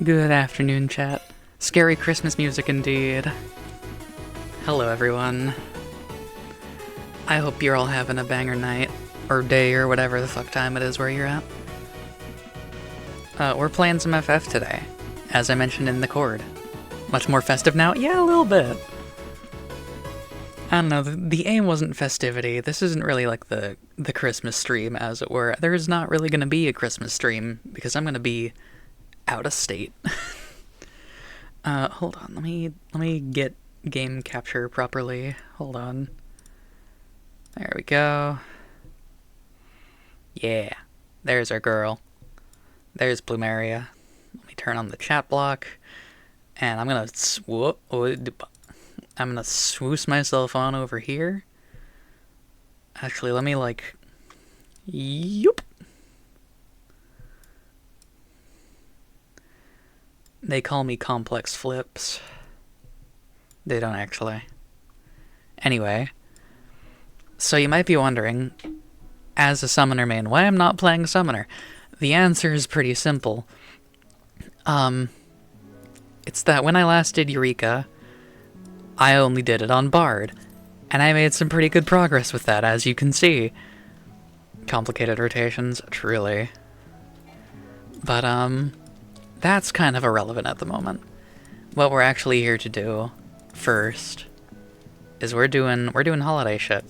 Good afternoon, chat. Scary Christmas music indeed. Hello, everyone. I hope you're all having a banger night, or day, or whatever the fuck time it is where you're at. We're playing some FF today, as I mentioned in the chord. Much more festive now? Yeah, a little bit. I don't know, the aim wasn't festivity. This isn't really like the Christmas stream, as it were. There's not really gonna be a Christmas stream, because I'm gonna be out of state. Hold on, let me get game capture properly. Hold on. There we go. Yeah, there's our girl. There's Plumeria. Let me turn on the chat block, and I'm gonna swoosh myself on over here. Actually, let me Yup. They call me Complex Flips. They don't actually. Anyway, so you might be wondering, as a summoner main, why I'm not playing summoner. The answer is pretty simple. It's that when I last did Eureka, I only did it on Bard, and I made some pretty good progress with that, as you can see. Complicated rotations, truly. But, that's kind of irrelevant at the moment. What we're actually here to do first is we're doing holiday shit.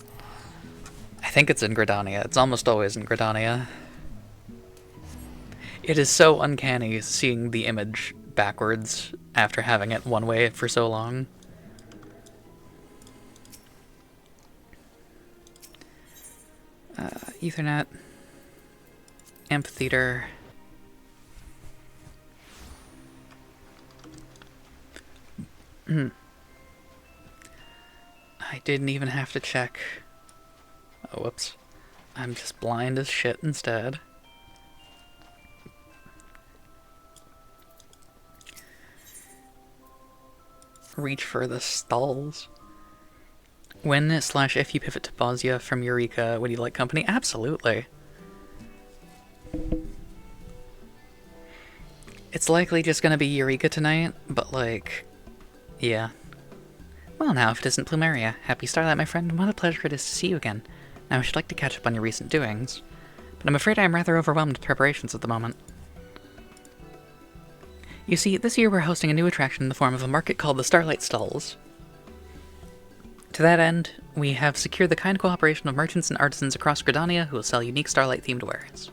I think it's in Gridania. It's almost always in Gridania. It is so uncanny seeing the image backwards after having it one way for so long. Ethernet. Amphitheater. I didn't even have to check. Oh, whoops. I'm just blind as shit instead. Reach for the stalls. When/if you pivot to Bosnia from Eureka, would you like company? Absolutely. It's likely just gonna be Eureka tonight, but yeah. Well now, if it isn't Plumeria, happy Starlight, my friend, what a pleasure it is to see you again. Now I should like to catch up on your recent doings, but I'm afraid I am rather overwhelmed with preparations at the moment. You see, this year we're hosting a new attraction in the form of a market called the Starlight Stalls. To that end, we have secured the kind cooperation of merchants and artisans across Gridania who will sell unique Starlight-themed wares.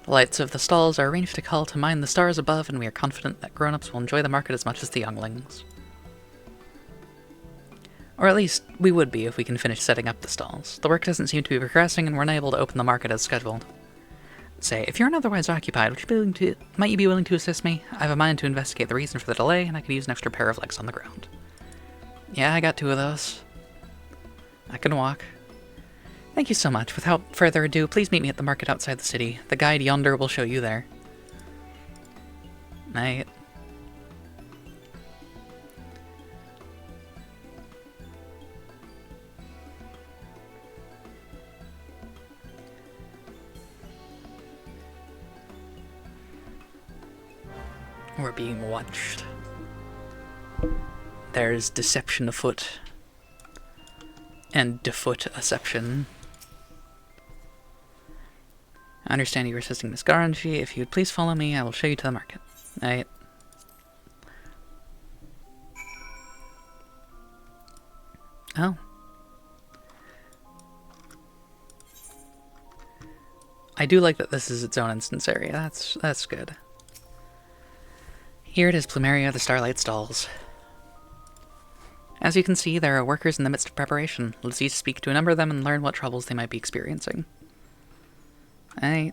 The lights of the stalls are arranged to call to mind the stars above, and we are confident that grown-ups will enjoy the market as much as the younglings. Or at least, we would be if we can finish setting up the stalls. The work doesn't seem to be progressing, and we're unable to open the market as scheduled. Say, if you're not otherwise occupied, might you be willing to assist me? I have a mind to investigate the reason for the delay, and I could use an extra pair of legs on the ground. Yeah, I got 2 of those. I can walk. Thank you so much. Without further ado, please meet me at the market outside the city. The guide yonder will show you there. Night. We're being watched. There's deception afoot. And defoot-aception. I understand you are assisting Miss Garanji. If you would please follow me, I will show you to the market. Right. Oh. I do like that this is its own instance area. That's good. Here it is, Plumeria, the Starlight Stalls. As you can see, there are workers in the midst of preparation. Let's each speak to a number of them and learn what troubles they might be experiencing. Right.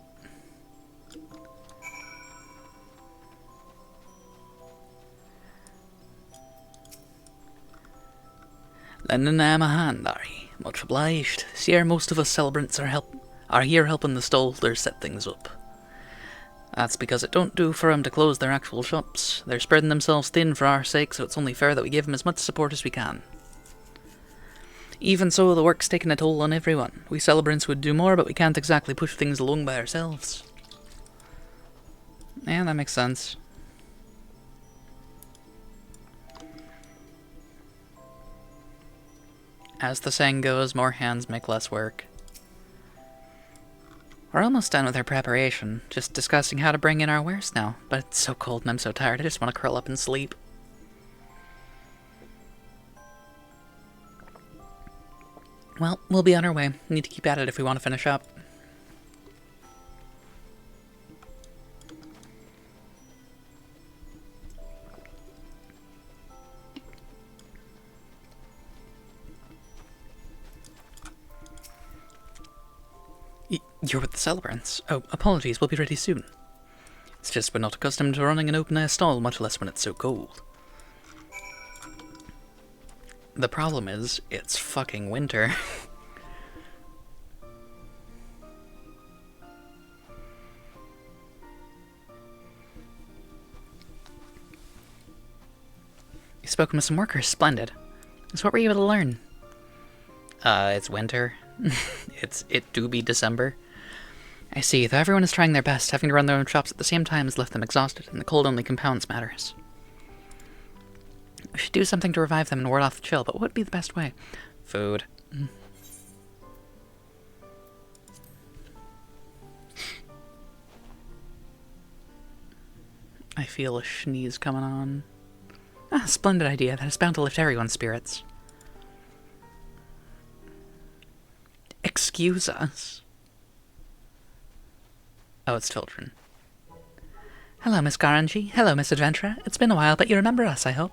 Lending them a hand, are ye? Much obliged. See here, most of us celebrants are here helping the stallholders set things up. That's because it don't do for 'em to close their actual shops. They're spreading themselves thin for our sake, so it's only fair that we give 'em as much support as we can. Even so, the work's taking a toll on everyone. We celebrants would do more, but we can't exactly push things along by ourselves. Yeah, that makes sense. As the saying goes, more hands make less work. We're almost done with our preparation, just discussing how to bring in our wares now. But it's so cold and I'm so tired, I just want to curl up and sleep. Well, we'll be on our way. Need to keep at it if we want to finish up. You're with the celebrants. Oh, apologies, we'll be ready soon. It's just we're not accustomed to running an open-air stall, much less when it's so cold. The problem is, it's fucking winter. You've spoken with some workers, splendid. So what were you able to learn? It's winter. It do be December. I see, though everyone is trying their best, having to run their own shops at the same time has left them exhausted, and the cold only compounds matters. We should do something to revive them and ward off the chill, but what would be the best way? Food. I feel a sneeze coming on. Ah, splendid idea. That is bound to lift everyone's spirits. Excuse us. Oh, it's children. Hello, Miss Garanji. Hello, Miss Adventurer. It's been a while, but you remember us, I hope.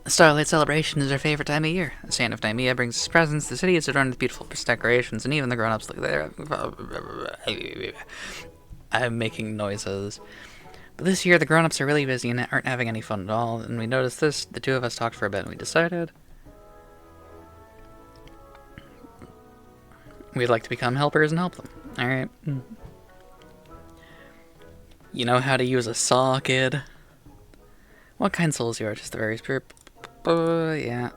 The Starlight Celebration is our favorite time of year. The Saint of Daimia brings us presents, the city is adorned with beautiful decorations, and even the grown-ups look there. I'm making noises. But this year, the grown-ups are really busy and aren't having any fun at all, and we noticed this. The two of us talked for a bit, and we decided we'd like to become helpers and help them. Alright. You know how to use a saw, kid? What kind souls you are? Just the very spirit. Yeah.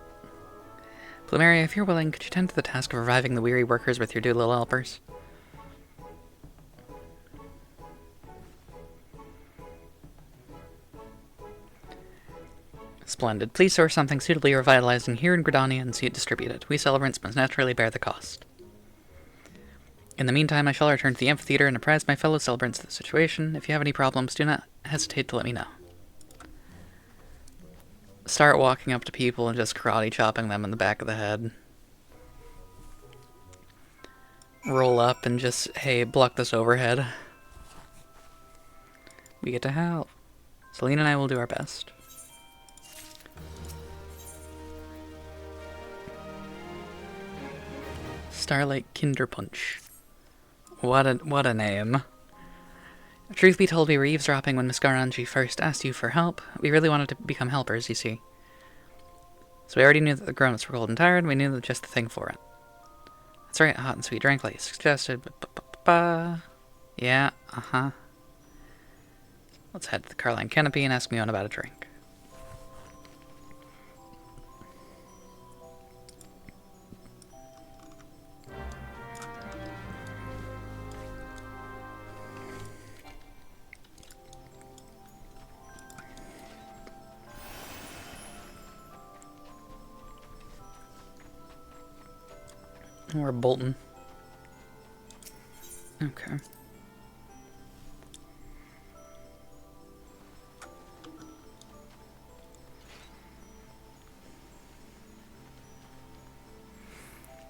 Plumeria, if you're willing, could you tend to the task of reviving the weary workers with your two little helpers? Splendid. Please source something suitably revitalizing here in Gridania and see it distributed. We celebrants must naturally bear the cost. In the meantime, I shall return to the amphitheater and apprise my fellow celebrants of the situation. If you have any problems, do not hesitate to let me know. Start walking up to people and just karate chopping them in the back of the head. Roll up and just, hey, block this overhead. We get to help. Celine and I will do our best. Starlight Kinderpunch. What a name. Truth be told, we were eavesdropping when Miss Garanji first asked you for help. We really wanted to become helpers, you see. So we already knew that the grown-ups were cold and tired, and we knew that just the thing for it. That's right, a hot and sweet drink like you suggested. Yeah, uh-huh. Let's head to the Carline Canopy and ask Mion about a drink. Or Bolton. Okay.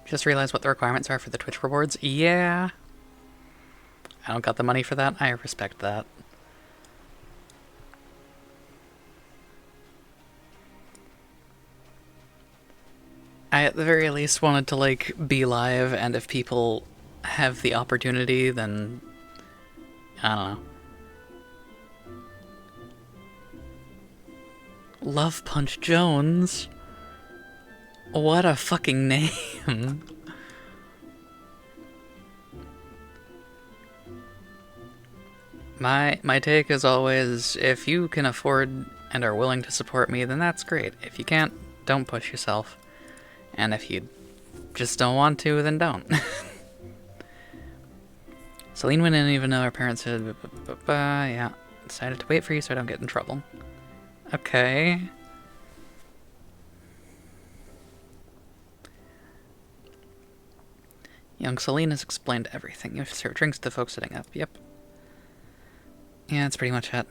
Just realized what the requirements are for the Twitch rewards. Yeah. I don't got the money for that. I respect that. I at the very least wanted to, like, be live, and if people have the opportunity, then I don't know. Love Punch Jones? What a fucking name. My take is always, if you can afford and are willing to support me, then that's great. If you can't, don't push yourself. And if you just don't want to, then don't. Celine wouldn't even know her parents said, yeah, decided to wait for you so I don't get in trouble. Okay. Young Celine has explained everything. You serve drinks to the folks sitting up. Yep. Yeah, that's pretty much it.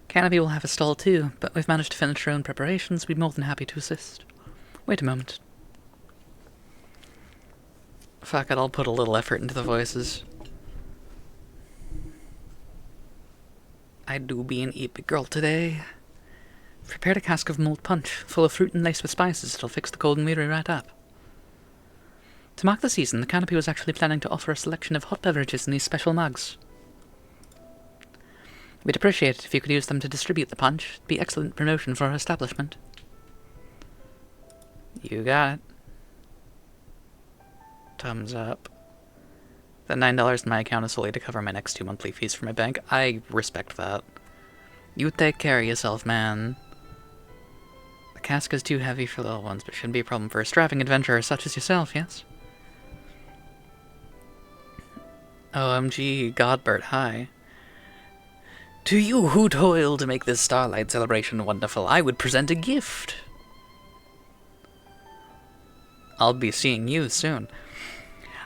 Canopy will have a stall too, but we've managed to finish our own preparations. We'd be more than happy to assist. Wait a moment. Fuck it, I'll put a little effort into the voices. I do be an epic girl today. Prepared a cask of mulled punch, full of fruit and laced with spices that'll fix the cold and weary right up. To mark the season, the Canopy was actually planning to offer a selection of hot beverages in these special mugs. We'd appreciate it if you could use them to distribute the punch. It'd be excellent promotion for our establishment. You got it. Thumbs up. The $9 in my account is solely to cover my next 2 monthly fees for my bank. I respect that. You take care of yourself, man. The cask is too heavy for little ones, but shouldn't be a problem for a strapping adventurer such as yourself, yes? OMG, Godbert, hi. To you who toil to make this Starlight celebration wonderful, I would present a gift. I'll be seeing you soon.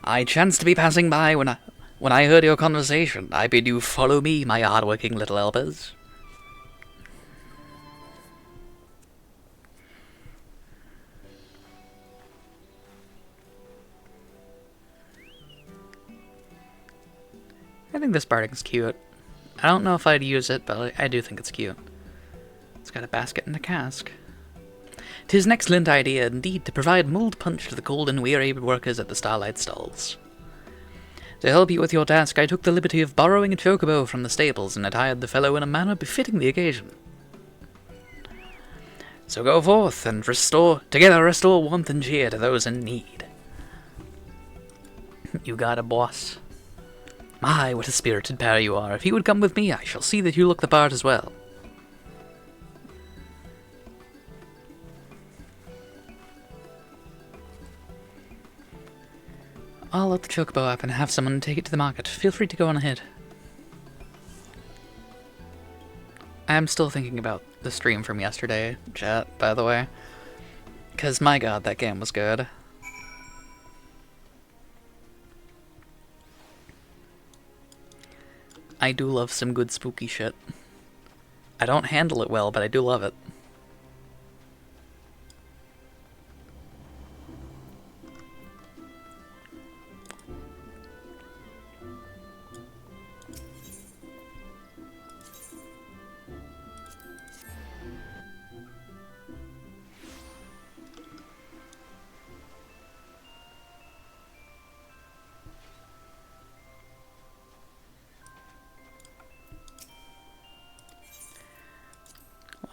I chanced to be passing by when I heard your conversation. I bid you follow me, my hard-working little elbers. I think this barding's cute. I don't know if I'd use it, but I do think it's cute. It's got a basket and a cask. 'Tis an excellent idea indeed to provide mulled punch to the cold and weary workers at the Starlight stalls. To help you with your task, I took the liberty of borrowing a chocobo from the stables and attired the fellow in a manner befitting the occasion. So go forth and restore warmth and cheer to those in need. You got it, boss. My, what a spirited pair you are. If you would come with me, I shall see that you look the part as well. I'll let the chocobo up and have someone take it to the market. Feel free to go on ahead. I am still thinking about the stream from yesterday, chat, by the way. Because, my god, that game was good. I do love some good spooky shit. I don't handle it well, but I do love it.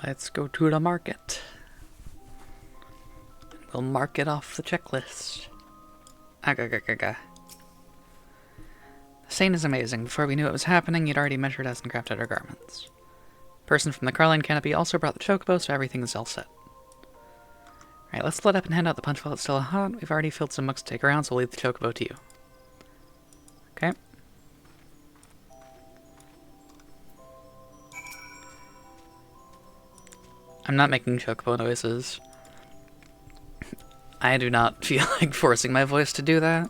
Let's go to the market. We'll mark it off the checklist. Agagaga. The Saint is amazing. Before we knew it was happening, you'd already measured us and crafted our garments. Person from the Carline Canopy also brought the chocobo, so everything is all set. Alright, let's split up and hand out the punch while it's still hot. We've already filled some mugs to take around, so we'll leave the chocobo to you. Okay. I'm not making chocobo noises. I do not feel like forcing my voice to do that.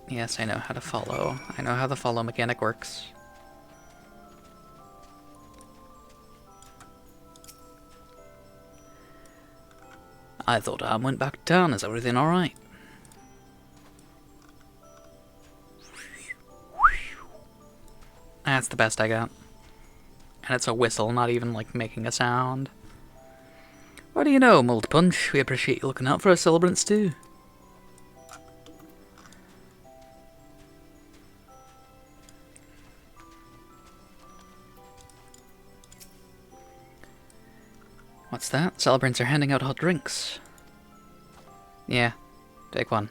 Yes, I know how to follow. I know how the follow mechanic works. I thought I went back to town. Is everything alright? That's the best I got. And it's a whistle, not even, like, making a sound. What do you know, Mulled Punch? We appreciate you looking out for our celebrants, too. What's that? Celebrants are handing out hot drinks. Yeah, take one.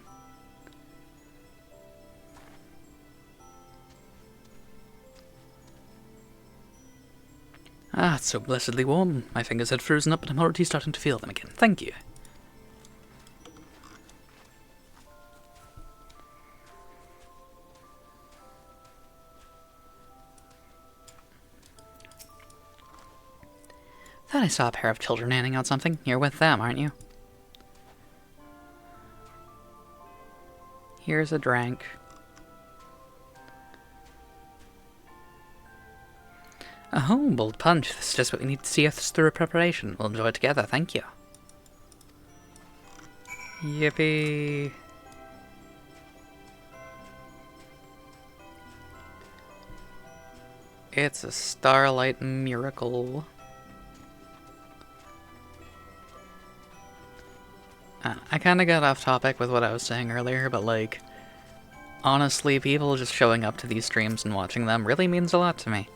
Ah, it's so blessedly warm. My fingers had frozen up, but I'm already starting to feel them again. Thank you. Thought I saw a pair of children handing out something. You're with them, aren't you? Here's a drink. Oh, bold punch. This is just what we need to see us through a preparation. We'll enjoy it together, thank you. Yippee. It's a starlight miracle. I kinda got off topic with what I was saying earlier, but like, honestly, people just showing up to these streams and watching them really means a lot to me.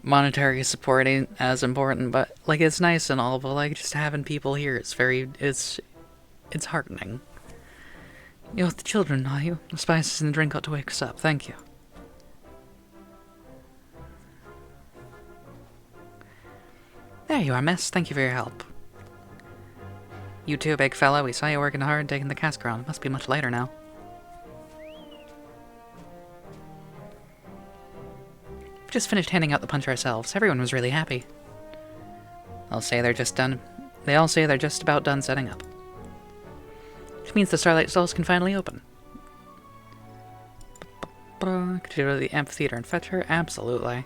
Monetary support ain't as important, but like, it's nice and all, but like, just having people here, it's heartening. You're with the children, are you? The spices in the drink ought to wake us up, thank you. There you are, miss. Thank you for your help. You too, big fella. We saw you working hard taking the cask around. It must be much later now. We just finished handing out the punch ourselves. Everyone was really happy. They all say they're just about done setting up. Which means the Starlight Stalls can finally open. Could you go to the amphitheater and fetch her? Absolutely.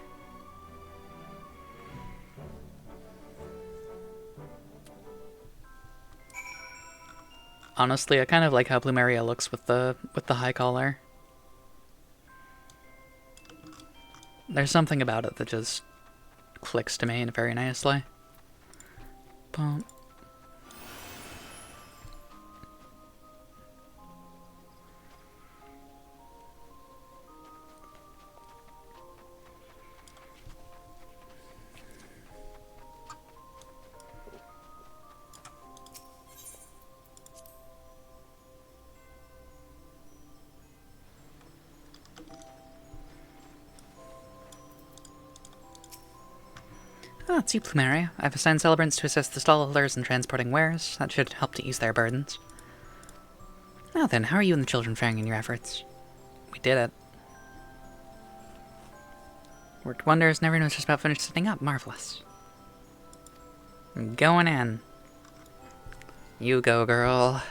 Honestly, I kind of like how Plumeria looks with the high collar. There's something about it that just clicks to me very nicely. Boom. Ah, it's you, Plumeria. I've assigned celebrants to assist the stallholders in transporting wares. That should help to ease their burdens. Now then, how are you and the children faring in your efforts? We did it. Worked wonders, and everyone was just about finished setting up. Marvelous. I'm going in. You go, girl.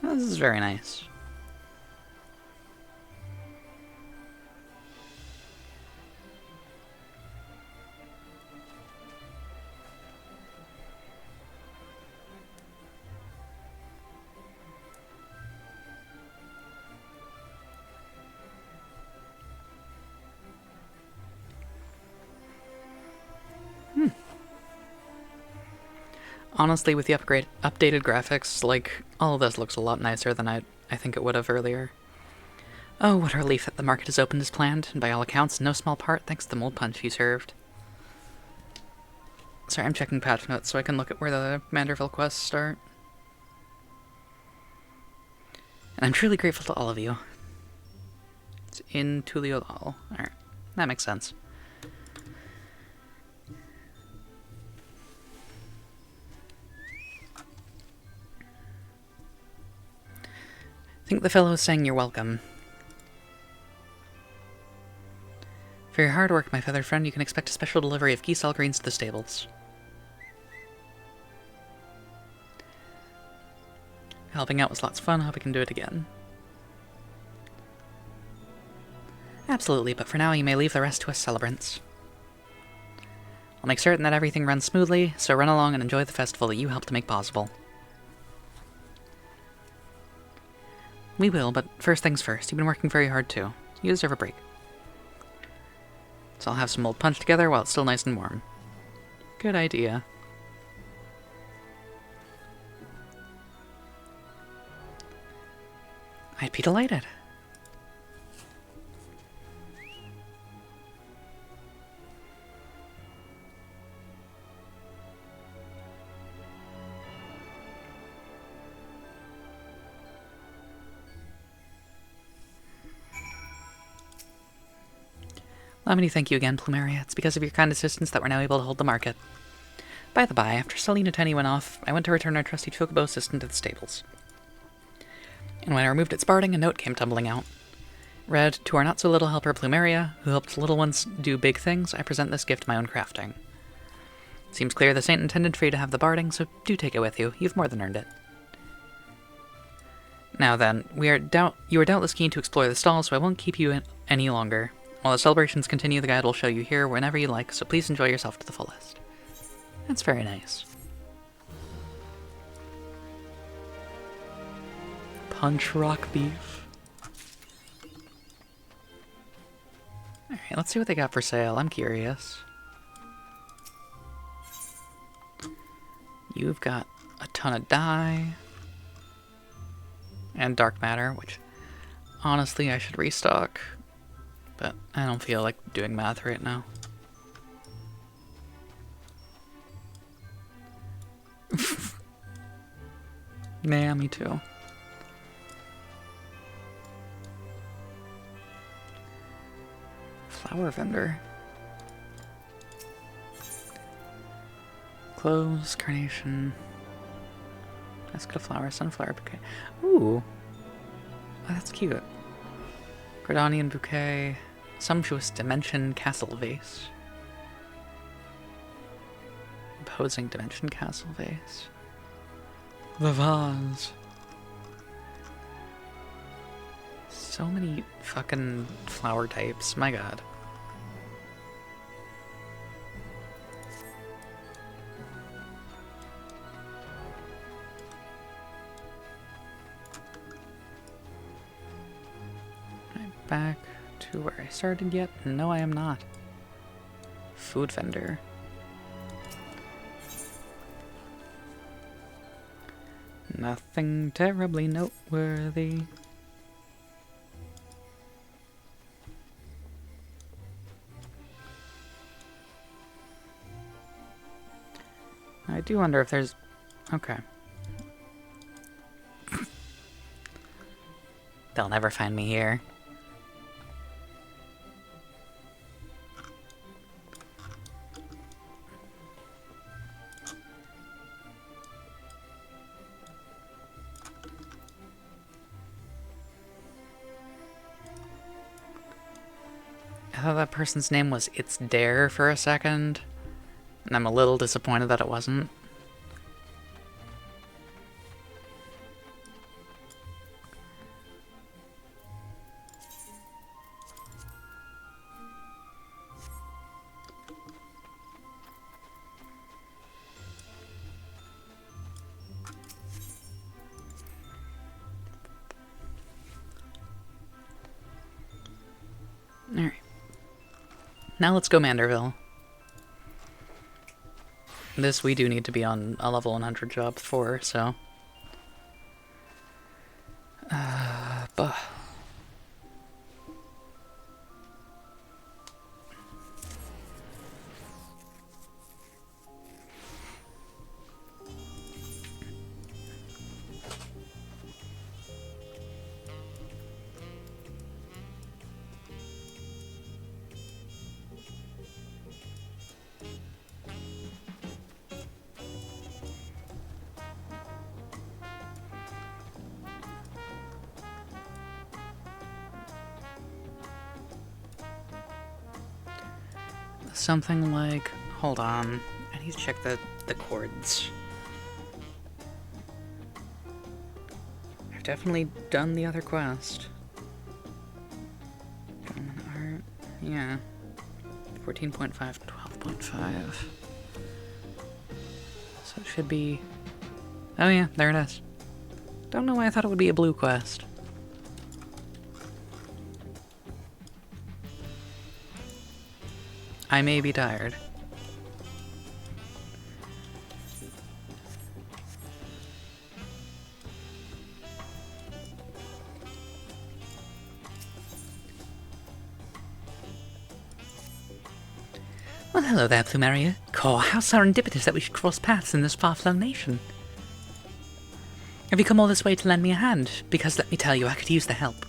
This is very nice. Honestly, with the updated graphics, like, all of this looks a lot nicer than I think it would have earlier. Oh, what a relief that the market is opened as planned, and by all accounts, in no small part thanks to the mold punch you served. Sorry, I'm checking patch notes so I can look at where the Manderville quests start. And I'm truly grateful to all of you. It's in Tuliolal. Alright, that makes sense. I think the fellow is saying you're welcome. For your hard work, my feathered friend, you can expect a special delivery of geese all greens to the stables. Helping out was lots of fun. Hope we can do it again. Absolutely, but for now you may leave the rest to us celebrants. I'll make certain that everything runs smoothly, so run along and enjoy the festival that you helped to make possible. We will, but first things first. You've been working very hard too. You deserve a break. So I'll have some old punch together while it's still nice and warm. Good idea. I'd be delighted. Allow me to thank you again, Plumeria. It's because of your kind assistance that we're now able to hold the market. By the by, after Selena Tenny went off, I went to return our trusty chocobo assistant to the stables. And when I removed its barding, a note came tumbling out. Red, to our not-so-little helper Plumeria, who helped little ones do big things, I present this gift of my own crafting. Seems clear this ain't intended for you to have the barding, so do take it with you. You've more than earned it. Now then, you are doubtless keen to explore the stall, so I won't keep you any longer. While the celebrations continue, the guide will show you here whenever you like, so please enjoy yourself to the fullest. That's very nice. Punch rock beef. Alright, let's see what they got for sale. I'm curious. You've got a ton of dye. And dark matter, which honestly I should restock. But I don't feel like doing math right now. Nah, me too. Flower vendor. Cloves, carnation. Basket of flowers, sunflower bouquet. Ooh. Oh, that's cute. Gradonian bouquet. Sumptuous dimension castle vase. Imposing dimension castle vase. The vase. So many fucking flower types. My god. Back to where I started yet? No, I am not. Food vendor. Nothing terribly noteworthy. I do wonder if there's... Okay. They'll never find me here. I thought that person's name was It's Dare for a second, and I'm a little disappointed that it wasn't. Alright. Now let's go Manderville. This we do need to be on a level 100 job for, so... Bah. Something like... Hold on. I need to check the chords. I've definitely done the other quest. Art. Yeah. 14.5, 12.5. So it should be... Oh yeah, there it is. Don't know why I thought it would be a blue quest. I may be tired. Well, hello there, Plumeria. Core, how serendipitous that we should cross paths in this far-flung nation. Have you come all this way to lend me a hand? Because let me tell you, I could use the help.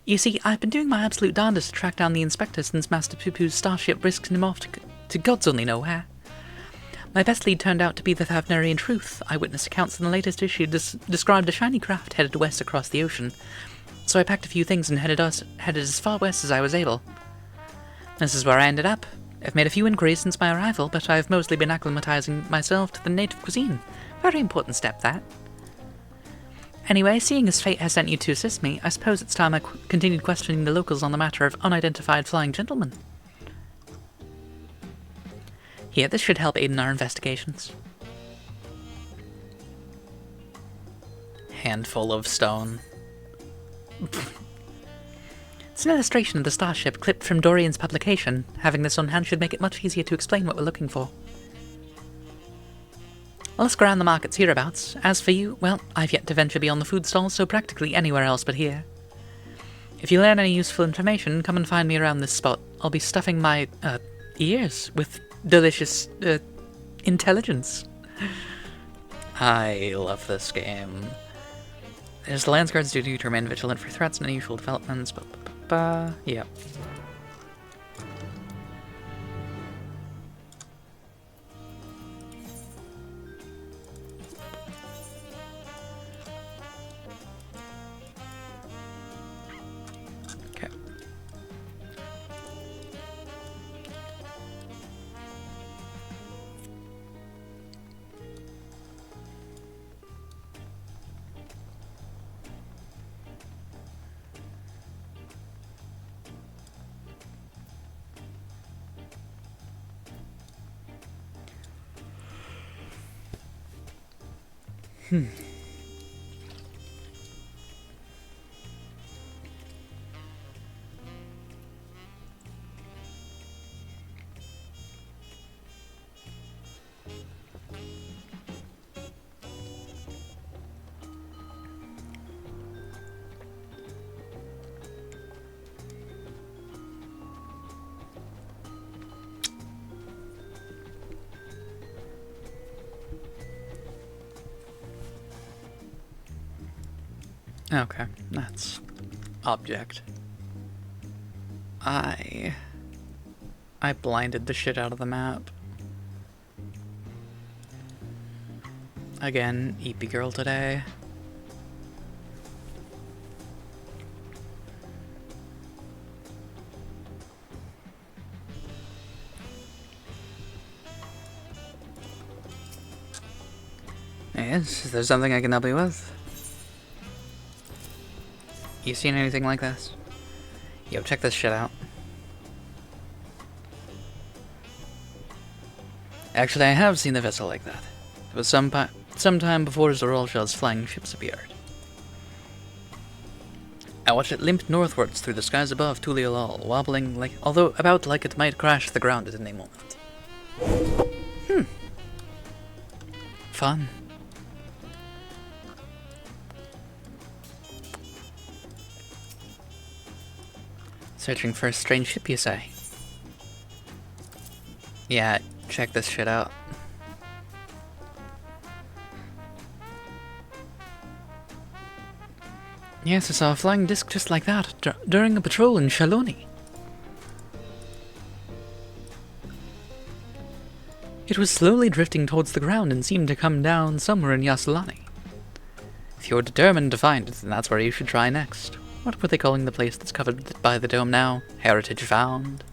You see, I've been doing my absolute darndest to track down the inspector since Master Poo-Poo's starship risked him off to God's only know where. My best lead turned out to be the Thavnarian Truth. Eyewitness accounts in the latest issue described a shiny craft headed west across the ocean. So I packed a few things and headed as far west as I was able. This is where I ended up. I've made a few inquiries since my arrival, but I've mostly been acclimatizing myself to the native cuisine. Very important step, that. Anyway, seeing as fate has sent you to assist me, I suppose it's time I continued questioning the locals on the matter of unidentified flying gentlemen. Here, this should help aid in our investigations. Handful of stone. It's an illustration of the starship clipped from Dorian's publication. Having this on hand should make it much easier to explain what we're looking for. I'll ask around the markets hereabouts. As for you, well, I've yet to venture beyond the food stalls, so practically anywhere else but here. If you learn any useful information, come and find me around this spot. I'll be stuffing my, ears with delicious, intelligence. I love this game. There's the Lance Guard's duty to remain vigilant for threats and unusual developments, yeah. Okay. Okay, that's object. I blinded the shit out of the map. Again, EP girl today. Yes, is there something I can help you with? You seen anything like this? Yo, check this shit out. Actually, I have seen a vessel like that. It was some time before Zorolsha's flying ships appeared. I watched it limp northwards through the skies above Tuliolal, wobbling about like it might crash to the ground at any moment. Fun. Searching for a strange ship, you say? Yeah, check this shit out. Yes, I saw a flying disc just like that during a patrol in Shaloni. It was slowly drifting towards the ground and seemed to come down somewhere in Yaslani. If you're determined to find it, then that's where you should try next. What were they calling the place that's covered by the dome now? Heritage found?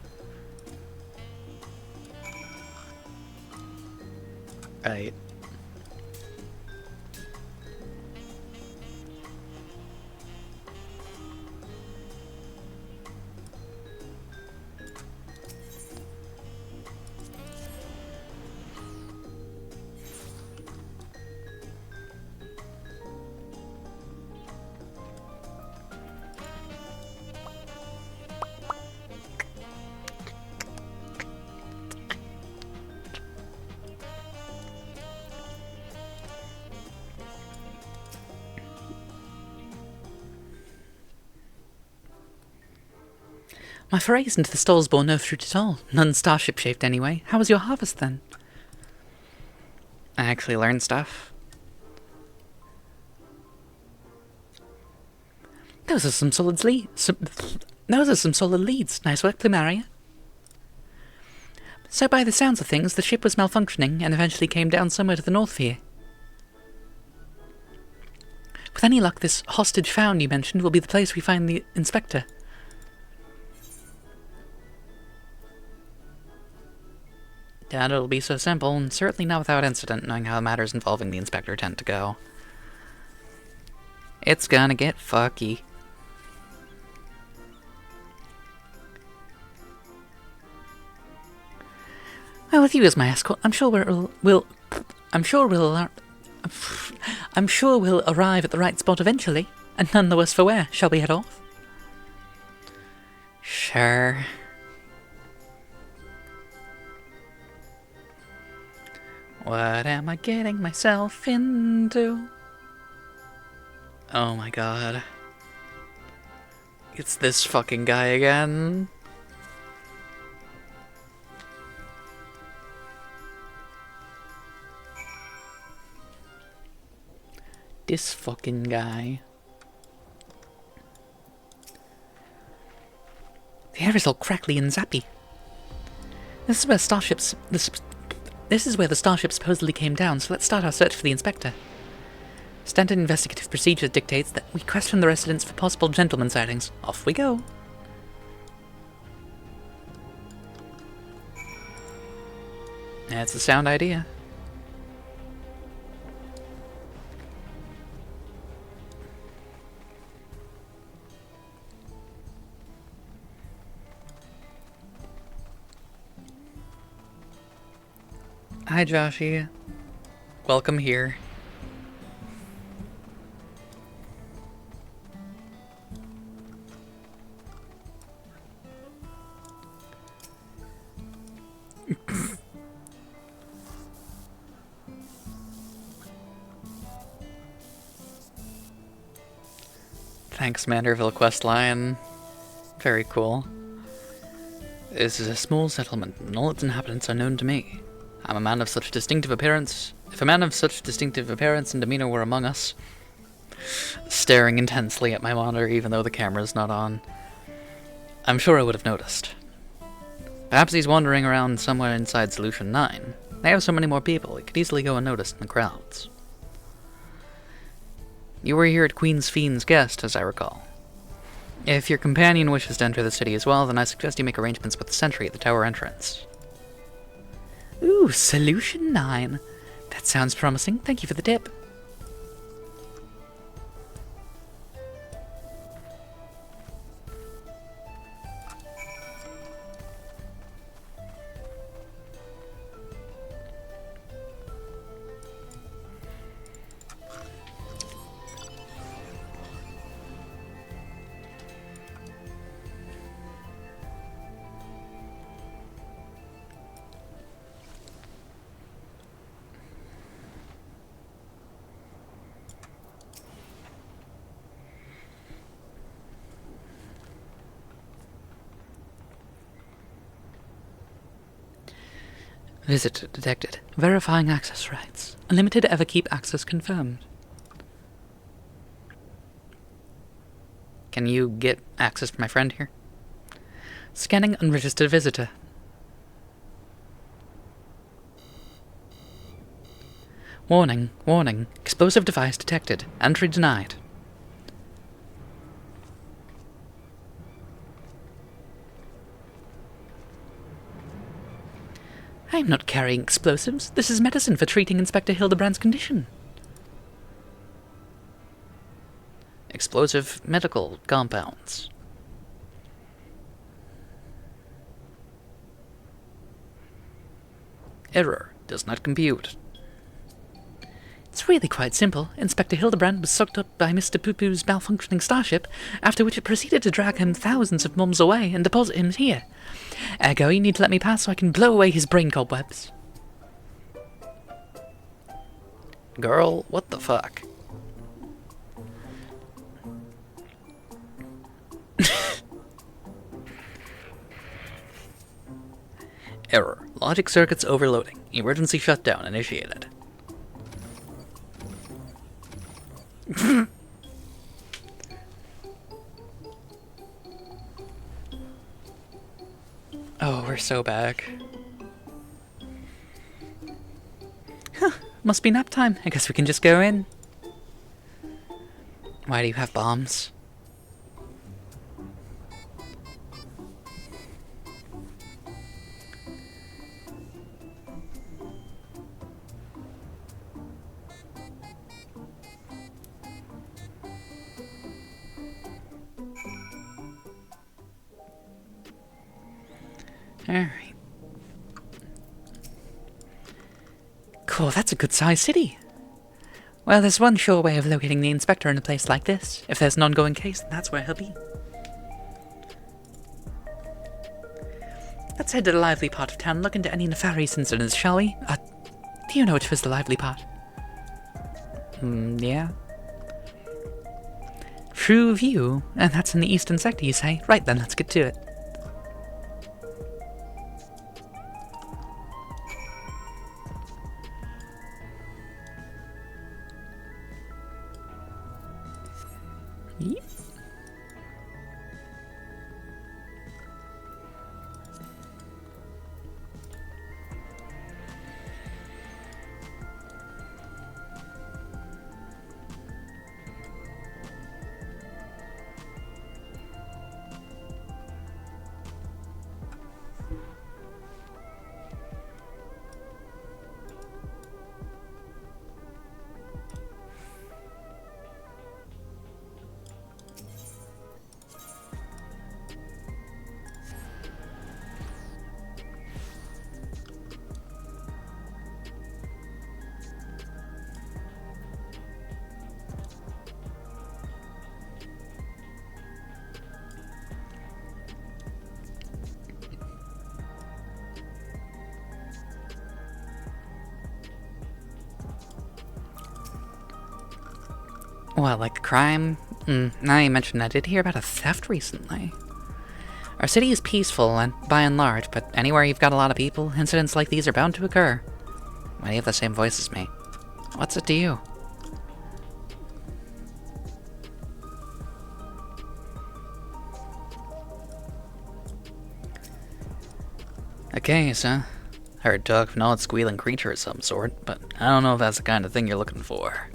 Right. My forays into the stalls bore no fruit at all. None starship-shaped anyway. How was your harvest then? I actually learned stuff. Those are some solid leads. Nice work, Plumaria. So by the sounds of things, the ship was malfunctioning and eventually came down somewhere to the north of here. With any luck, this hostage found you mentioned will be the place we find the inspector. Doubt it'll be so simple, and certainly not without incident, knowing how matters involving the inspector tend to go. It's gonna get fucky. Well, with you as my escort, I'm sure we'll arrive at the right spot eventually, and none the worse for wear. Shall we head off? Sure. What am I getting myself into? Oh my god. It's this fucking guy again. This fucking guy. The air is all crackly and zappy. This is where the starship supposedly came down, so let's start our search for the inspector. Standard investigative procedure dictates that we question the residents for possible gentleman sightings. Off we go. That's a sound idea. Hi, Joshy. Welcome here. Thanks, Manderville questline. Very cool. This is a small settlement, and all its inhabitants are known to me. I'm a man of such distinctive appearance. If a man of such distinctive appearance and demeanor were among us, staring intensely at my monitor even though the camera's not on, I'm sure I would have noticed. Perhaps he's wandering around somewhere inside Solution 9. They have so many more people, he could easily go unnoticed in the crowds. You were here at Queen's Fiend's guest, as I recall. If your companion wishes to enter the city as well, then I suggest you make arrangements with the sentry at the tower entrance. Ooh, Solution 9. That sounds promising. Thank you for the tip. Visit detected. Verifying access rights. Unlimited Everkeep access confirmed. Can you get access for my friend here? Scanning unregistered visitor. Warning, warning. Explosive device detected. Entry denied. I'm not carrying explosives. This is medicine for treating Inspector Hildebrand's condition. Explosive medical compounds. Error. Does not compute. It's really quite simple. Inspector Hildebrand was sucked up by Mr. Poo-Poo's malfunctioning starship, after which it proceeded to drag him thousands of miles away and deposit him here. Ergo, you need to let me pass so I can blow away his brain cobwebs. Girl, what the fuck? Error. Logic circuits overloading. Emergency shutdown initiated. Oh, we're so back. Must be nap time. I guess we can just go in. Why do you have bombs? Alright. Cool, that's a good-sized city. Well, there's one sure way of locating the inspector in a place like this. If there's an ongoing case, then that's where he'll be. Let's head to the lively part of town and look into any nefarious incidents, shall we? Do you know which was the lively part? Yeah. True View? And that's in the eastern sector, you say? Right then, let's get to it. Yep. Well, like a crime? Now you mention I did hear about a theft recently. Our city is peaceful, and by and large, but anywhere you've got a lot of people, incidents like these are bound to occur. Why do you have the same voice as me? What's it to you? A case, huh? Heard talk of an odd squealing creature of some sort, but I don't know if that's the kind of thing you're looking for.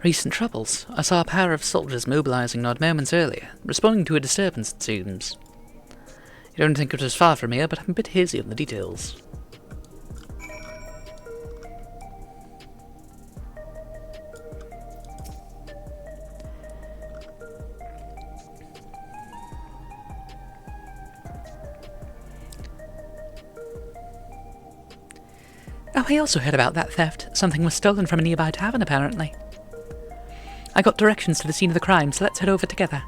Recent troubles. I saw a pair of soldiers mobilizing not moments earlier, responding to a disturbance, it seems. You don't think it was far from here, but I'm a bit hazy on the details. Oh, I also heard about that theft. Something was stolen from a nearby tavern, apparently. I got directions to the scene of the crime, so let's head over together.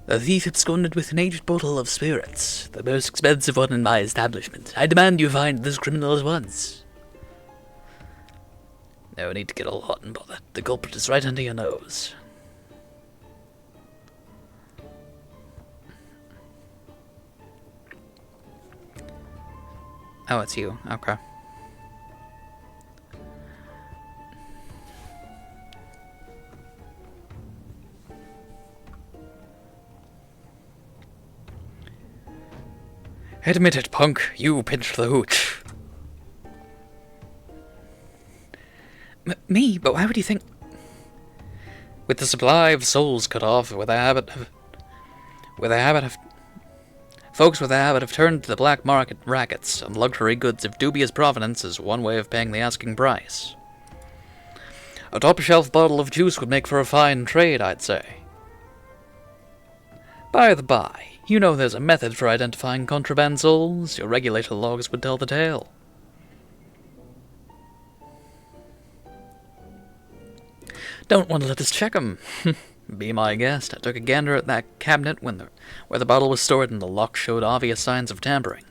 The thief absconded with an aged bottle of spirits, the most expensive one in my establishment. I demand you find this criminal at once. No need to get all hot and bothered. The culprit is right under your nose. Oh, it's you. Okay. Admit it, punk. You pinched the hooch. Me? But why would you think... With the supply of souls cut off, folks with a habit of turning to the black market rackets and luxury goods of dubious provenance is one way of paying the asking price. A top-shelf bottle of juice would make for a fine trade, I'd say. By the by, you know there's a method for identifying contraband souls. Your regulator logs would tell the tale. Don't want to let us check 'em. Be my guest. I took a gander at that cabinet where the bottle was stored, and the lock showed obvious signs of tampering.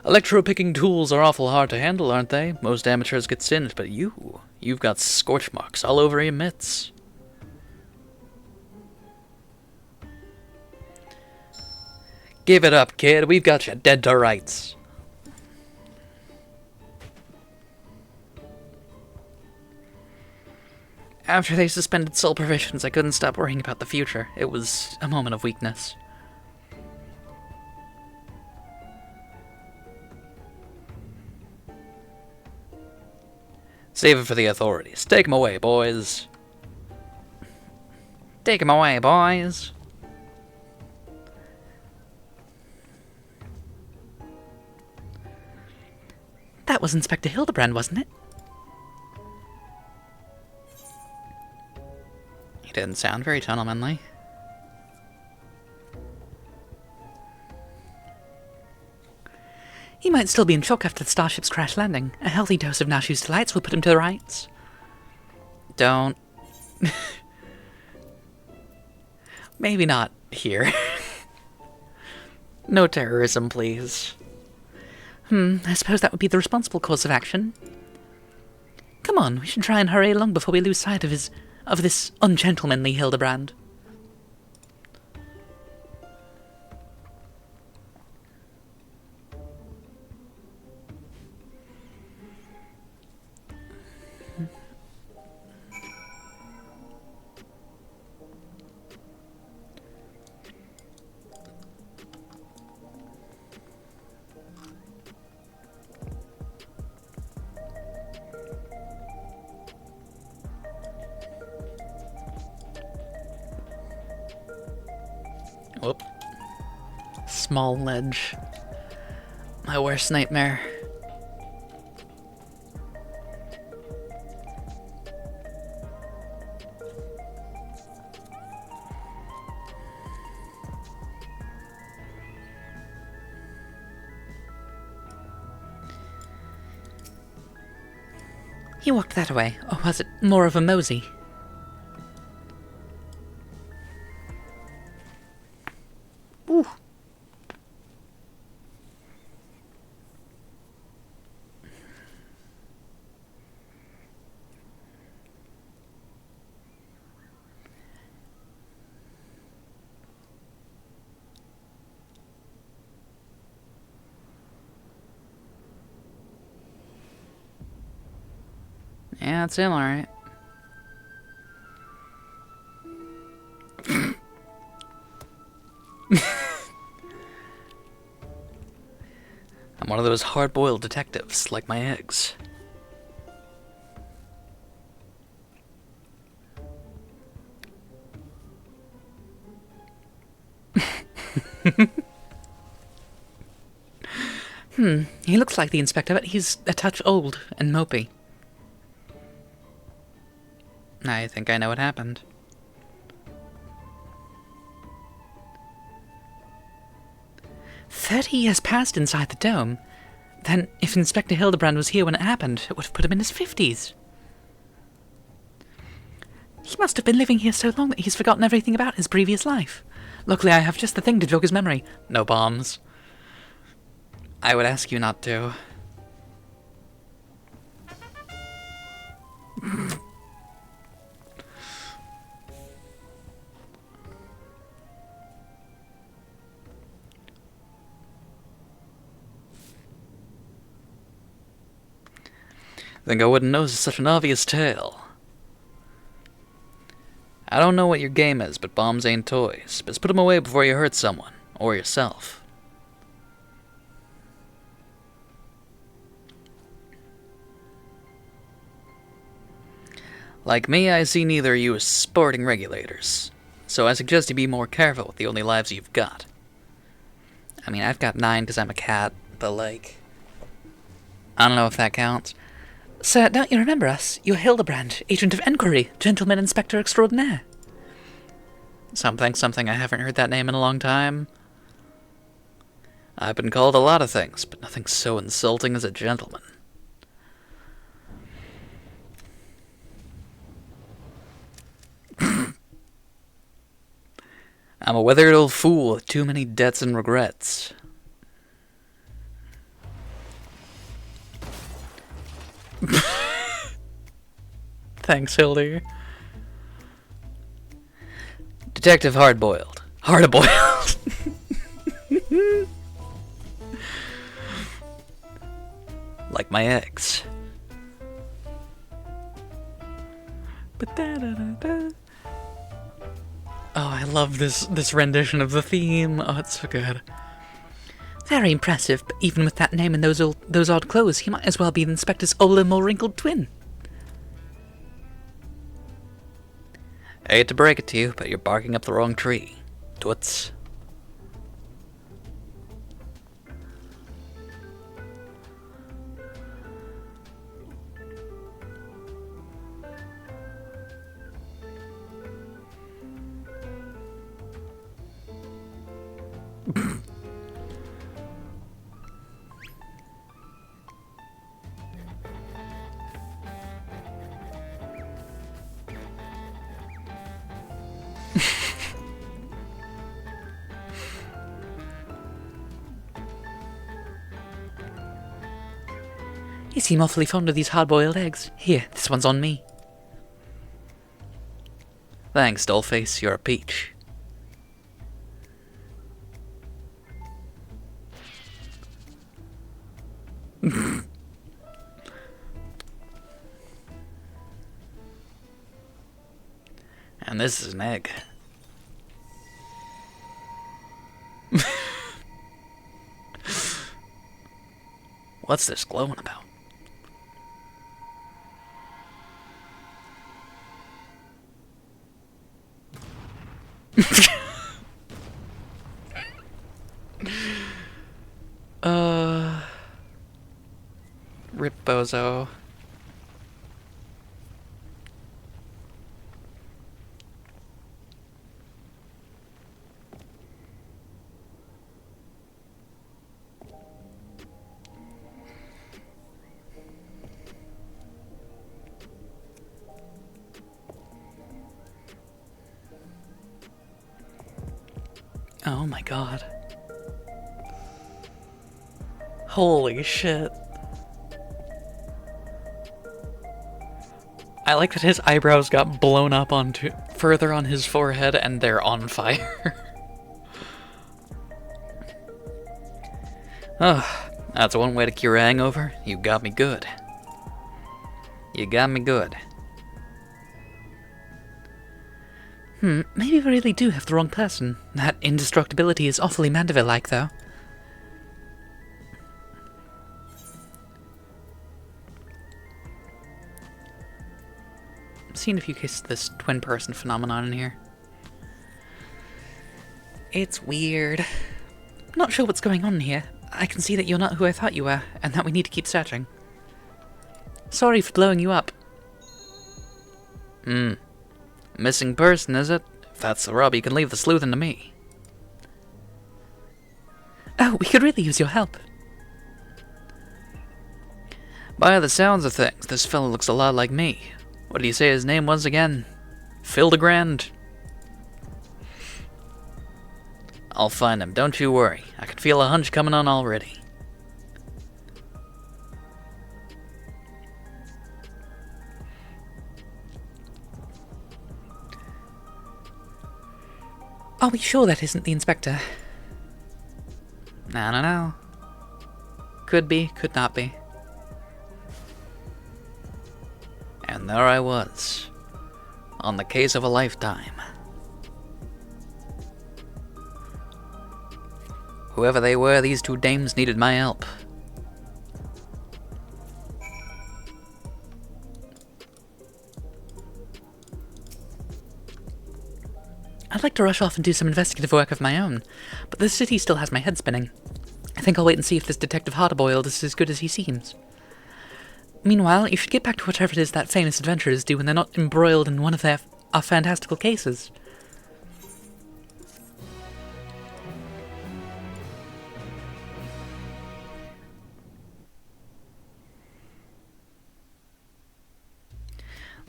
Electro-picking tools are awful hard to handle, aren't they? Most amateurs get singed, but you You've got scorch marks all over your mitts. Give it up, kid. We've got you dead to rights. After they suspended soul provisions, I couldn't stop worrying about the future. It was a moment of weakness. Save it for the authorities. Take him away, boys. Take him away, boys. That was Inspector Hildebrand, wasn't it? He didn't sound very gentlemanly. He might still be in shock after the starship's crash landing. A healthy dose of Nashu's delights will put him to the rights. Don't. Maybe not here. No terrorism, please. I suppose that would be the responsible course of action. Come on, we should try and hurry along before we lose sight of this ungentlemanly Hildebrand. Whoop. Small ledge. My worst nightmare. He walked that way, or was it more of a mosey? Ooh. Yeah, it's him, alright. I'm one of those hard-boiled detectives, like my eggs. He looks like the inspector, but he's a touch old and mopey. I think I know what happened. "30 years passed inside the dome. Then, if Inspector Hildebrand was here when it happened, it would have put him in his 50s. He must have been living here so long that he's forgotten everything about his previous life. Luckily, I have just the thing to jog his memory. No bombs. I would ask you not to." Think I wouldn't know such an obvious tale. I don't know what your game is, but bombs ain't toys. Best put them away before you hurt someone, or yourself. Like me, I see neither of you as sporting regulators, so I suggest you be more careful with the only lives you've got. I mean, I've got 9 because I'm a cat, but like, I don't know if that counts. Sir, don't you remember us? You're Hildebrand, Agent of Enquiry, Gentleman Inspector Extraordinaire. Something, I haven't heard that name in a long time. I've been called a lot of things, but nothing so insulting as a gentleman. I'm a withered old fool with too many debts and regrets. Thanks, Hildy. Detective Hardboiled. Hard-boiled. Like my eggs. Oh, I love this rendition of the theme. Oh, it's so good. Very impressive, but even with that name and those odd clothes, he might as well be the inspector's older, more wrinkled twin. I hate to break it to you, but you're barking up the wrong tree. Toots. You seem awfully fond of these hard-boiled eggs. Here, this one's on me. Thanks, Dollface. You're a peach. And this is an egg. What's this glowing about? Rip Bozo. Oh my god. Holy shit. I like that his eyebrows got blown up onto further on his forehead and they're on fire. Oh, that's one way to cure a hangover. You got me good. You got me good. Maybe we really do have the wrong person. That indestructibility is awfully Mandeville-like, though. I've seen a few cases of this twin-person phenomenon in here. It's weird. Not sure what's going on here. I can see that you're not who I thought you were, and that we need to keep searching. Sorry for blowing you up. Missing person, is it? If that's the rub, you can leave the sleuthing to me. Oh, we could really use your help. By the sounds of things, this fellow looks a lot like me. What did you say his name was again? Fildegrand? I'll find him, don't you worry. I can feel a hunch coming on already. Are we sure that isn't the inspector? I don't know. Could be, could not be. And there I was, on the case of a lifetime. Whoever they were, these two dames needed my help. I'd like to rush off and do some investigative work of my own, but the city still has my head spinning. I think I'll wait and see if this Detective Hardboiled is as good as he seems. Meanwhile, you should get back to whatever it is that famous adventurers do when they're not embroiled in one of our fantastical cases.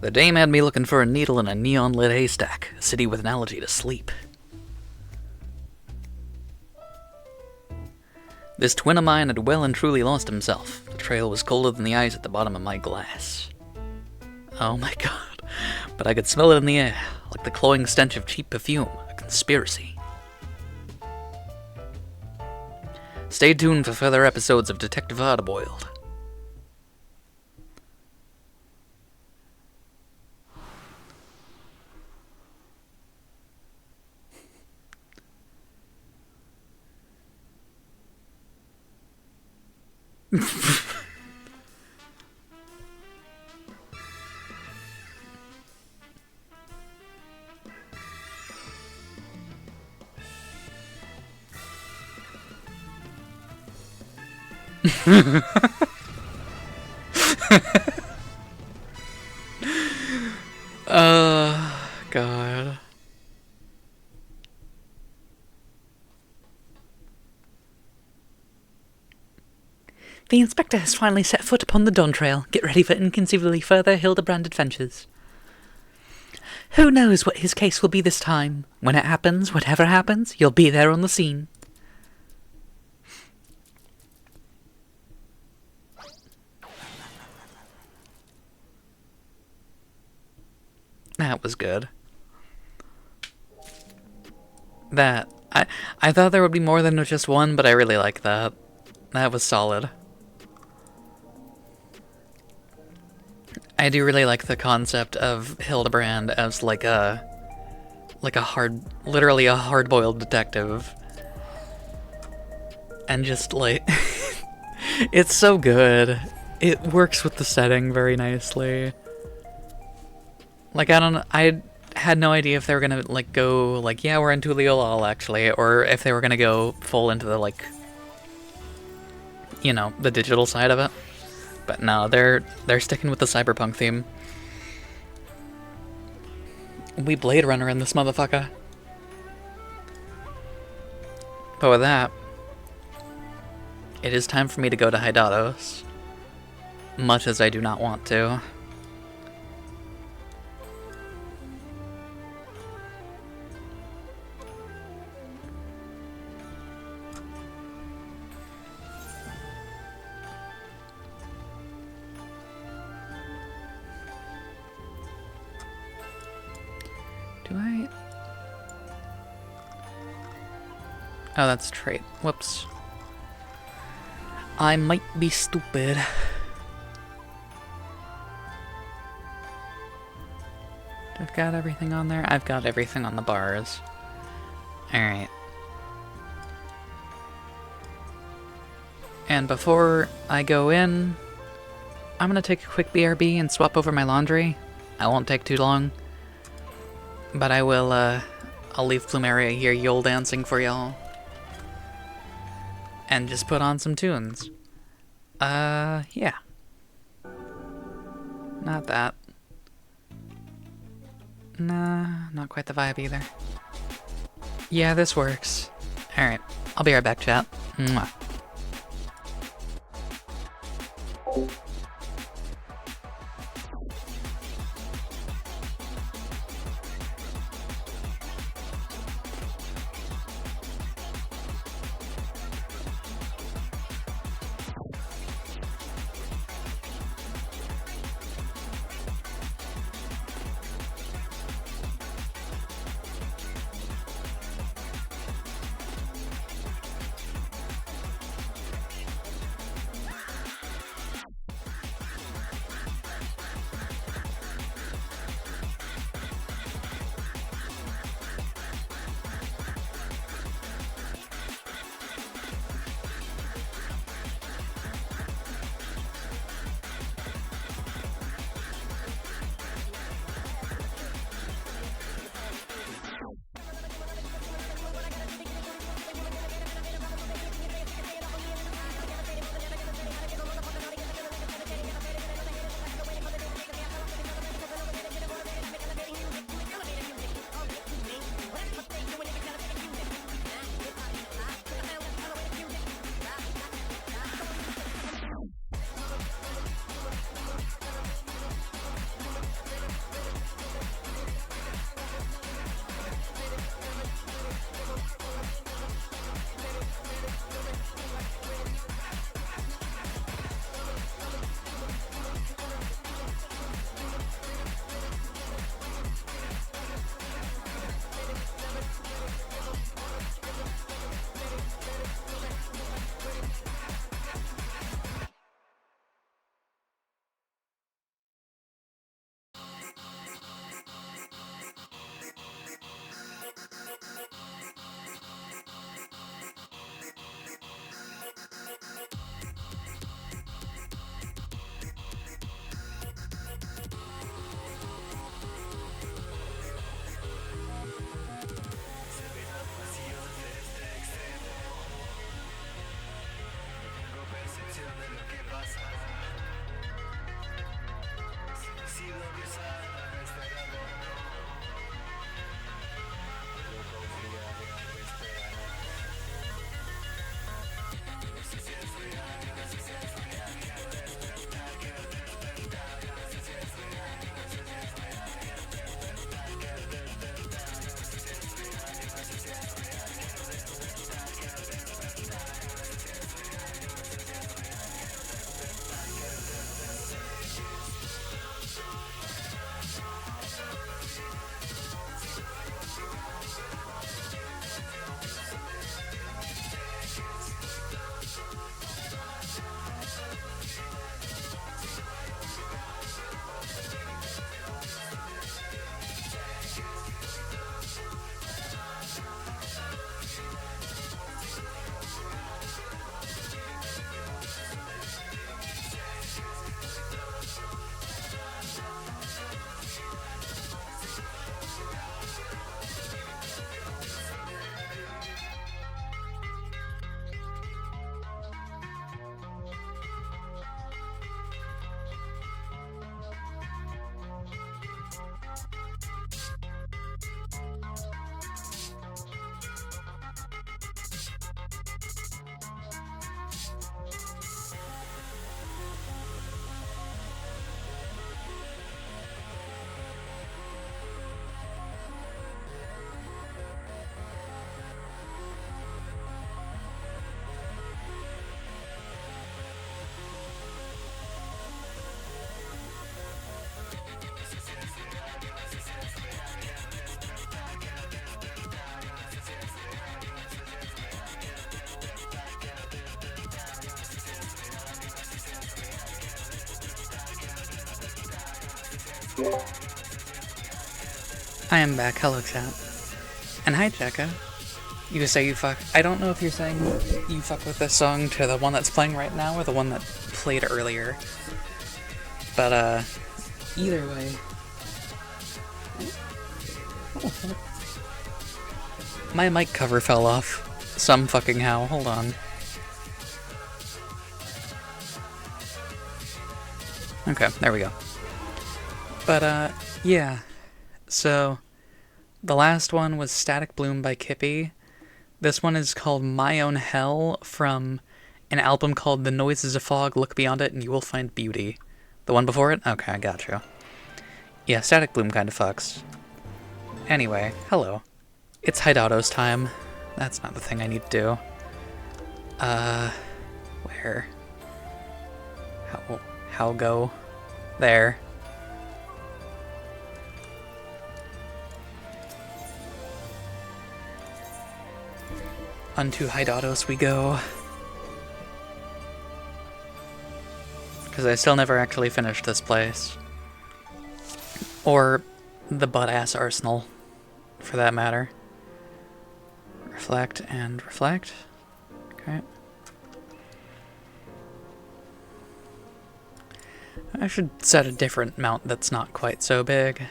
The dame had me looking for a needle in a neon-lit haystack, a city with an allergy to sleep. This twin of mine had well and truly lost himself. The trail was colder than the ice at the bottom of my glass. Oh my god. But I could smell it in the air, like the cloying stench of cheap perfume. A conspiracy. Stay tuned for further episodes of Detective Hardboiled. God. The inspector has finally set foot upon the Dawn Trail. Get ready for inconceivably further Hildebrand adventures. Who knows what his case will be this time? When it happens, whatever happens, you'll be there on the scene. That was good. I thought there would be more than just one, but I really like that. That was solid. I do really like the concept of Hildebrand as literally a hard-boiled detective. And just like, it's so good. It works with the setting very nicely. Like, I had no idea if they were gonna, like, go, like, yeah, we're into Leolol, actually, or if they were gonna go full into the, like, you know, the digital side of it. But no, they're sticking with the cyberpunk theme. We Blade Runner in this motherfucker. But with that, it is time for me to go to Hydatos. Much as I do not want to. Oh, that's a trait. Whoops. I might be stupid. I've got everything on there? I've got everything on the bars. Alright. And before I go in, I'm gonna take a quick BRB and swap over my laundry. I won't take too long. But I will, I'll leave Plumeria here yole dancing for y'all. And just put on some tunes. Yeah. Not that. Nah, not quite the vibe either. Yeah, this works. Alright, I'll be right back, chat. Mwah. I am back. Hello, chat. And hi, Jekka. You say you fuck. I don't know if you're saying you fuck with this song to the one that's playing right now or the one that played earlier. But, either way. My mic cover fell off. Some fucking how. Hold on. Okay, there we go. But, yeah. So, the last one was Static Bloom by Kippy. This one is called My Own Hell from an album called The Noise is a Fog, Look Beyond It and You Will Find Beauty. The one before it? Okay, I got you. Yeah, Static Bloom kind of fucks. Anyway, hello. It's Hideauto's time. That's not the thing I need to do. Where? How go? There. Unto Hideautos we go. Because I still never actually finished this place. Or the butt-ass arsenal, for that matter. Reflect and reflect. Okay. I should set a different mount that's not quite so big.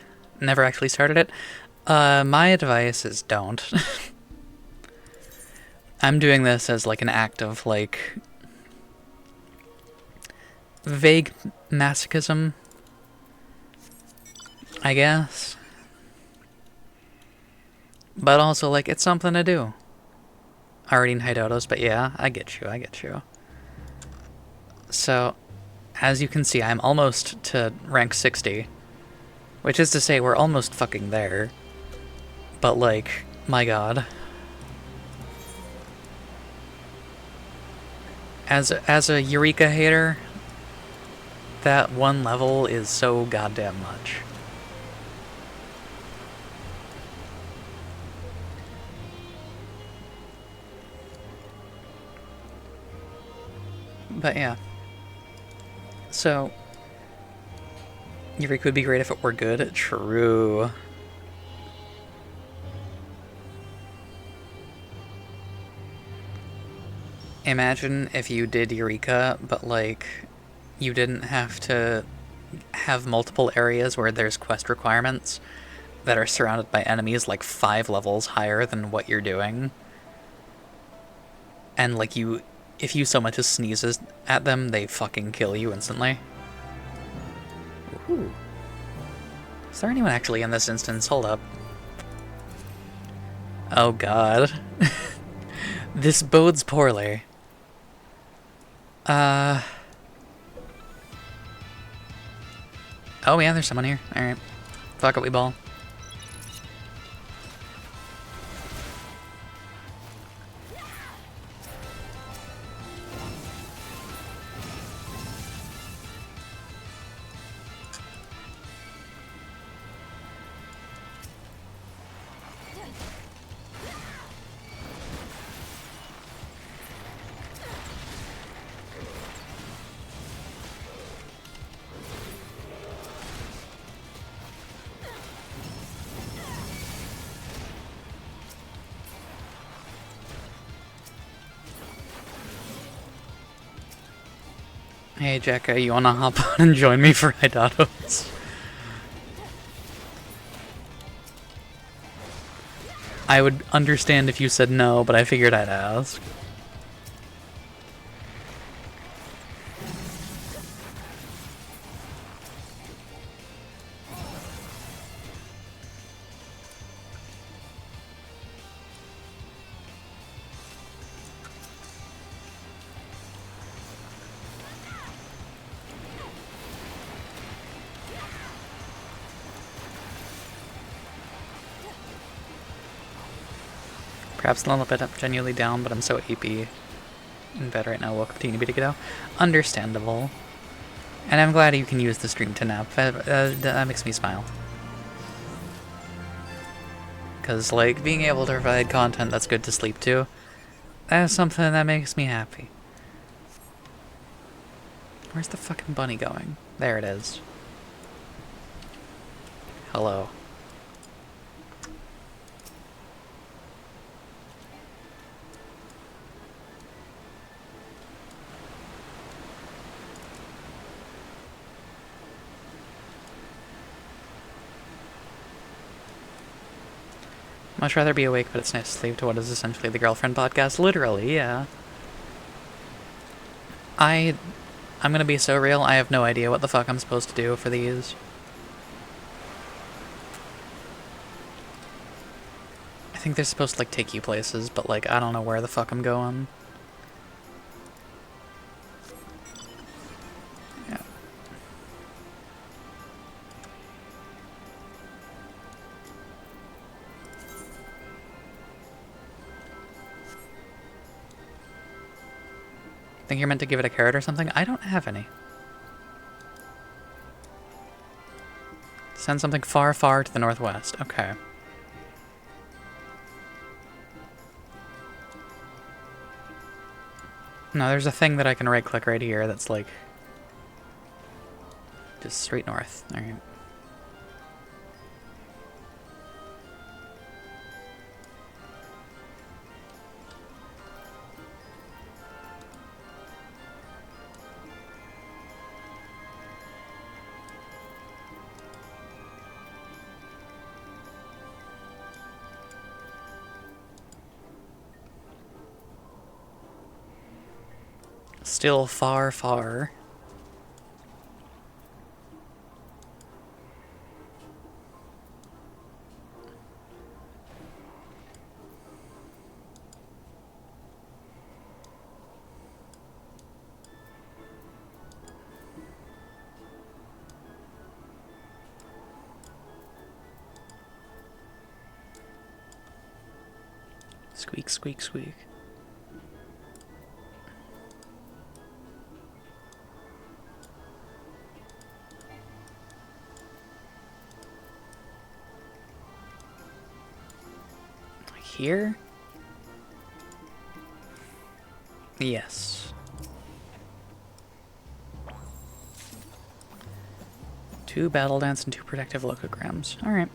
Never actually started it. My advice is don't. I'm doing this as like an act of like vague masochism, I guess. But also like it's something to do. Already in Hideautos, but yeah, I get you. So, as you can see, I'm almost to rank 60. Which is to say, we're almost fucking there. But like, my god. As a Eureka hater, that one level is so goddamn much. But yeah. So, Eureka would be great if it were good. True. Imagine if you did Eureka, but like, you didn't have to have multiple areas where there's quest requirements that are surrounded by enemies like 5 levels higher than what you're doing. And like if you so much as sneezes at them, they fucking kill you instantly. Ooh. Is there anyone actually in this instance? Hold up. Oh god. This bodes poorly. Oh yeah, there's someone here. Alright. Fuck it, we ball. Hey Jekka, you wanna hop on and join me for Hideautos? I would understand if you said no, but I figured I'd ask. Perhaps a little bit genuinely down, but I'm so AP in bed right now. Welcome to Unibeta Ghetto. Understandable. And I'm glad you can use the stream to nap. That makes me smile. Because, like, being able to provide content that's good to sleep to, that's something that makes me happy. Where's the fucking bunny going? There it is. Hello. Much rather be awake, but it's nice to sleep to what is essentially the girlfriend podcast. Literally, yeah. I'm gonna be so real, I have no idea what the fuck I'm supposed to do for these. I think they're supposed to, like, take you places, but, like, I don't know where the fuck I'm going. Yeah. Think you're meant to give it a carrot or something? I don't have any. Send something far, far to the northwest. Okay. No, there's a thing that I can right-click right here that's, like, just straight north. Alright. Still far, far. Squeak, squeak, squeak. Here? Yes. 2 battle dance and 2 protective locograms. Alright.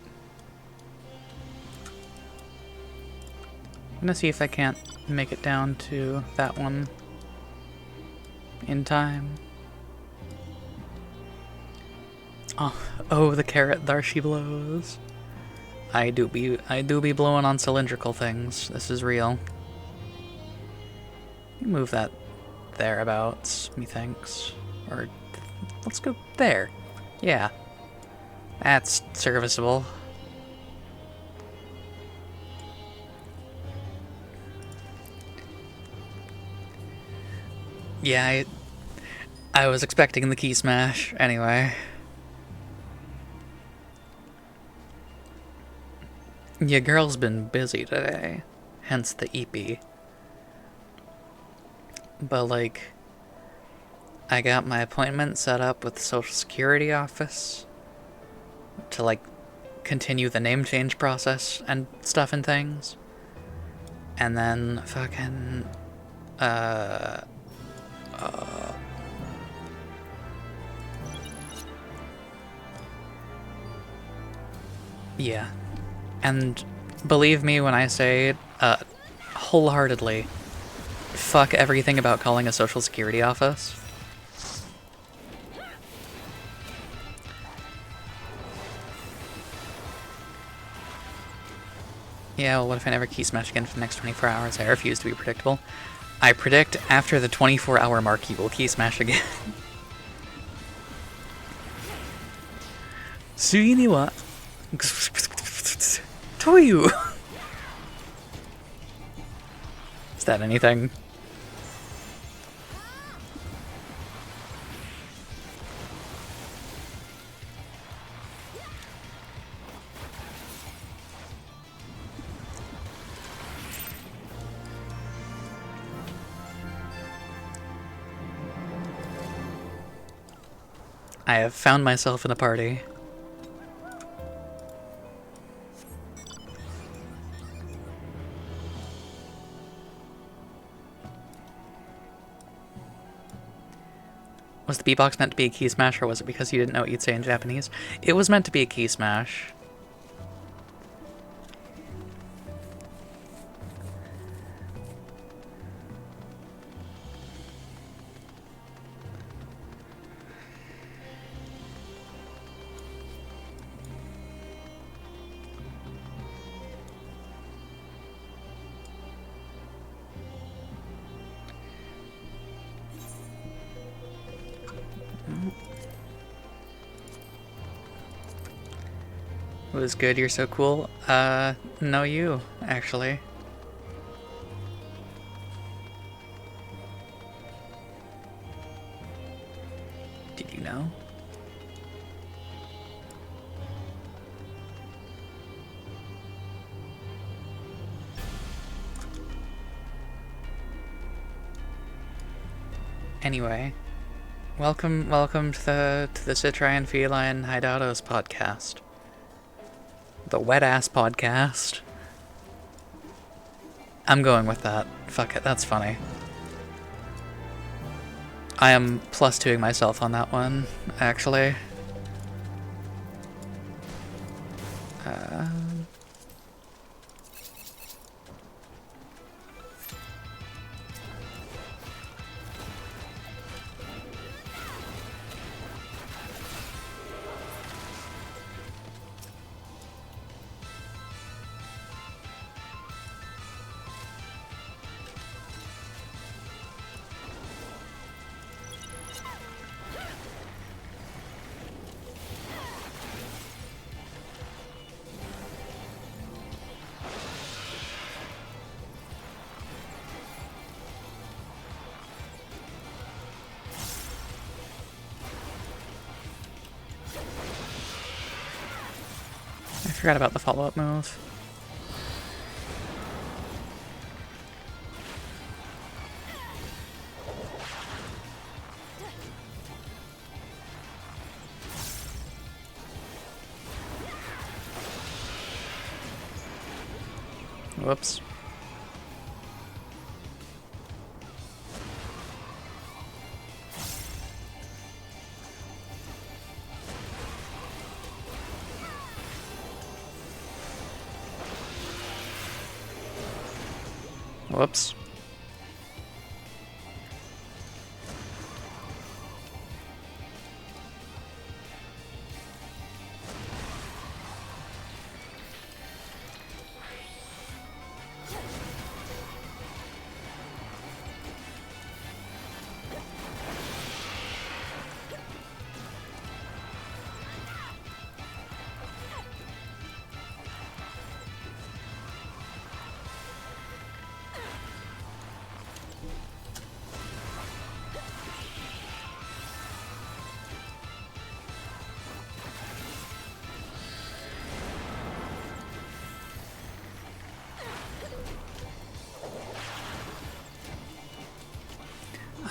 I'm gonna see if I can't make it down to that one in time. Oh, the carrot, there she blows. I do be blowing on cylindrical things. This is real. Move that thereabouts, methinks. Or let's go there. Yeah. That's serviceable. Yeah, I was expecting the key smash anyway. Your girl's been busy today, hence the EP. But, like, I got my appointment set up with the Social Security office to, like, continue the name change process and stuff and things. And then fucking, yeah. And believe me when I say, wholeheartedly, fuck everything about calling a Social Security office. Yeah, well, what if I never key smash again for the next 24 hours? I refuse to be predictable. I predict after the 24-hour mark you will key smash again. 次にはという Is that anything? I have found myself in a party. Was the beatbox meant to be a key smash, or was it because you didn't know what you'd say in Japanese? It was meant to be a key smash. It was good, you're so cool. No you, actually. Did you know? Anyway, welcome to the Citrian Feline Hideoutos podcast. The wet ass podcast. I'm going with that. Fuck it, that's funny. I am +2ing myself on that one, actually. I forgot about the follow-up move. Whoops. Whoops.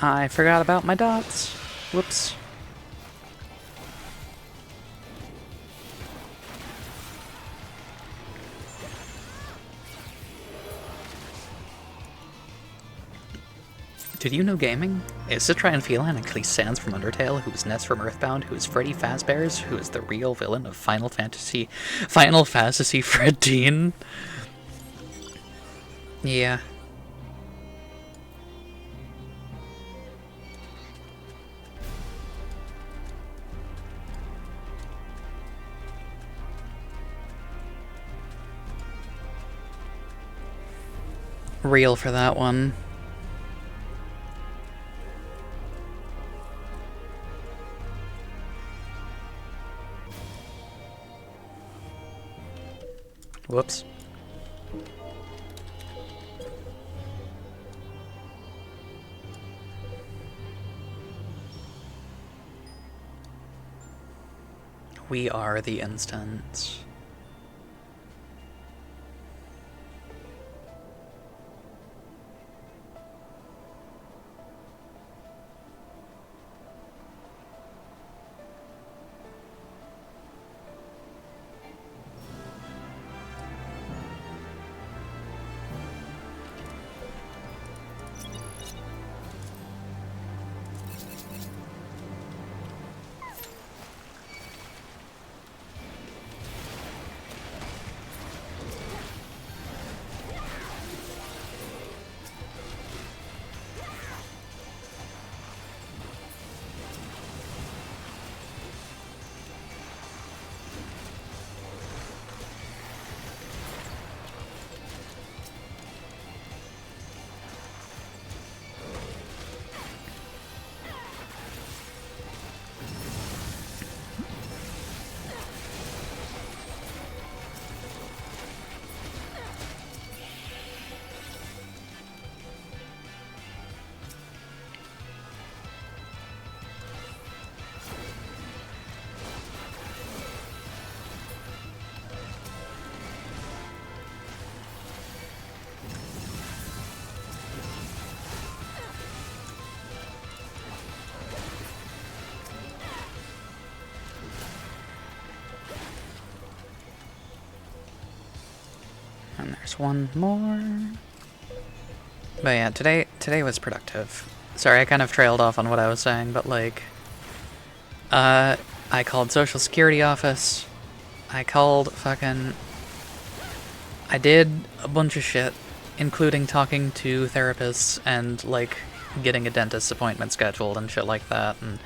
I forgot about my dots. Whoops. Did you know gaming? Is Citrian Feline actually Sans from Undertale, who is Ness from Earthbound, who is Freddy Fazbear's, who is the real villain of Final Fantasy Fred Dean? Yeah. Real for that one. Whoops. We are the instance. And there's one more. But yeah, today was productive. Sorry, I kind of trailed off on what I was saying, but like, I called Social Security office. I called fucking... I did a bunch of shit, including talking to therapists and, like, getting a dentist appointment scheduled and shit like that, and,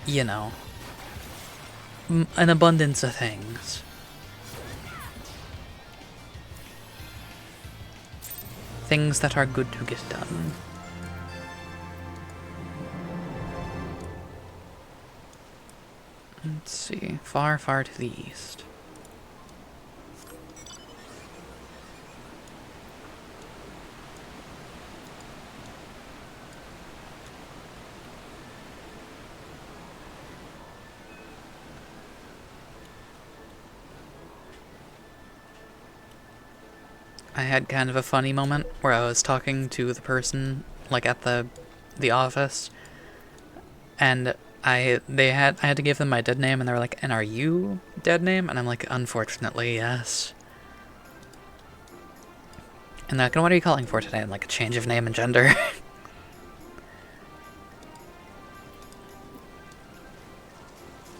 you know, an abundance of things. Things that are good to get done. Let's see. Far, far to the east. I had kind of a funny moment where I was talking to the person, like, at the office, and I had to give them my dead name, and they were like, "And are you dead name?" And I'm like, "Unfortunately, yes." And they're like, "And what are you calling for today?" I'm like, "A change of name and gender."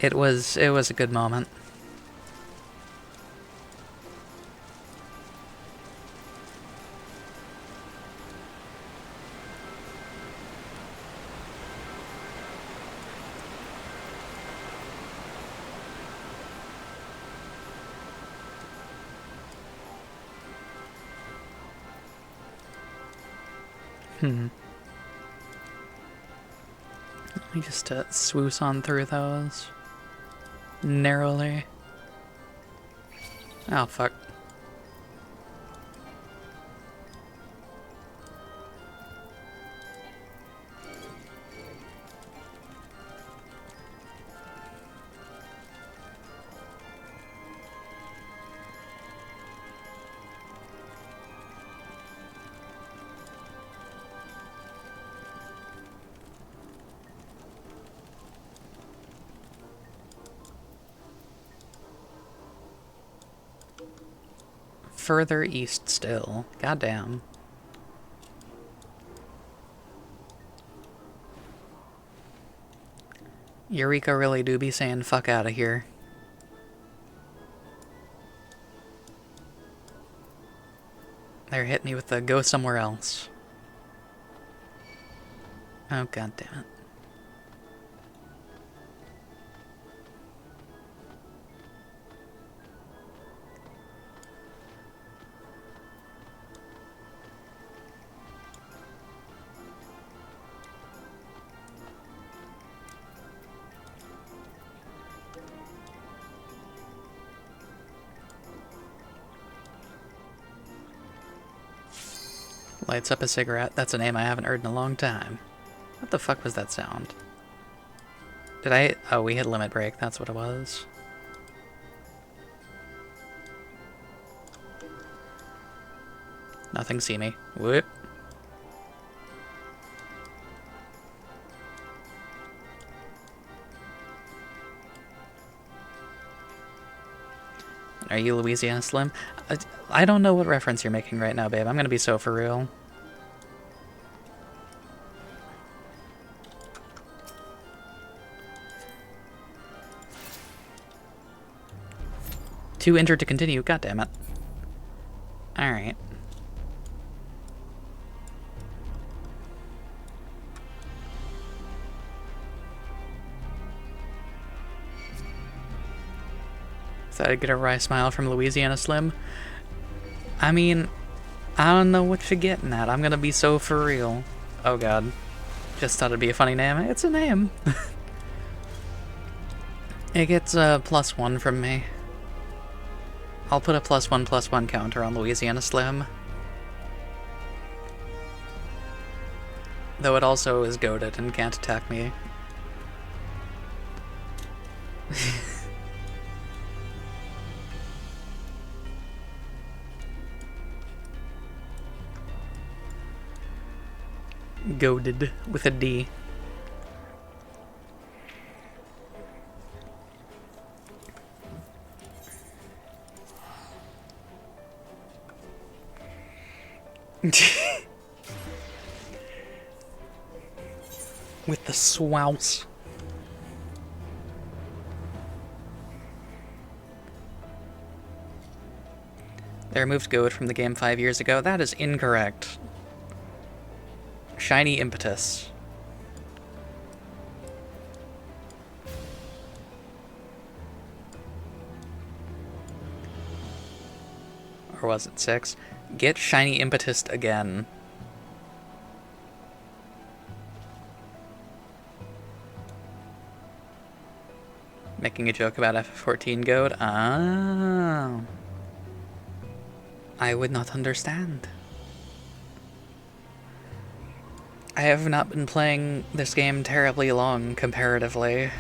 It was a good moment. Let me just swoosh on through those narrowly. Oh, fuck. Further east still. Goddamn. Eureka really do be saying fuck out of here. They're hitting me with the go somewhere else. Oh, god damn it. Lights up a cigarette. That's a name I haven't heard in a long time. What the fuck was that sound? Did I... Oh, we hit limit break. That's what it was. Nothing see me. Whoop. Are you Louisiana Slim? I don't know what reference you're making right now, babe. I'm gonna be so for real. Too injured to continue. God damn it. Alright. Thought I'd get a wry smile from Louisiana Slim. I mean, I don't know what you're getting at. I'm gonna be so for real. Oh god. Just thought it'd be a funny name. It's a name. It gets a +1 from me. I'll put a +1/+1 counter on Louisiana Slim. Though it also is goated and can't attack me. Goaded with a D. With the swouse. They removed Goad from the game 5 years ago. That is incorrect. Shiny Impetus. Or was it 6? Get Shiny Impetus again. Making a joke about F14 Goad? Ah. I would not understand. I have not been playing this game terribly long, comparatively.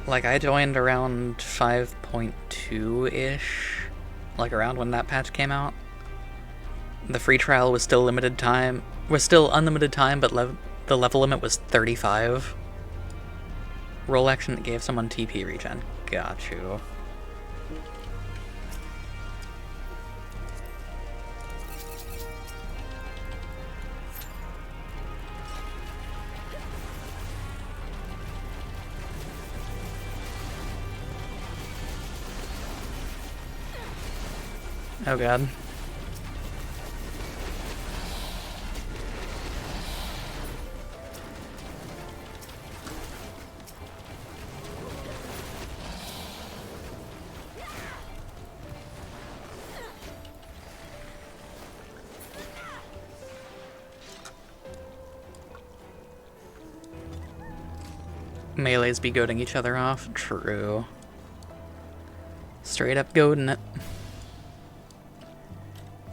Like, I joined around 5.2-ish, like around when that patch came out. The free trial was still unlimited time, but the level limit was 35. Roll action that gave someone TP regen. Got you. Oh god. Melees be goading each other off? True. Straight up goading it.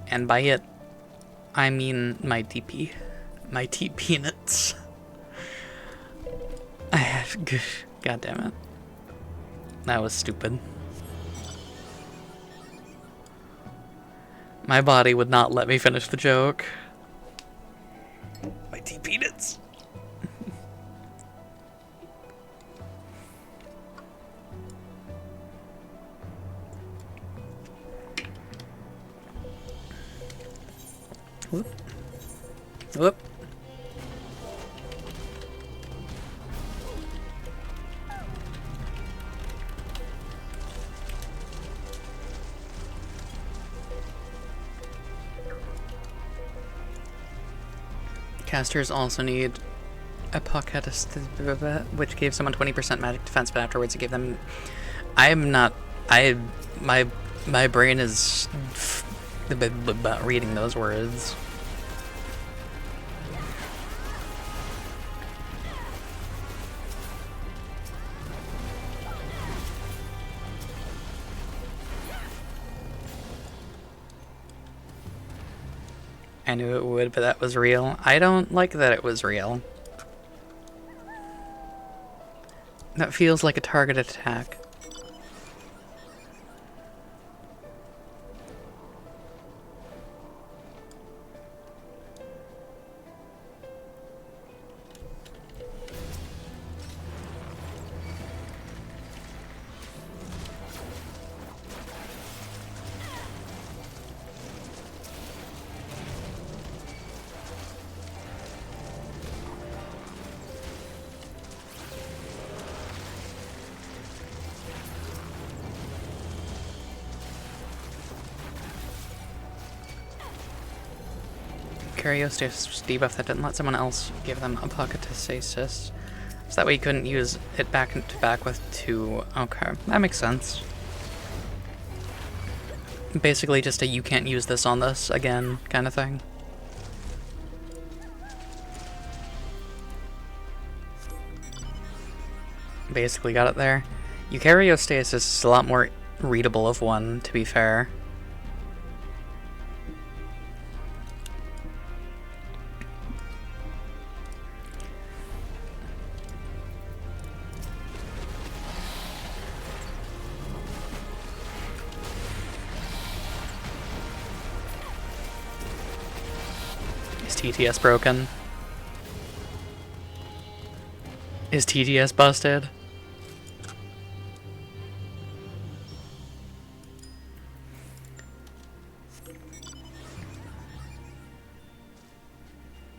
And by it, I mean my DP. My TP nuts. God damn it. That was stupid. My body would not let me finish the joke. My TP nuts. Whoop. Whoop. Casters also need a pocket, which gave someone 20% magic defense, but afterwards it gave them... My brain is reading those words. I knew it would, but that was real. I don't like that it was real. That feels like a targeted attack. Curiosity's debuff that didn't let someone else give them a pocket to stasis. So that way you couldn't use it back to back with 2. Okay, that makes sense. Basically just a you can't use this on this again kind of thing. Basically got it there. Eukaryostasis is a lot more readable of one, to be fair. Is TTS broken? Is TTS busted?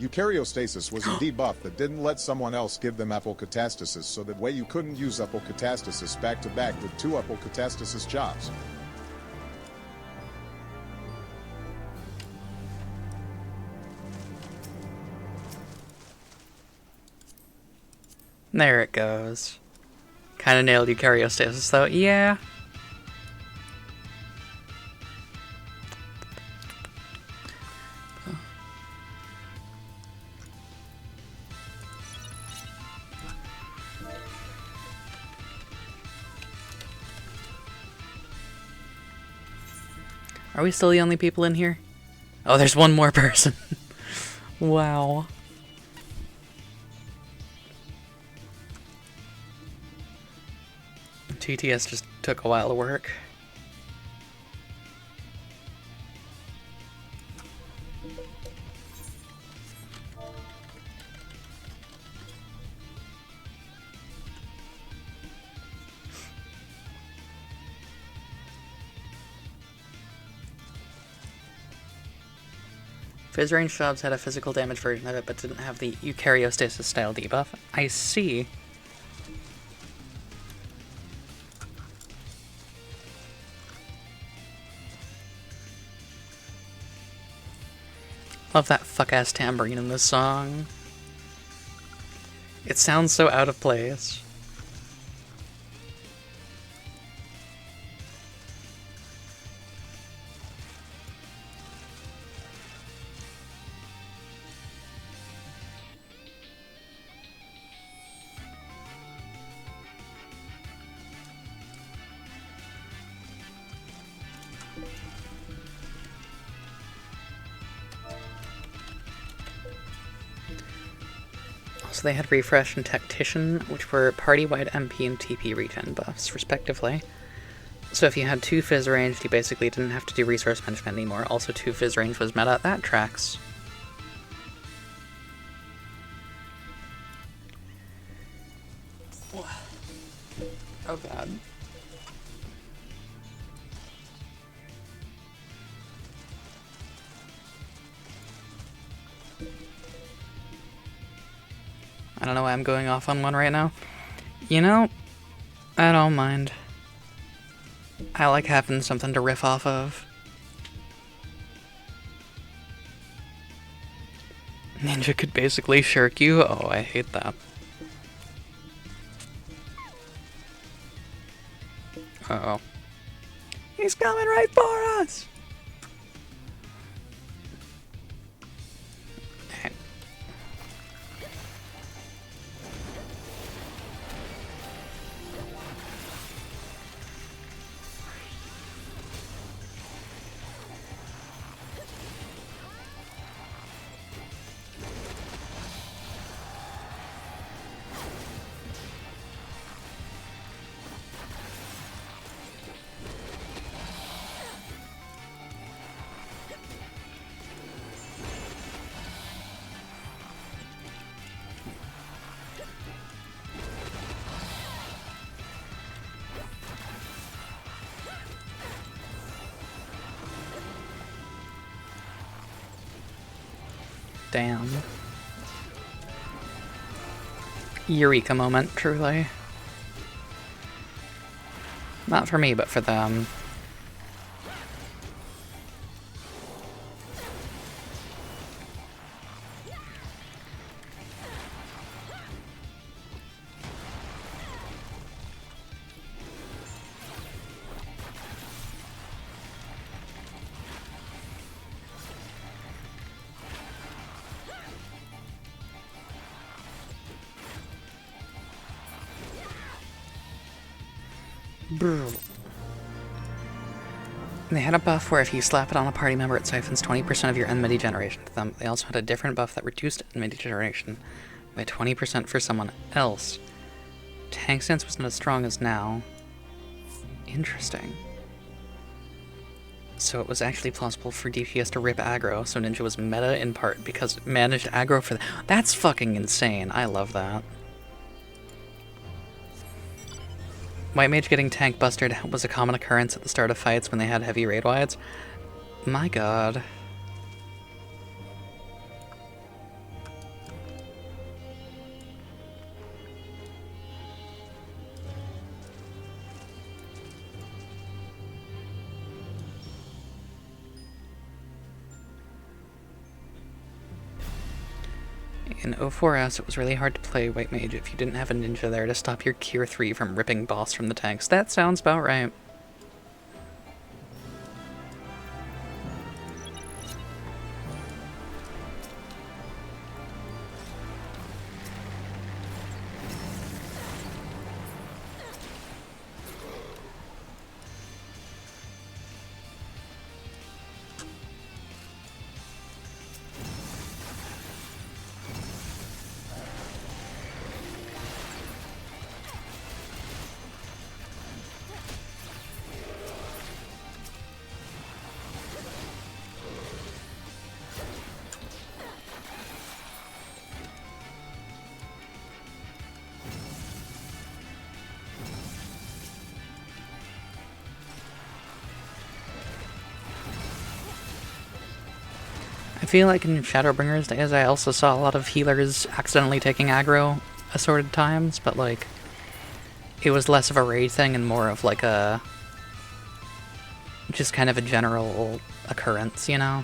Eukaryostasis was a debuff that didn't let someone else give them apocatastasis, so that way you couldn't use apocatastasis back to back with 2 apocatastasis jobs. There it goes. Kinda nailed eukaryostasis though, yeah. Are we still the only people in here? Oh, there's one more person. Wow. TTS just took a while to work. Fizz range jobs had a physical damage version of it, but didn't have the eukaryostasis style debuff. I see. Love that fuck-ass tambourine in this song. It sounds so out of place. So they had Refresh and Tactician, which were party-wide MP and TP regen buffs, respectively. So if you had 2 Fizz ranged, you basically didn't have to do resource management anymore. Also 2 Fizz range was meta. That tracks. Oh god. I don't know why I'm going off on one right now. You know, I don't mind. I like having something to riff off of. Ninja could basically shirk you? Oh, I hate that. Uh-oh. He's coming right for us! Damn. Eureka moment, truly. Not for me, but for them. They had a buff where if you slap it on a party member, it siphons 20% of your enmity generation to them. They also had a different buff that reduced enmity generation by 20% for someone else. Tank stance was not as strong as now. Interesting. So it was actually plausible for DPS to rip aggro, so Ninja was meta in part because it managed aggro for that. That's fucking insane. I love that. White Mage getting tank busted was a common occurrence at the start of fights when they had heavy raid wides. My god. In 04S, it was really hard to play White Mage if you didn't have a ninja there to stop your Cure 3 from ripping boss from the tanks. That sounds about right. I feel like in Shadowbringers days I also saw a lot of healers accidentally taking aggro assorted times, but like it was less of a raid thing and more of like a just kind of a general occurrence, you know?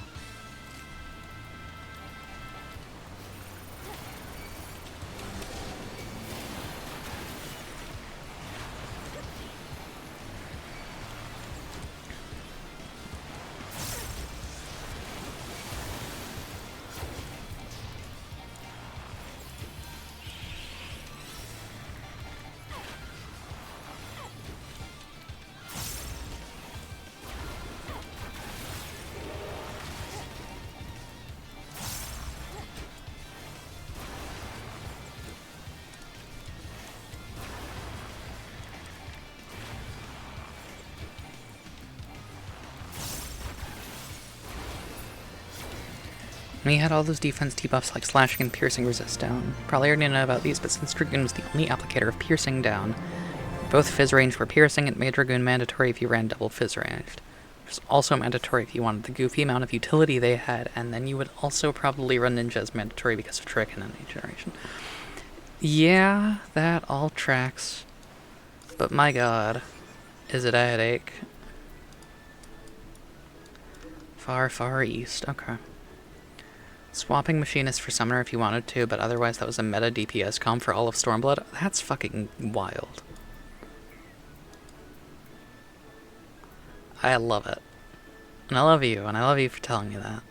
And he had all those defense debuffs like slashing and piercing resist down. Probably already know about these, but since Dragoon was the only applicator of piercing down, both Fizz range were piercing and made Dragoon mandatory if you ran double Fizz ranged. Which was also mandatory if you wanted the goofy amount of utility they had, and then you would also probably run Ninja as mandatory because of Trick and Enemy Generation. Yeah, that all tracks. But my god, is it a headache? Far, far east, okay. Swapping Machinist for Summoner if you wanted to, but otherwise that was a meta DPS comp for all of Stormblood. That's fucking wild. I love it. And I love you for telling me that.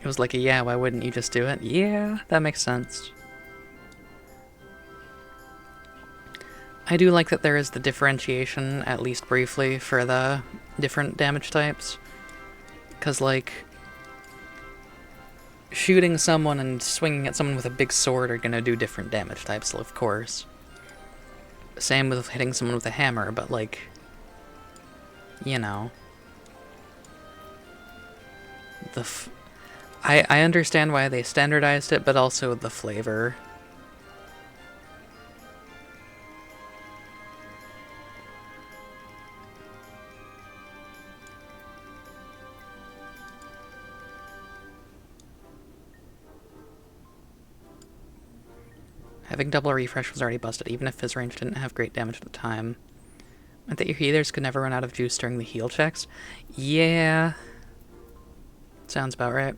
It was like a yeah, why wouldn't you just do it? Yeah, that makes sense. I do like that there is the differentiation, at least briefly, for the different damage types. Because, like, shooting someone and swinging at someone with a big sword are gonna do different damage types, of course. Same with hitting someone with a hammer, but, like, you know. I understand why they standardized it, but also the flavor. Having double refresh was already busted, even if Fizz range didn't have great damage at the time. Meant that your healers could never run out of juice during the heal checks? Yeah. Sounds about right.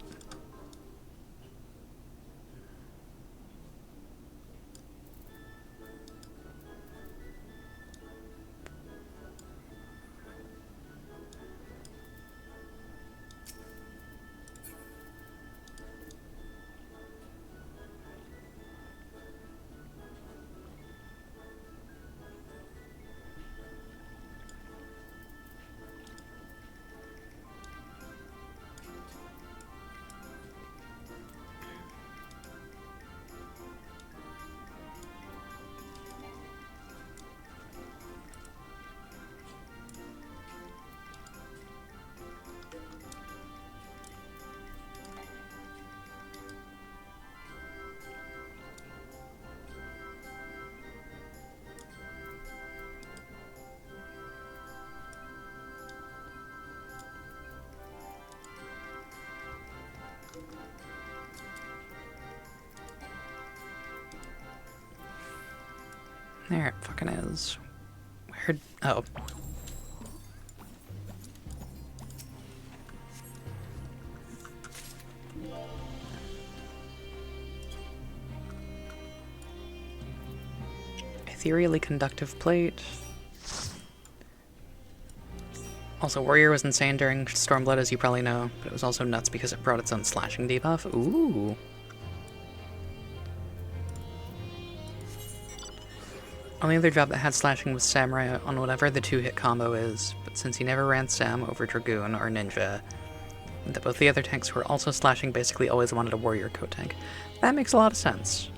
There it fucking is. Where? Oh. Ethereally conductive plate. Also, Warrior was insane during Stormblood, as you probably know, but it was also nuts because it brought its own slashing debuff. Ooh. Only other job that had slashing was Samurai on whatever the two-hit combo is, but since he never ran Sam over Dragoon or Ninja, and that both the other tanks who were also slashing basically always wanted a Warrior co-tank, that makes a lot of sense.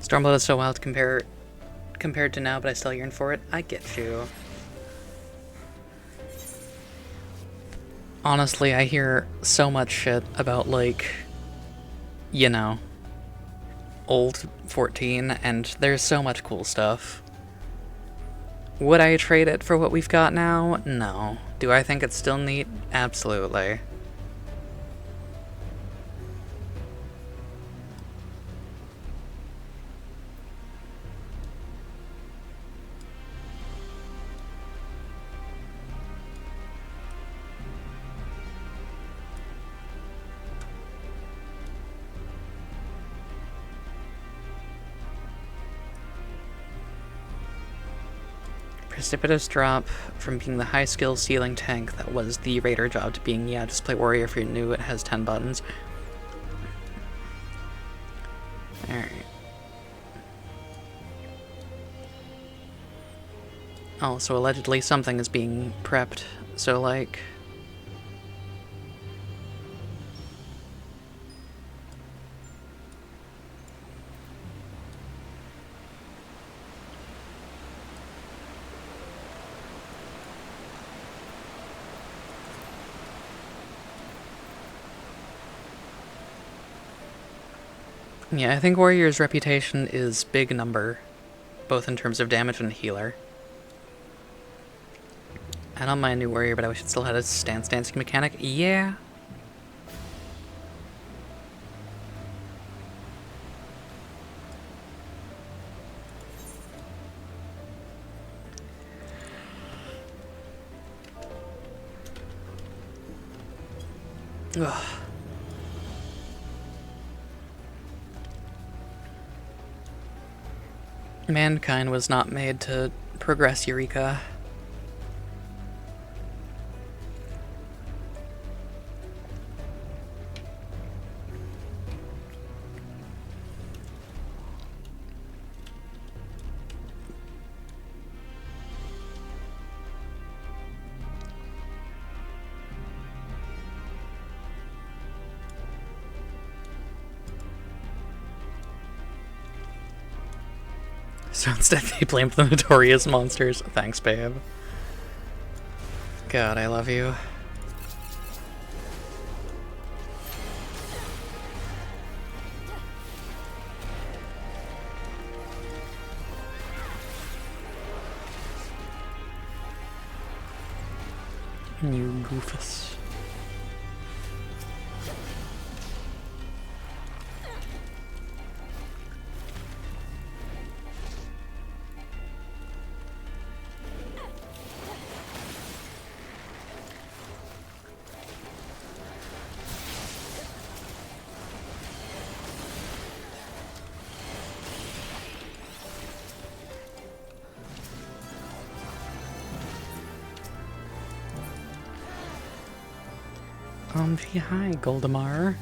Stormblood is so wild compared to now, but I still yearn for it. I get you. Honestly, I hear so much shit about, like, you know, old 14, and there's so much cool stuff. Would I trade it for what we've got now? No. Do I think it's still neat? Absolutely. Precipitous drop from being the high skill ceiling tank that was the Raider job to being, yeah, just play Warrior if you're new, it has 10 buttons. Alright. Oh, so allegedly something is being prepped, so like... Yeah, I think Warrior's reputation is big number, both in terms of damage and healer. I don't mind new Warrior, but I wish it still had a stance dancing mechanic. Yeah. Ugh. Mankind was not made to progress Eureka. So instead they blamed the notorious monsters. Thanks, babe. God, I love you. You goofus. Hi, Goldemar.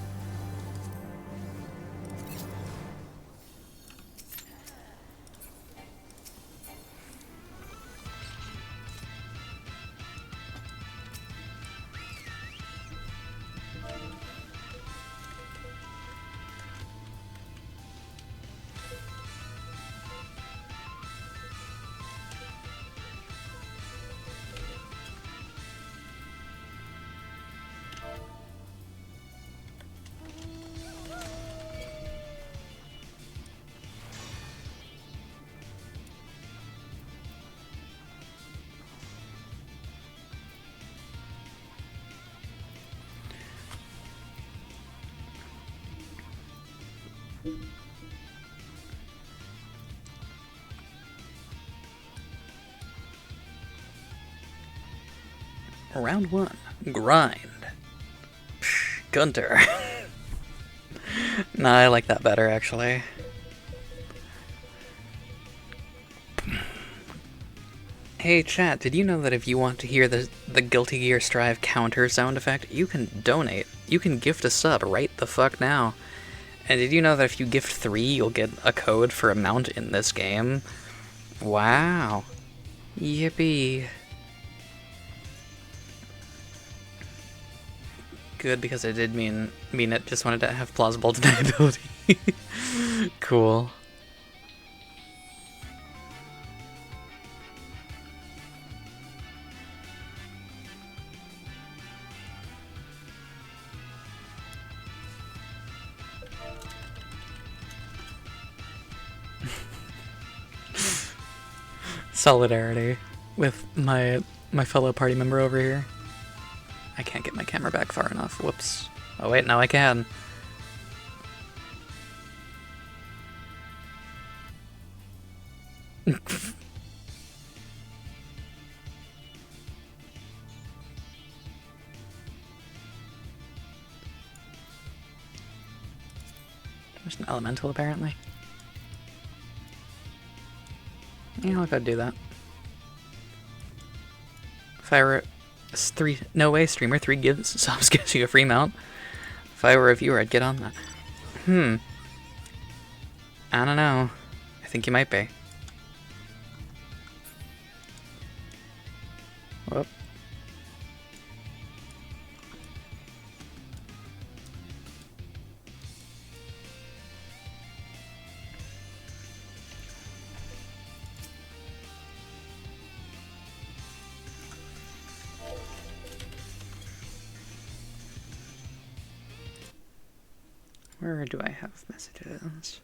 Round 1. Grind. Psh, Gunter. Nah, I like that better, actually. Hey chat, did you know that if you want to hear the Guilty Gear Strive counter sound effect, you can donate. You can gift a sub right the fuck now. And did you know that if you gift 3, you'll get a code for a mount in this game? Wow. Yippee. Good, because it did mean it just wanted to have plausible deniability. Cool. Solidarity with my fellow party member over here. I can't get my camera back far enough. Whoops. Oh wait, now I can. There's an elemental, apparently. Yeah, I'll go do that. If I were no way, streamer 3 subs gives you a free mount. If I were a viewer, I'd get on that. I don't know. I think you might be. Whoop. Where do I have messages?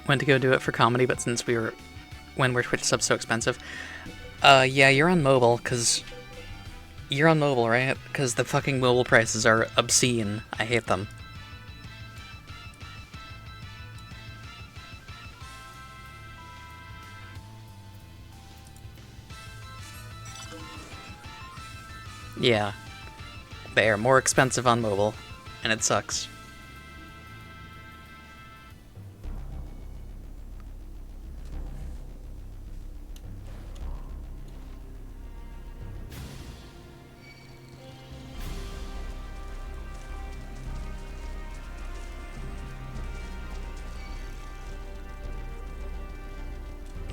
Went to go do it for comedy, but since when were Twitch subs so expensive? Yeah, you're on mobile, right? Because the fucking mobile prices are obscene. I hate them. Yeah. They are more expensive on mobile, and it sucks.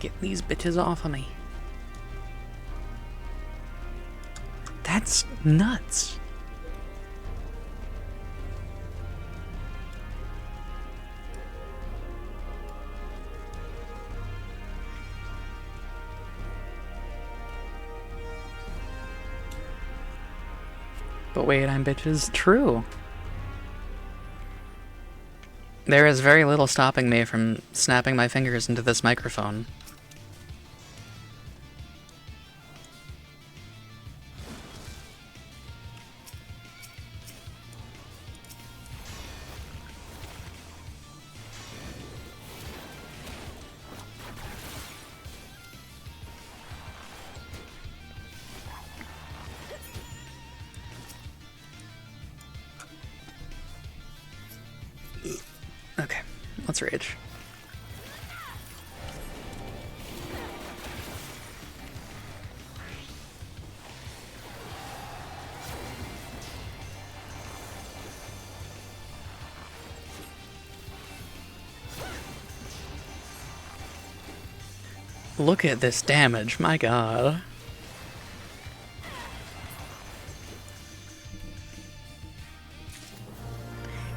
Get these bitches off of me. That's nuts. But wait, I'm bitches. True. There is very little stopping me from snapping my fingers into this microphone. Okay, let's rage. Look at this damage, my god.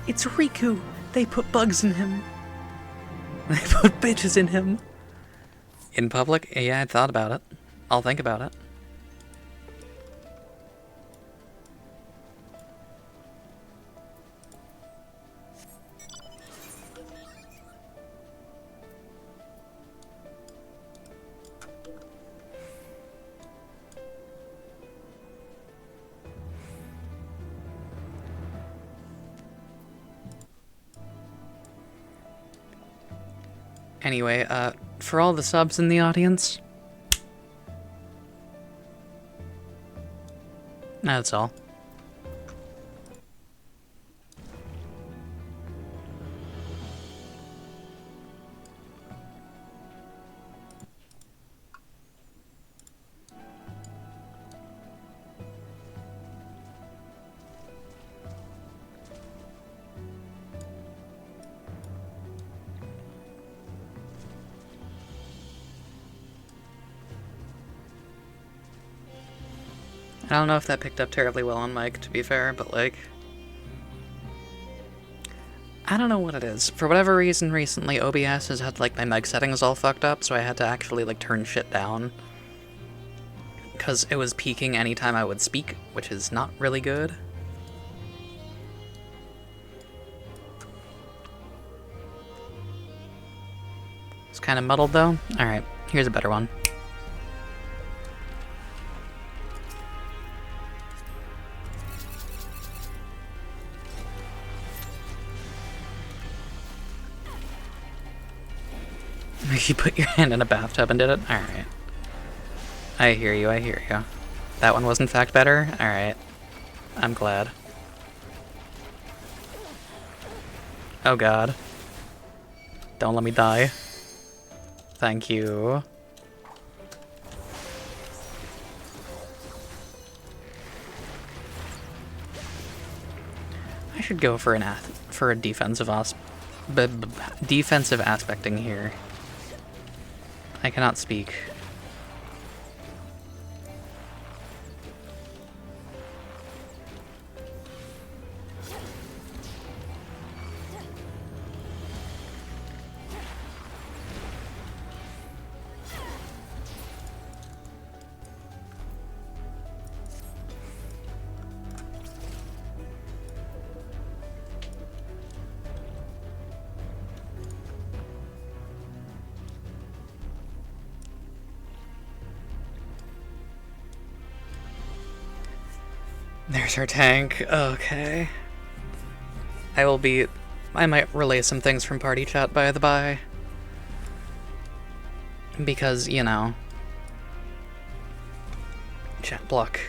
It's Riku! They put bugs in him. They put bitches in him. In public? Yeah, I thought about it. I'll think about it. Anyway, for all the subs in the audience, that's all. I don't know if that picked up terribly well on mic, to be fair, but, like, I don't know what it is. For whatever reason, recently, OBS has had, like, my mic settings all fucked up, so I had to actually, like, turn shit down. Because it was peaking anytime I would speak, which is not really good. It's kind of muddled, though. Alright, here's a better one. You put your hand in a bathtub and did it? Alright. I hear you, I hear you. That one was in fact better? Alright. I'm glad. Oh god. Don't let me die. Thank you. I should go for a defensive defensive aspecting here. I cannot speak. There's her tank. Okay. I might relay some things from party chat by the by. Because, you know. Chat block.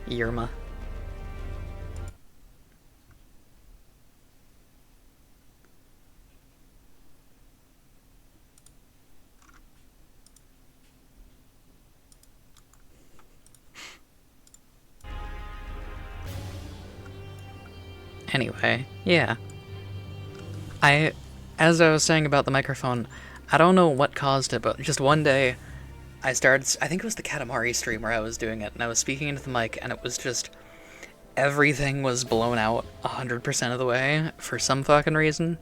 Yerma. Anyway, yeah. As I was saying about the microphone, I don't know what caused it, but just one day, I think it was the Katamari stream where I was doing it, and I was speaking into the mic, and it was just, everything was blown out 100% of the way, for some fucking reason.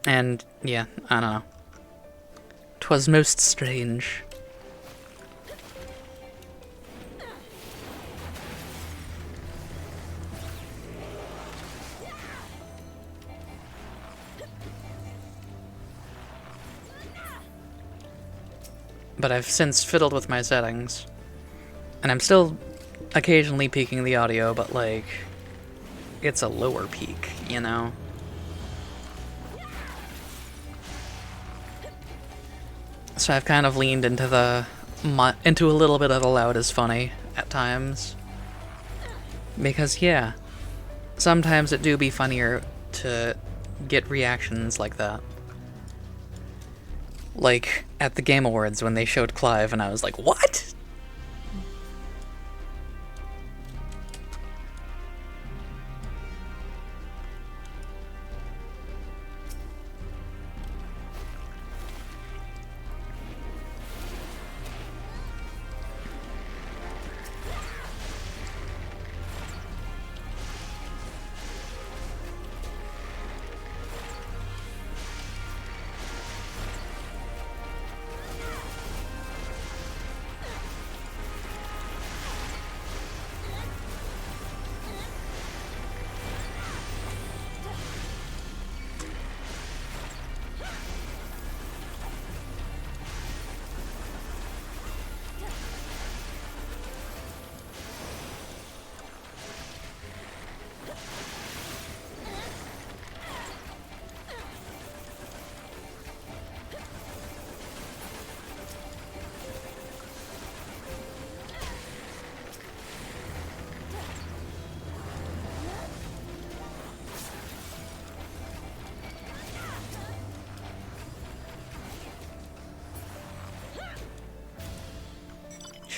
And, yeah, I don't know. 'Twas most strange. But I've since fiddled with my settings. And I'm still occasionally peaking the audio, but, like, it's a lower peak, you know? So I've kind of leaned into into a little bit of the loud is funny at times. Because, yeah, sometimes it do be funnier to get reactions like that. Like, at the Game Awards when they showed Clive and I was like, what?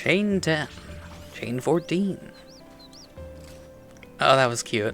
Chain 10. Chain 14. Oh, that was cute.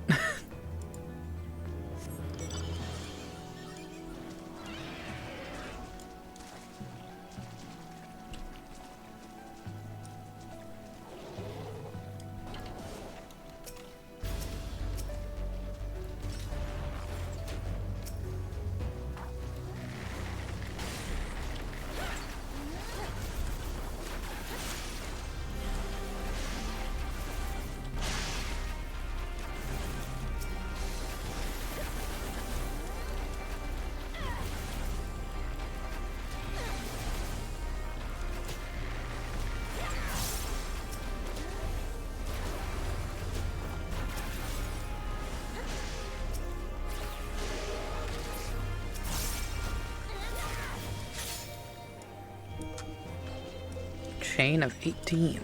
Chain of 18.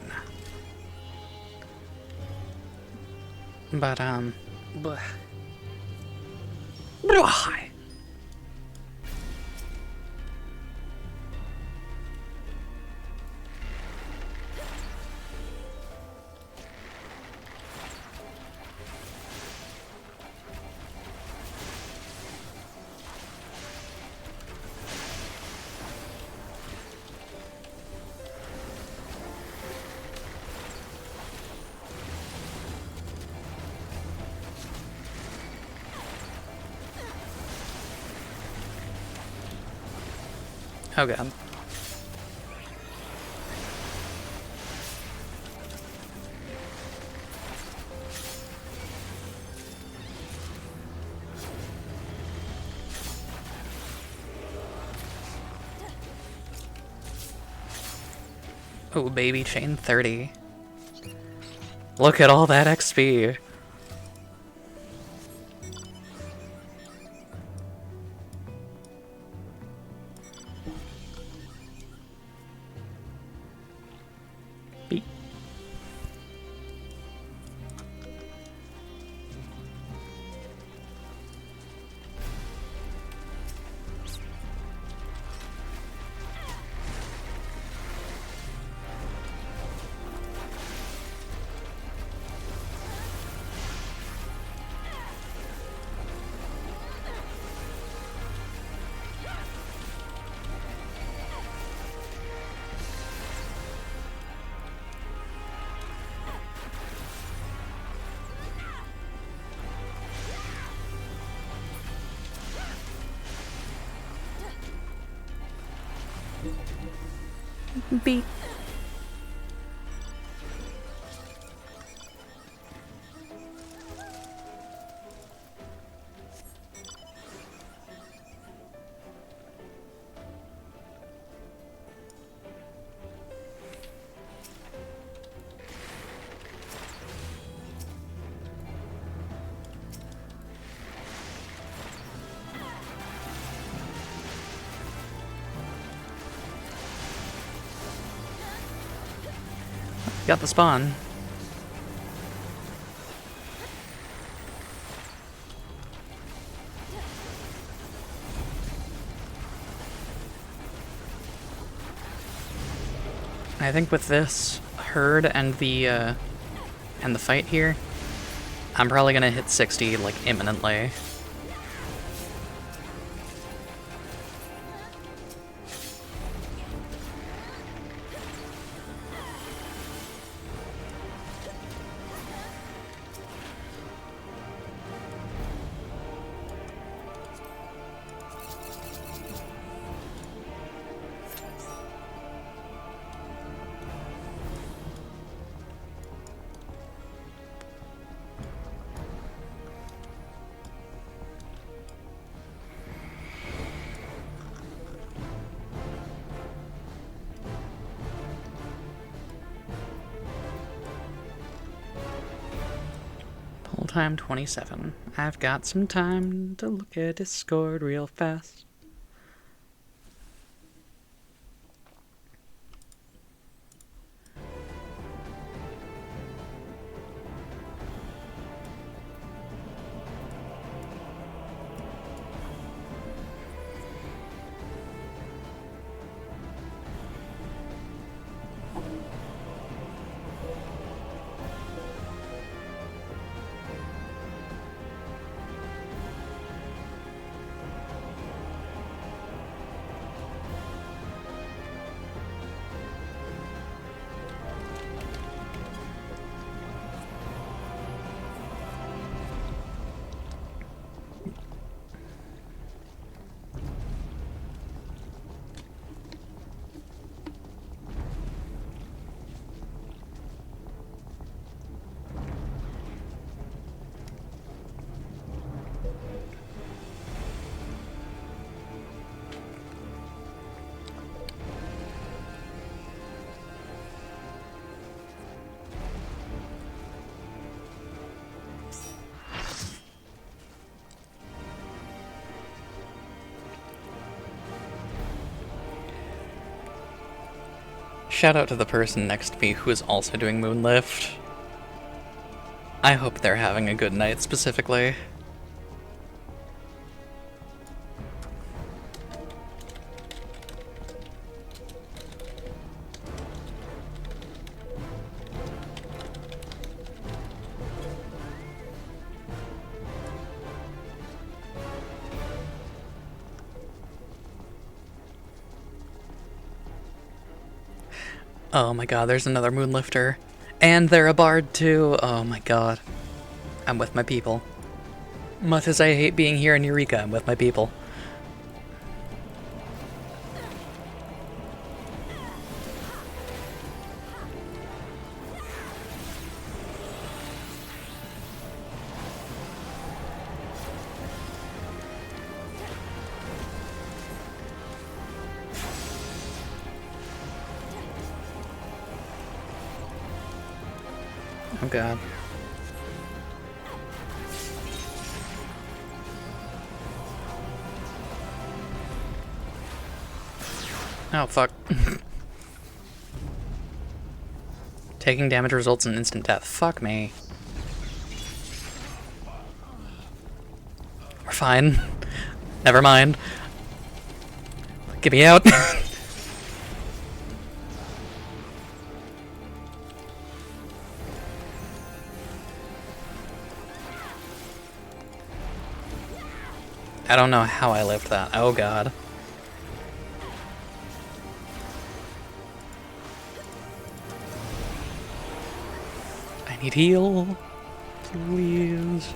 But, bleh. Blah. Oh god. Oh baby, chain 30. Look at all that XP. Beep. Beep. Got the spawn. I think with this herd and the fight here, I'm probably gonna hit 60 like imminently. Time 27. I've got some time to look at Discord real fast. Shout out to the person next to me who is also doing Moonlift. I hope they're having a good night specifically. Oh my god, there's another Moonlifter. And they're a bard too. Oh my god. I'm with my people. Much as I hate being here in Eureka, I'm with my people. Oh god. Oh fuck. Taking damage results in instant death. Fuck me. We're fine. Never mind. Get me out. I don't know how I lived that. Oh god. I need heal. Please.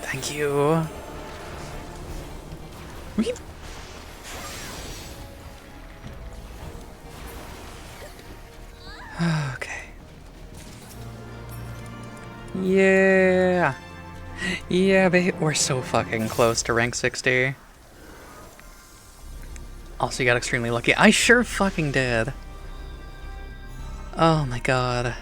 Thank you. Weep. Okay. Yeah. Yeah, babe. We're so fucking close to rank 60. Also, you got extremely lucky. I sure fucking did. Oh my god.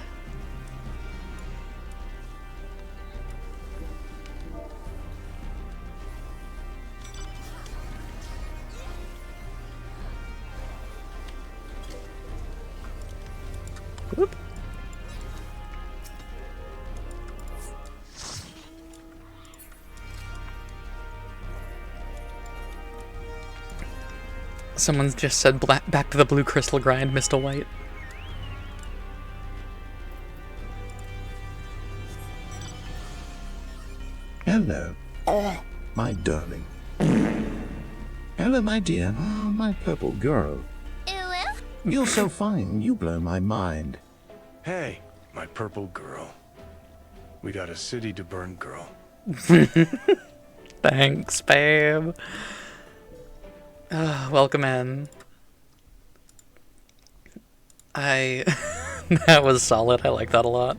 Whoop. Someone just said back to the blue crystal grind, Mr. White. Hello. Oh, my darling. Hello, my dear. Oh, my purple girl. You're so fine, you blow my mind. Hey, my purple girl. We got a city to burn, girl. Thanks, babe. Welcome in. That was solid. I like that a lot.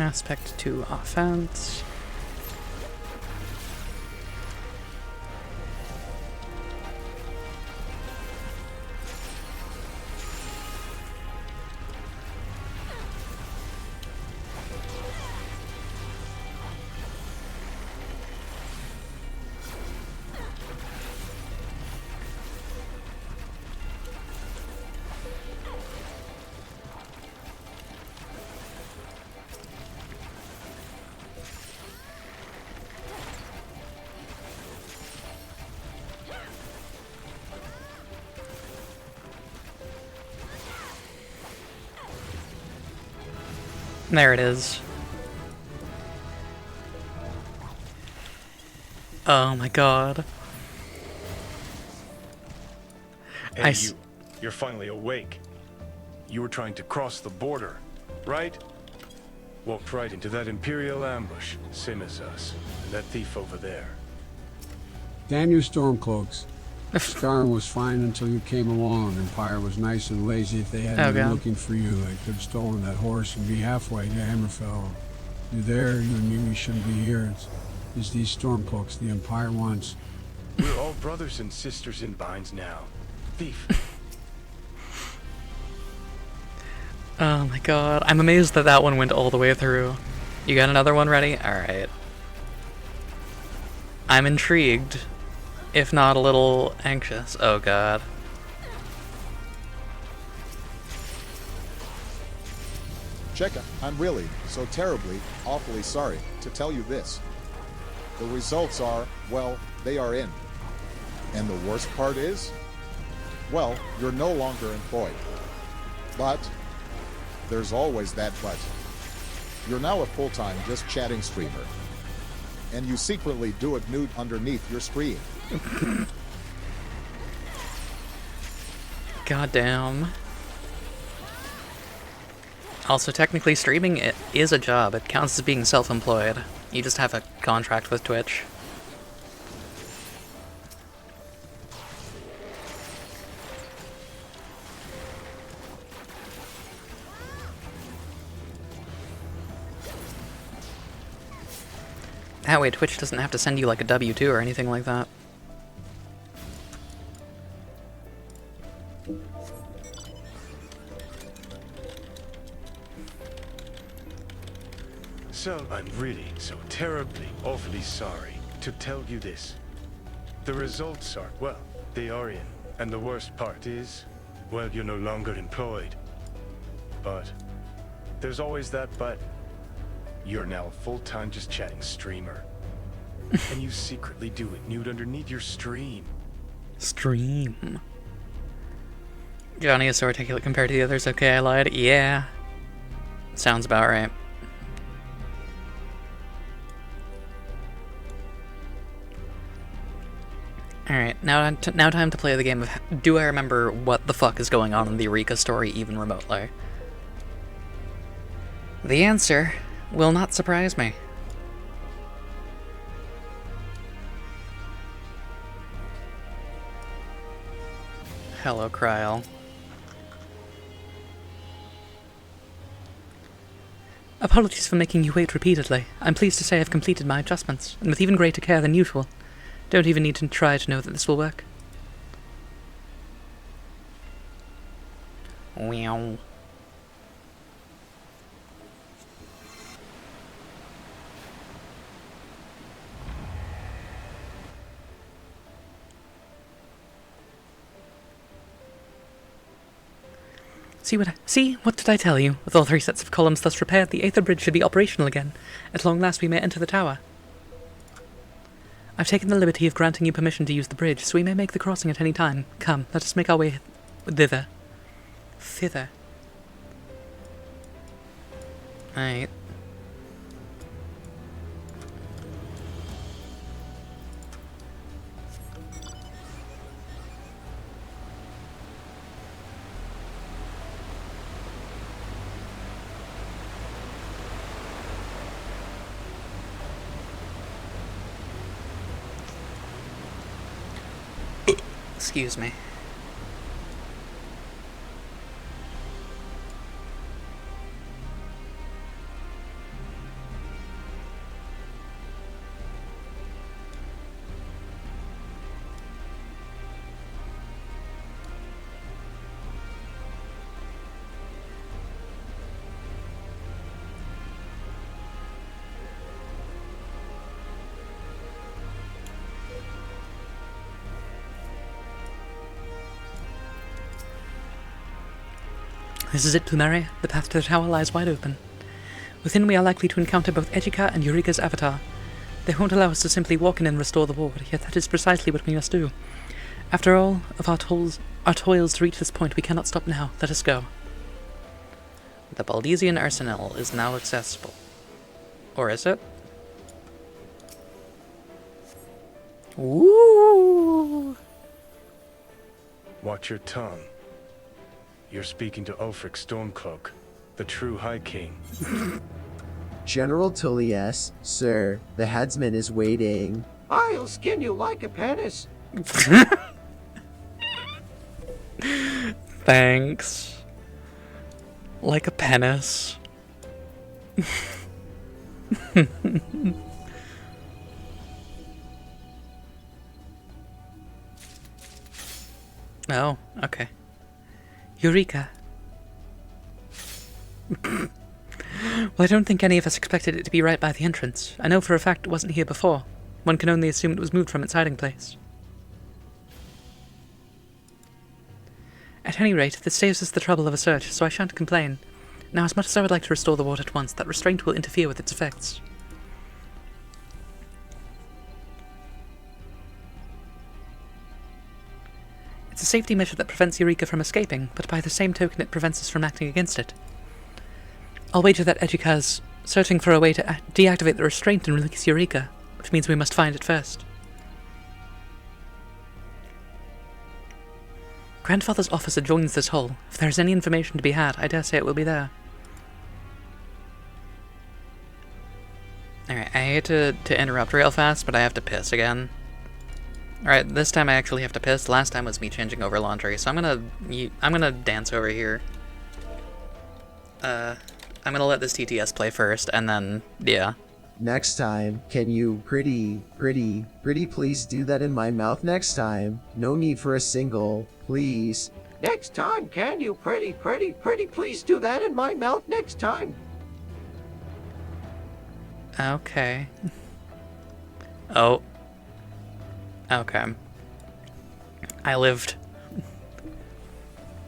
Aspect to offense. There it is. Oh my god. Hey, you're finally awake. You were trying to cross the border, right? Walked right into that Imperial ambush, same as us, and that thief over there. Damn you Stormcloaks. Scarn was fine until you came along. Empire was nice and lazy. If they hadn't been looking for you, they could have stolen that horse and be halfway to Hammerfell. You're there, you and me shouldn't be here. It's these Stormcloaks the Empire wants. We're all brothers and sisters in binds now. Thief. Oh my god. I'm amazed that that one went all the way through. You got another one ready? Alright. I'm intrigued, if not a little anxious. Oh god. Cheka, I'm really, so terribly, awfully sorry to tell you this. The results are, well, they are in. And the worst part is, well, you're no longer employed. But there's always that but. You're now a full-time just chatting streamer. And you secretly do it nude underneath your screen. Goddamn. Also, technically, streaming is a job. It counts as being self-employed. You just have a contract with Twitch. That way, Twitch doesn't have to send you like a W-2 or anything like that. So, I'm really so terribly, awfully sorry to tell you this. The results are, well, they are in. And the worst part is, well, you're no longer employed. But there's always that but. You're now a full-time just chatting streamer. And you secretly do it nude underneath your stream. Stream. Johnny is so articulate compared to the others. Okay, I lied. Yeah. Sounds about right. Alright, now time to play the game of do I remember what the fuck is going on in the Eureka story even remotely? The answer will not surprise me. Hello, Kryl. Apologies for making you wait repeatedly. I'm pleased to say I've completed my adjustments, and with even greater care than usual. Don't even need to try to know that this will work. Meow. See, what did I tell you? With all 3 sets of columns thus repaired, the Aether Bridge should be operational again. At long last we may enter the tower. I've taken the liberty of granting you permission to use the bridge, so we may make the crossing at any time. Come, let us make our way thither. Thither. Right. Excuse me. This is it, Plumeria. The path to the tower lies wide open. Within we are likely to encounter both Ejika and Eureka's avatar. They won't allow us to simply walk in and restore the ward, yet that is precisely what we must do. After all of our toils to reach this point, we cannot stop now. Let us go. The Baldesian Arsenal is now accessible. Or is it? Woo! Watch your tongue. You're speaking to Ulfric Stormcloak, the true High King. General Tullius, sir, the headsman is waiting. I'll skin you like a penis. Thanks. Like a penis. Oh, okay. Eureka. Well, I don't think any of us expected it to be right by the entrance. I know for a fact it wasn't here before. One can only assume it was moved from its hiding place. At any rate, this saves us the trouble of a search, so I shan't complain. Now, as much as I would like to restore the ward at once, that restraint will interfere with its effects. It's a safety measure that prevents Eureka from escaping, but by the same token it prevents us from acting against it. I'll wager that Educa's searching for a way to deactivate the restraint and release Eureka, which means we must find it first. Grandfather's office adjoins this hall. If there is any information to be had, I dare say it will be there. Alright, I hate to interrupt real fast, but I have to piss again. Alright, this time I actually have to piss. Last time was me changing over laundry, so I'm gonna dance over here. I'm gonna let this TTS play first, and then, yeah. Next time, can you pretty please do that in my mouth next time? No need for a single, please. Next time, can you pretty please do that in my mouth next time? Okay. Oh. Okay. I lived.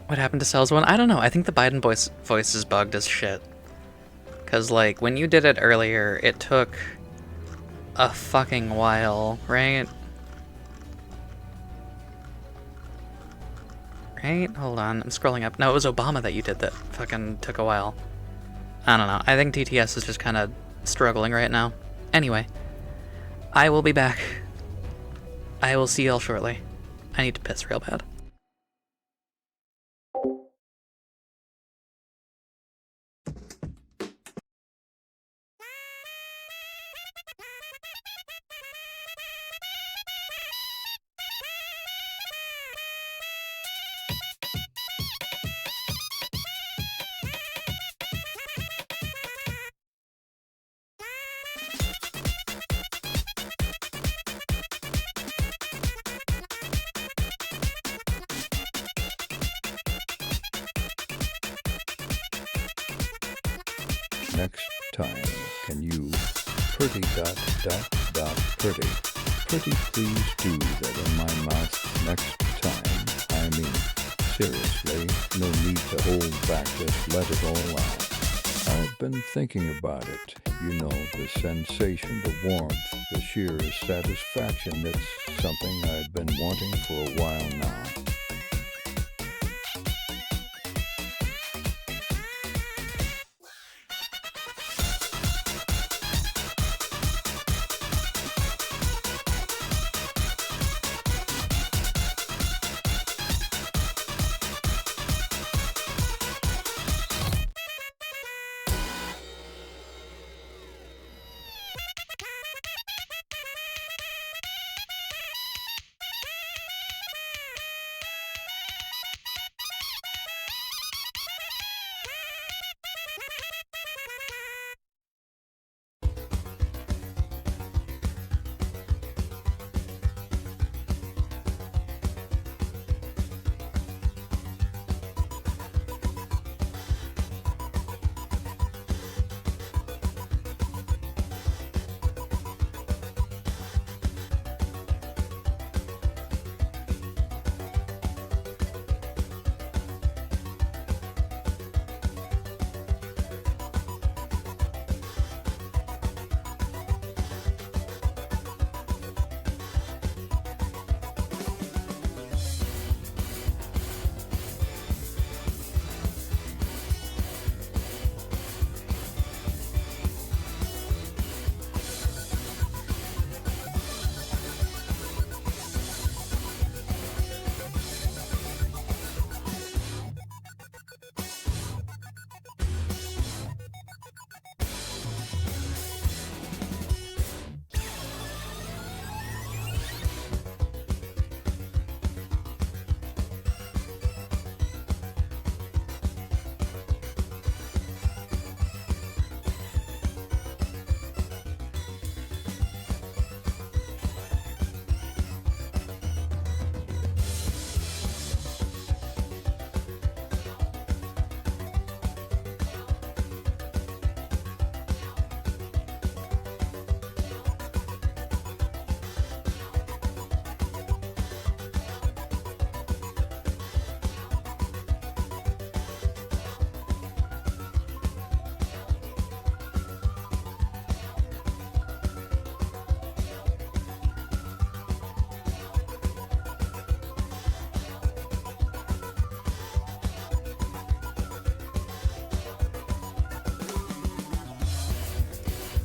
What happened to Cells 1? I don't know. I think the Biden voice is bugged as shit. Because, like, when you did it earlier, it took a fucking while, right? Right? Hold on. I'm scrolling up. No, it was Obama that you did that fucking took a while. I don't know. I think TTS is just kind of struggling right now. Anyway. I will be back. I will see y'all shortly. I need to piss real bad. Next time, can you pretty pretty please do that in my mouth next time? I mean, seriously, no need to hold back, just let it all out. I've been thinking about it. You know, the sensation, the warmth, the sheer satisfaction. It's something I've been wanting for a while now.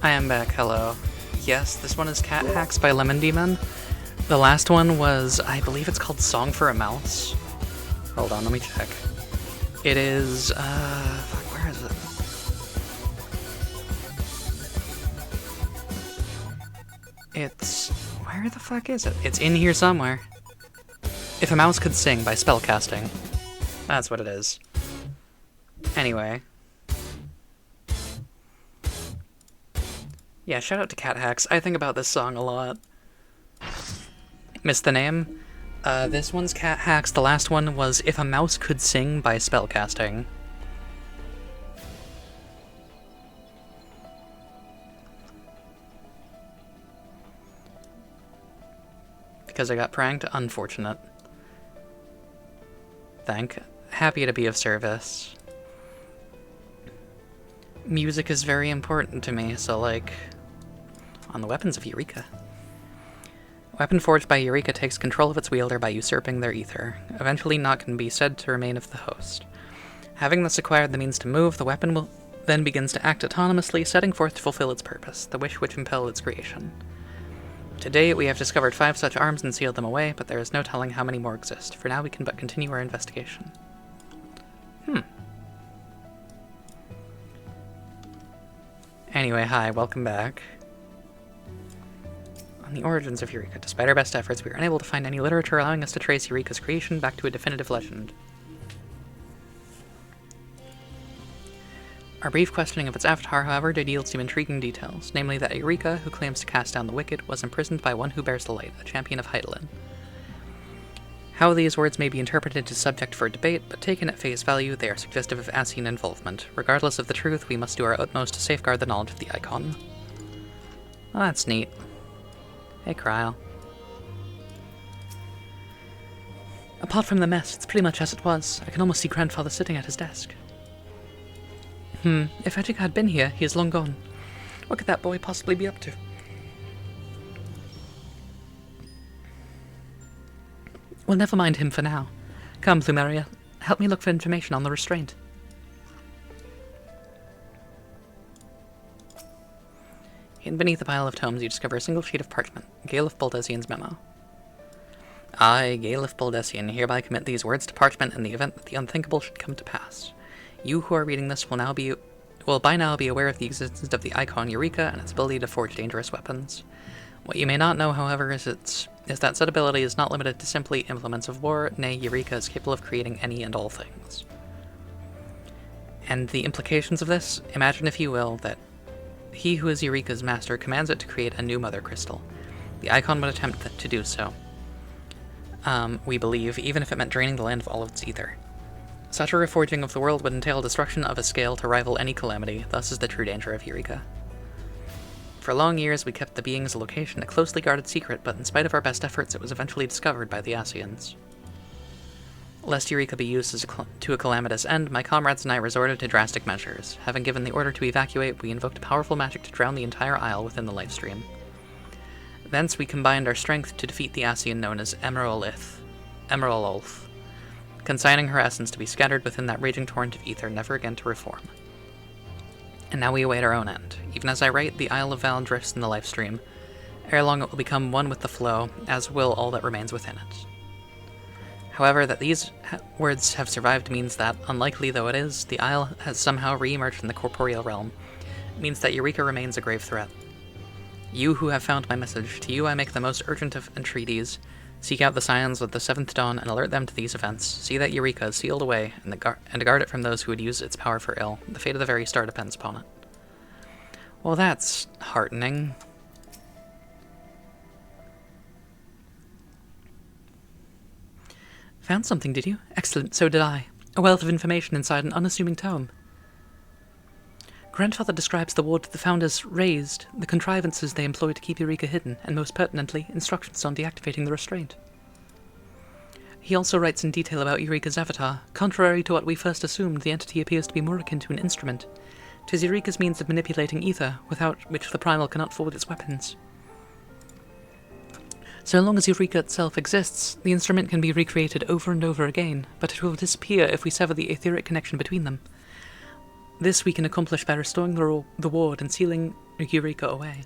I am back, hello. Yes, this one is Cat Hacks by Lemon Demon. The last one was, I believe it's called Song for a Mouse. Hold on, let me check. It is, fuck, where is it? It's, where the fuck is it? It's in here somewhere. If a Mouse Could Sing by Spellcasting. That's what it is. Anyway. Yeah, shout out to Cat Hacks. I think about this song a lot. Missed the name? This one's Cat Hacks. The last one was If a Mouse Could Sing by Spellcasting. Because I got pranked? Unfortunate. Happy to be of service. Music is very important to me, so like... On the weapons of Eureka. A weapon forged by Eureka takes control of its wielder by usurping their ether. Eventually, naught can be said to remain of the host. Having thus acquired the means to move, the weapon then begins to act autonomously, setting forth to fulfill its purpose, the wish which impelled its creation. To date, we have discovered 5 such arms and sealed them away, but there is no telling how many more exist. For now, we can but continue our investigation. Anyway, hi, welcome back. On the origins of Eureka, despite our best efforts, we were unable to find any literature allowing us to trace Eureka's creation back to a definitive legend. Our brief questioning of its avatar, however, did yield some intriguing details, namely that Eureka, who claims to cast down the wicked, was imprisoned by one who bears the light, a champion of Hydaelyn. How these words may be interpreted is subject for debate, but taken at face value, they are suggestive of Ascian involvement. Regardless of the truth, we must do our utmost to safeguard the knowledge of the icon. Well, that's neat. Hey, Kryl. Apart from the mess, it's pretty much as it was. I can almost see Grandfather sitting at his desk. If Edric had been here, he is long gone. What could that boy possibly be up to? Well, never mind him for now. Come, Plumeria, help me look for information on the restraint. Hidden beneath a pile of tomes, you discover a single sheet of parchment, Galef Baldesian's memo. I, Galef Baldesian, hereby commit these words to parchment in the event that the unthinkable should come to pass. You who are reading this will by now be aware of the existence of the icon Eureka and its ability to forge dangerous weapons. What you may not know, however, is that said ability is not limited to simply implements of war, nay, Eureka is capable of creating any and all things. And the implications of this, imagine if you will, that he who is Eureka's master commands it to create a new mother crystal. The icon would attempt to do so. We believe, even if it meant draining the land of all of its ether. Such a reforging of the world would entail destruction of a scale to rival any calamity, thus is the true danger of Eureka. For long years, we kept the being's location a closely guarded secret, but in spite of our best efforts, it was eventually discovered by the Ascians. Lest Eureka be used to a calamitous end, my comrades and I resorted to drastic measures. Having given the order to evacuate, we invoked powerful magic to drown the entire isle within the lifestream. Thence, we combined our strength to defeat the Ascian known as Emerolith, consigning her essence to be scattered within that raging torrent of ether, never again to reform. And now we await our own end. Even as I write, the Isle of Val drifts in the lifestream. Ere long it will become one with the flow, as will all that remains within it. However, that these words have survived means that, unlikely though it is, the Isle has somehow re-emerged from the corporeal realm. It means that Eureka remains a grave threat. You who have found my message, to you I make the most urgent of entreaties. Seek out the Scions of the Seventh Dawn and alert them to these events. See that Eureka is sealed away, and guard it from those who would use its power for ill. The fate of the very star depends upon it. Well, that's heartening. Found something, did you? Excellent, so did I. A wealth of information inside an unassuming tome. Grandfather describes the ward the Founders raised, the contrivances they employ to keep Eureka hidden, and most pertinently, instructions on deactivating the restraint. He also writes in detail about Eureka's avatar. Contrary to what we first assumed, the entity appears to be more akin to an instrument. 'Tis Eureka's means of manipulating ether, without which the Primal cannot forward its weapons. So long as Eureka itself exists, the instrument can be recreated over and over again, but it will disappear if we sever the etheric connection between them. This we can accomplish by restoring the ward and sealing Eureka away.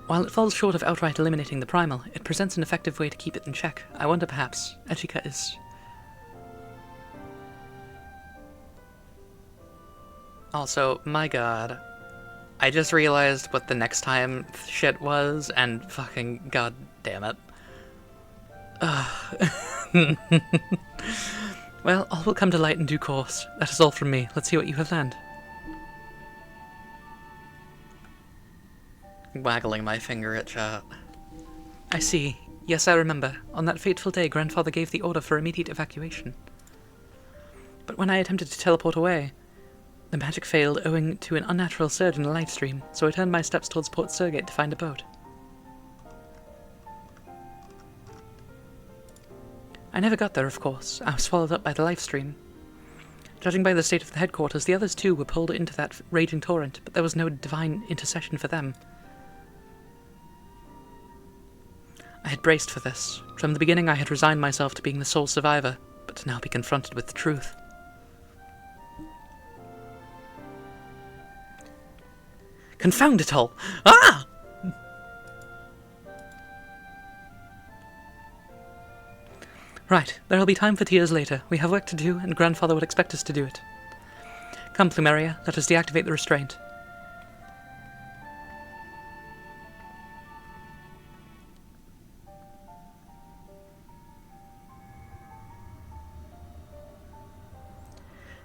While it falls short of outright eliminating the primal, it presents an effective way to keep it in check. I wonder perhaps Ejika is... Also, my god, I just realized what the next time shit was, and fucking god damn it. Well, all will come to light in due course. That is all from me. Let's see what you have learned. Waggling my finger at chat. I see. Yes, I remember. On that fateful day, Grandfather gave the order for immediate evacuation. But when I attempted to teleport away, the magic failed owing to an unnatural surge in the light stream, so I turned my steps towards Port Surgate to find a boat. I never got there, of course. I was swallowed up by the life stream. Judging by the state of the headquarters, the others too were pulled into that raging torrent, but there was no divine intercession for them. I had braced for this. From the beginning I had resigned myself to being the sole survivor, but to now be confronted with the truth. Confound it all! Ah! Right, there'll be time for tears later. We have work to do, and Grandfather would expect us to do it. Come, Plumeria, let us deactivate the restraint.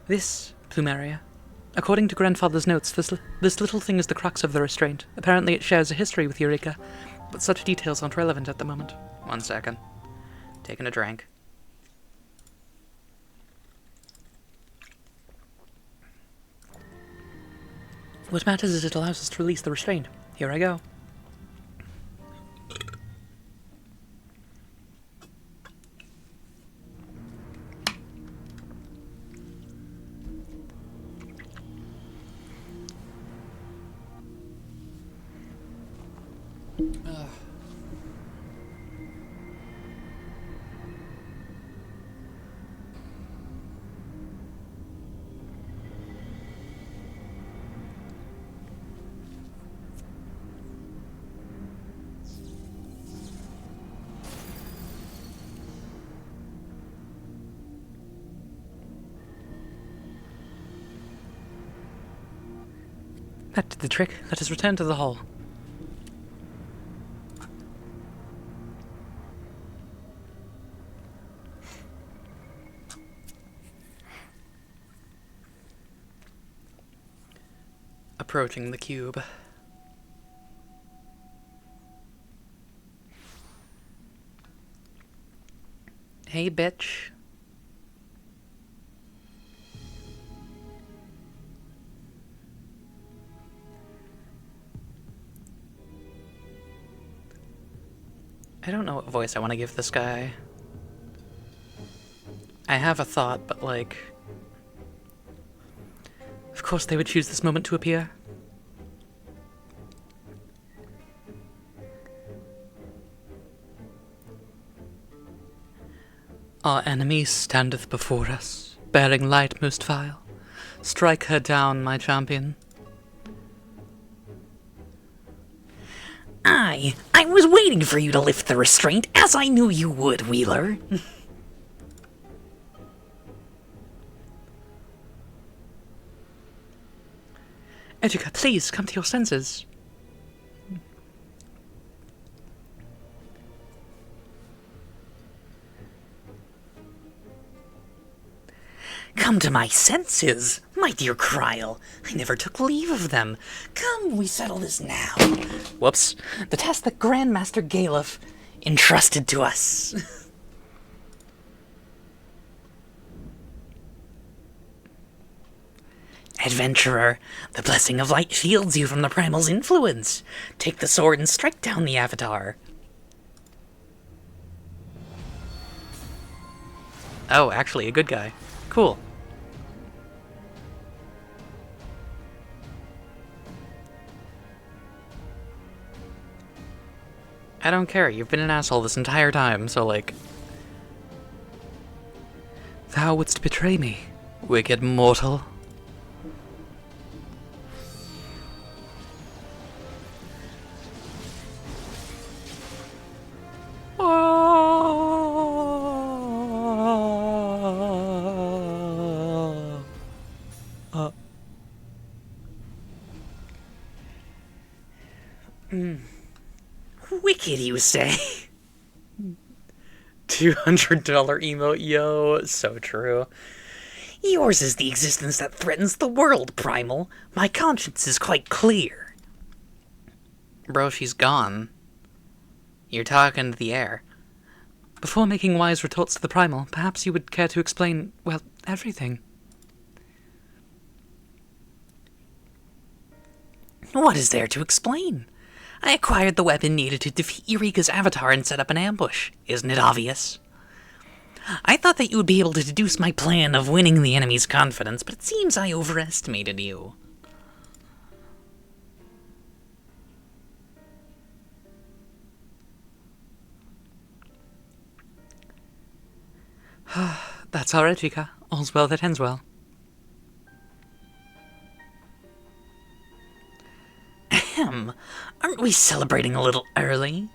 This, Plumeria. According to Grandfather's notes, this little thing is the crux of the restraint. Apparently it shares a history with Eureka, but such details aren't relevant at the moment. 1 second. Taking a drink. What matters is it allows us to release the restraint. Here I go. That did the trick. Let us return to the hall. Approaching the cube. Hey, bitch. I don't know what voice I want to give this guy. I have a thought, but like... Of course they would choose this moment to appear. Our enemy standeth before us, bearing light most vile. Strike her down, my champion. I was waiting for you to lift the restraint, as I knew you would, Wheeler. Ejika, please, come to your senses. Come to my senses, my dear Kryl. I never took leave of them. Come, we settle this now. Whoops. The task that Grandmaster Galef entrusted to us. Adventurer, the blessing of light shields you from the primal's influence. Take the sword and strike down the avatar. Oh, actually, a good guy. Cool. I don't care, you've been an asshole this entire time, so like... Thou wouldst betray me, wicked mortal. Wicked, you say? $200 emote, yo, so true. Yours is the existence that threatens the world, Primal. My conscience is quite clear. Bro, she's gone. You're talking to the air. Before making wise retorts to the Primal, perhaps you would care to explain, well, everything. What is there to explain? I acquired the weapon needed to defeat Eureka's avatar and set up an ambush. Isn't it obvious? I thought that you would be able to deduce my plan of winning the enemy's confidence, but it seems I overestimated you. That's all right, Chica. All's well that ends well. Ahem. Aren't we celebrating a little early?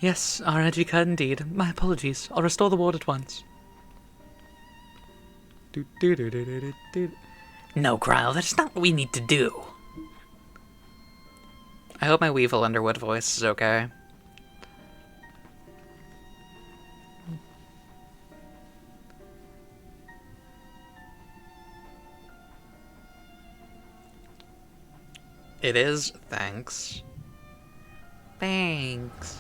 Yes, our Chica indeed. My apologies. I'll restore the ward at once. No, Cryle, that's not what we need to do. I hope my Weevil Underwood voice is okay. It is, thanks. Thanks.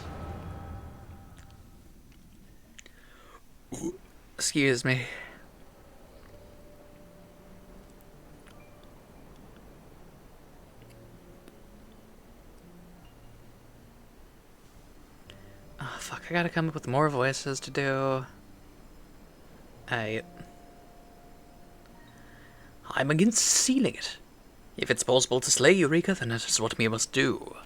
Excuse me. Oh, fuck, I gotta come up with more voices to do. I'm against sealing it. If it's possible to slay Eureka, then it is what we must do.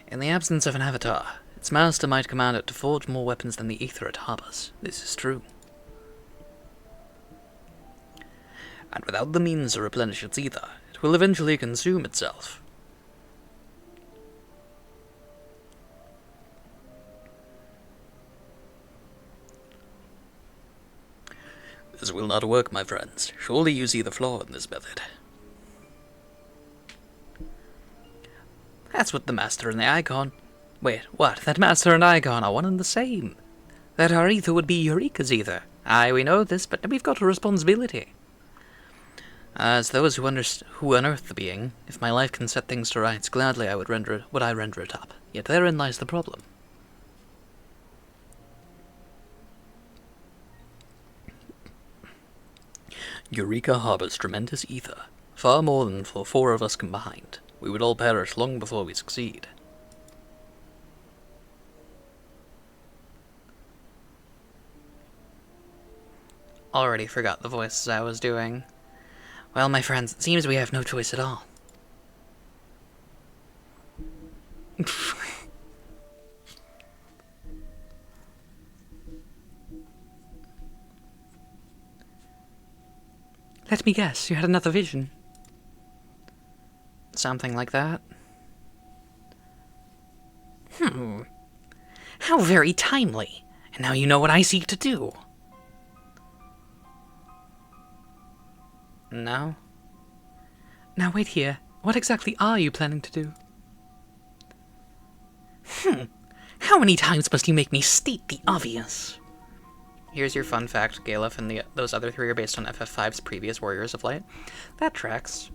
In the absence of an avatar, its master might command it to forge more weapons than the ether it harbors. This is true. And without the means to replenish its ether, it will eventually consume itself. This will not work, my friends. Surely you see the flaw in this method. That's what the Master and the Icon... Wait, what? That Master and Icon are one and the same. That our ether would be Eureka's ether. Aye, we know this, but we've got a responsibility. As those who unearth the being, if my life can set things to rights, gladly I would render it up. Yet therein lies the problem. Eureka harbors tremendous ether, far more than for 4 of us combined. We would all perish long before we succeed. Already forgot the voices I was doing. Well, my friends, it seems we have no choice at all. Let me guess, you had another vision. Something like that. How very timely. And now you know what I seek to do. No? Now wait here. What exactly are you planning to do? How many times must you make me state the obvious? Here's your fun fact, Galef and those other 3 are based on FF5's previous Warriors of Light. That tracks.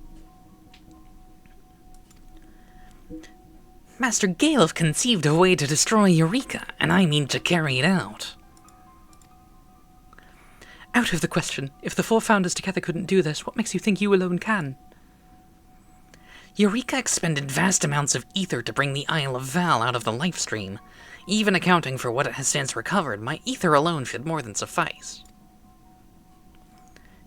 Master Galef conceived a way to destroy Eureka, and I mean to carry it out. Out of the question. If the 4 founders together couldn't do this, what makes you think you alone can? Eureka expended vast amounts of ether to bring the Isle of Val out of the life stream. Even accounting for what it has since recovered, my ether alone should more than suffice.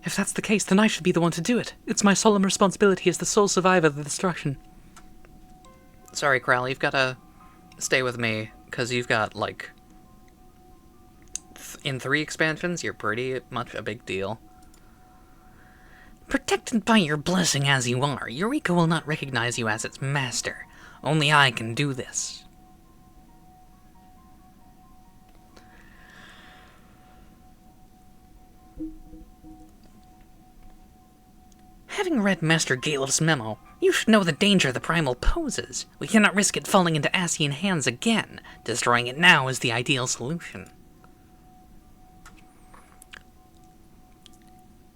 If that's the case, then I should be the one to do it. It's my solemn responsibility as the sole survivor of the destruction. Sorry, Crowley, you've gotta stay with me, because you've got, like... in 3 expansions, you're pretty much a big deal. Protected by your blessing as you are, Eureka will not recognize you as its master. Only I can do this. Having read Master Galef's memo, you should know the danger the Primal poses. We cannot risk it falling into Ascian hands again. Destroying it now is the ideal solution.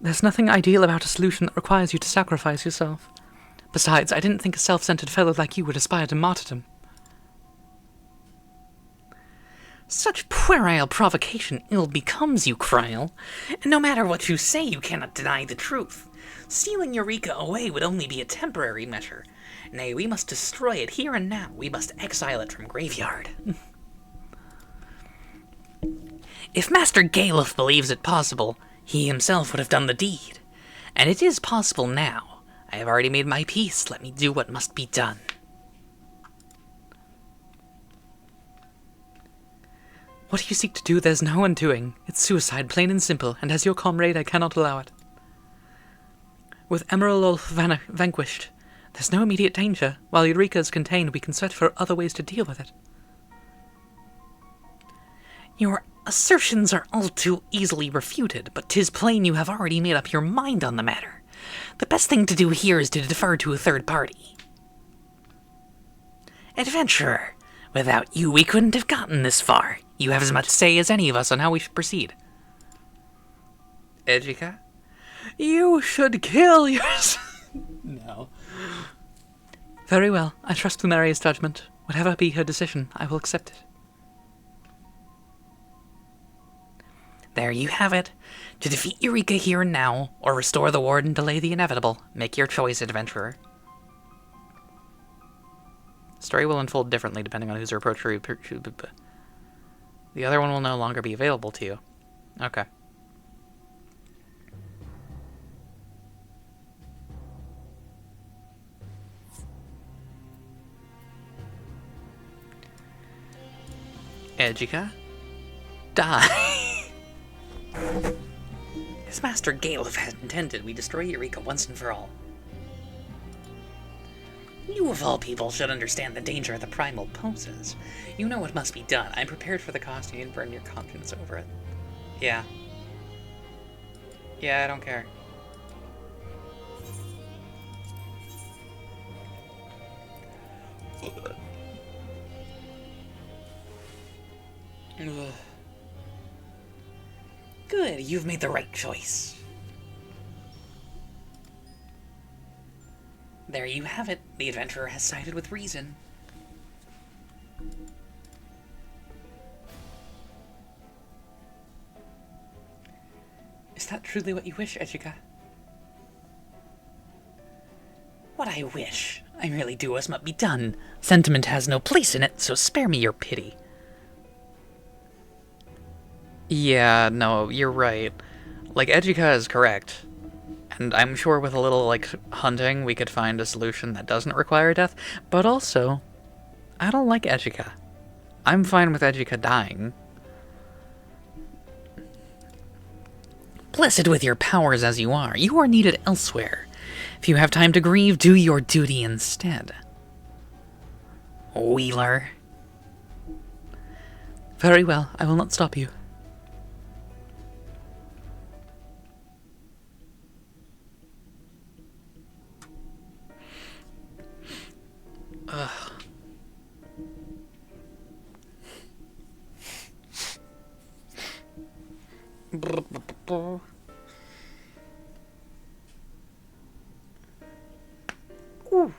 There's nothing ideal about a solution that requires you to sacrifice yourself. Besides, I didn't think a self-centered fellow like you would aspire to martyrdom. Such puerile provocation ill becomes you, Kryl. And no matter what you say, you cannot deny the truth. Stealing Eureka away would only be a temporary measure. Nay, we must destroy it here and now. We must exile it from Graveyard. If Master Galef believes it possible, he himself would have done the deed. And it is possible now. I have already made my peace. Let me do what must be done. What you seek to do, there's no undoing. It's suicide, plain and simple, and as your comrade, I cannot allow it. With Emerald vanquished, there's no immediate danger. While Eureka is contained, we can search for other ways to deal with it. Your assertions are all too easily refuted, but 'tis plain you have already made up your mind on the matter. The best thing to do here is to defer to a third party. Adventurer, without you we couldn't have gotten this far. You have as much say as any of us on how we should proceed. Ejika? You should kill yourself. No. Very well. I trust Lumeria's judgment. Whatever be her decision, I will accept it. There you have it. To defeat Eureka here and now, or restore the ward and delay the inevitable. Make your choice, adventurer. Story will unfold differently depending on whose approach. The other one will no longer be available to you. Okay. Ejika? Die! As Master Galef had intended, we destroy Eureka once and for all. You of all people should understand the danger the Primal poses. You know what must be done. I'm prepared for the cost. You didn't burn your conscience over it. Yeah. Yeah, I don't care. Good, you've made the right choice. There you have it. The adventurer has sided with reason. Is that truly what you wish, Ejika? What I wish. I merely do as must be done. Sentiment has no place in it, so spare me your pity. Yeah, no, you're right. Like, Ejika is correct. And I'm sure with a little, like, hunting, we could find a solution that doesn't require death. But also, I don't like Ejika. I'm fine with Ejika dying. Blessed with your powers as you are needed elsewhere. If you have time to grieve, do your duty instead. Wheeler. Very well, I will not stop you. Ugh. Ooh.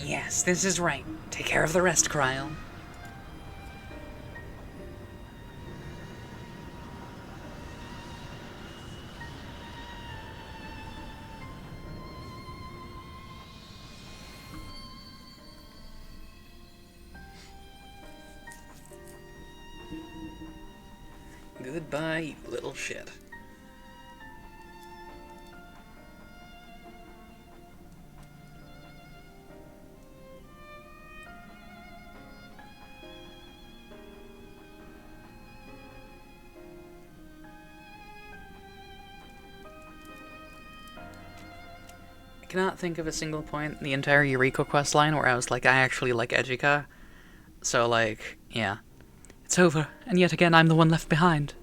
Yes, this is right. Take care of the rest, Kryl. Goodbye, you little shit. cannot think of a single point in the entire Eureka quest line where I was like, I actually like Ejika. So, like, yeah. It's over, and yet again I'm the one left behind.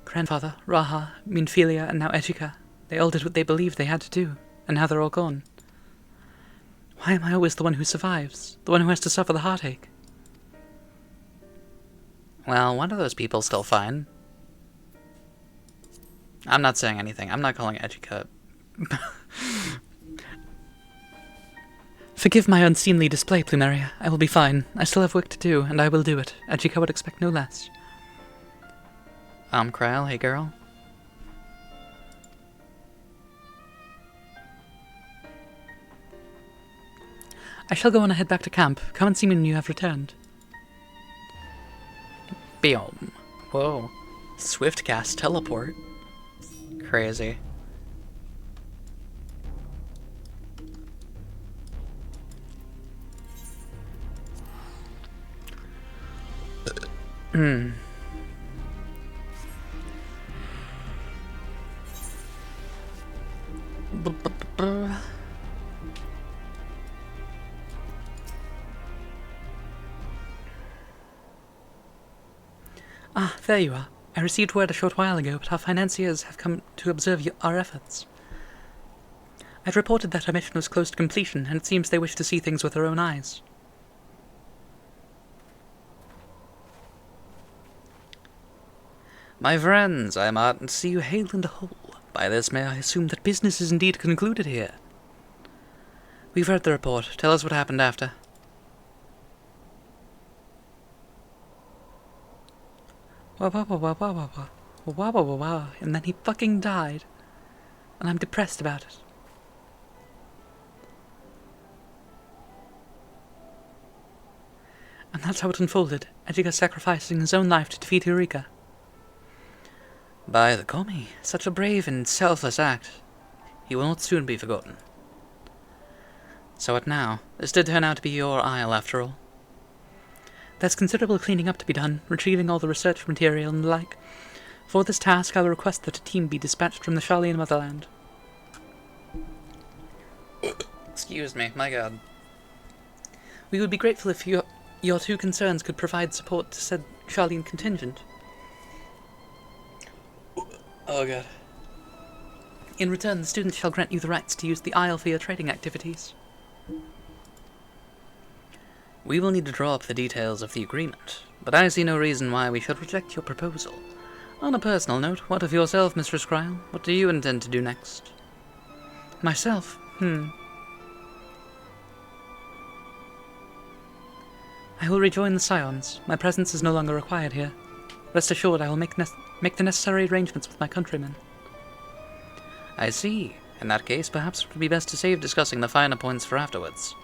Grandfather, Raha, Minfilia, and now Ejika. They all did what they believed they had to do, and now they're all gone. Why am I always the one who survives? The one who has to suffer the heartache? Well, one of those people's still fine. I'm not saying anything. I'm not calling Ejika. Forgive my unseemly display, Plumeria. I will be fine. I still have work to do, and I will do it. Ejika would expect no less. Kryl, hey girl. I shall go on ahead back to camp. Come and see me when you have returned. Boom. Whoa. Swift cast teleport. Crazy. Ah, there you are. I received word a short while ago, but our financiers have come to observe our efforts. I've reported that our mission was close to completion, and it seems they wish to see things with their own eyes. My friends, I am heartened to see you hale and whole. By this may I assume that business is indeed concluded here. We've heard the report. Tell us what happened after. And then he fucking died. And I'm depressed about it. And that's how it unfolded. Ejika sacrificing his own life to defeat Eureka. By the Komi, such a brave and selfless act. He will not soon be forgotten. So what now? This did turn out to be your isle, after all. There's considerable cleaning up to be done, retrieving all the research material and the like. For this task, I will request that a team be dispatched from the Sharlayan motherland. Excuse me, my god. We would be grateful if your two concerns could provide support to said Sharlayan contingent. Oh god. In return, the students shall grant you the rights to use the Isle for your trading activities. We will need to draw up the details of the agreement, but I see no reason why we should reject your proposal. On a personal note, what of yourself, Mistress Kryl? What do you intend to do next? Myself? I will rejoin the Scions. My presence is no longer required here. Rest assured I will make the necessary arrangements with my countrymen. I see. In that case, perhaps it would be best to save discussing the finer points for afterwards.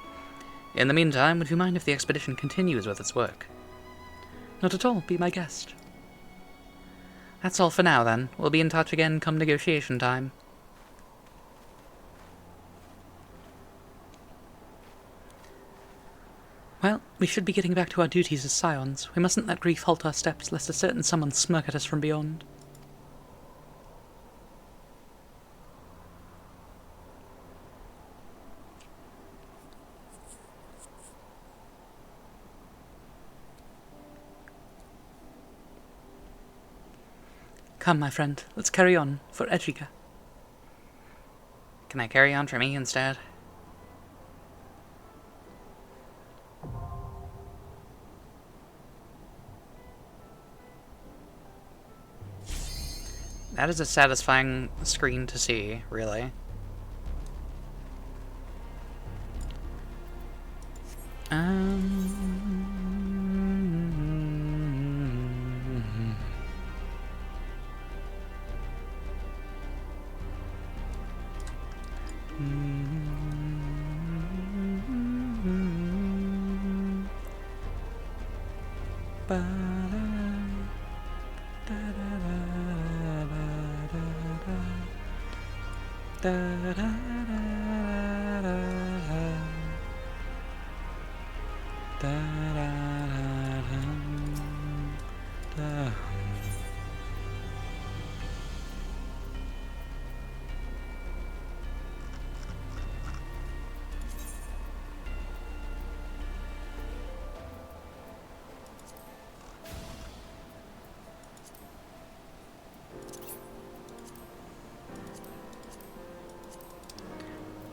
In the meantime, would you mind if the expedition continues with its work? Not at all. Be my guest. That's all for now, then. We'll be in touch again come negotiation time. Well, we should be getting back to our duties as Scions. We mustn't let grief halt our steps, lest a certain someone smirk at us from beyond. Come, my friend, let's carry on, for Ejika. Can I carry on for me instead? That is a satisfying screen to see, really.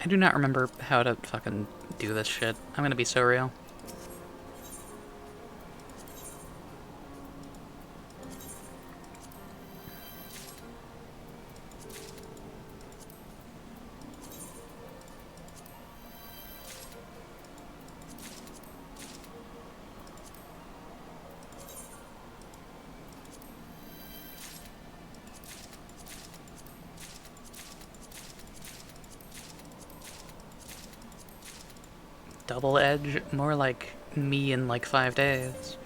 I do not remember how to fucking do this shit. I'm gonna be so real. Double edge? More like me in like 5 days.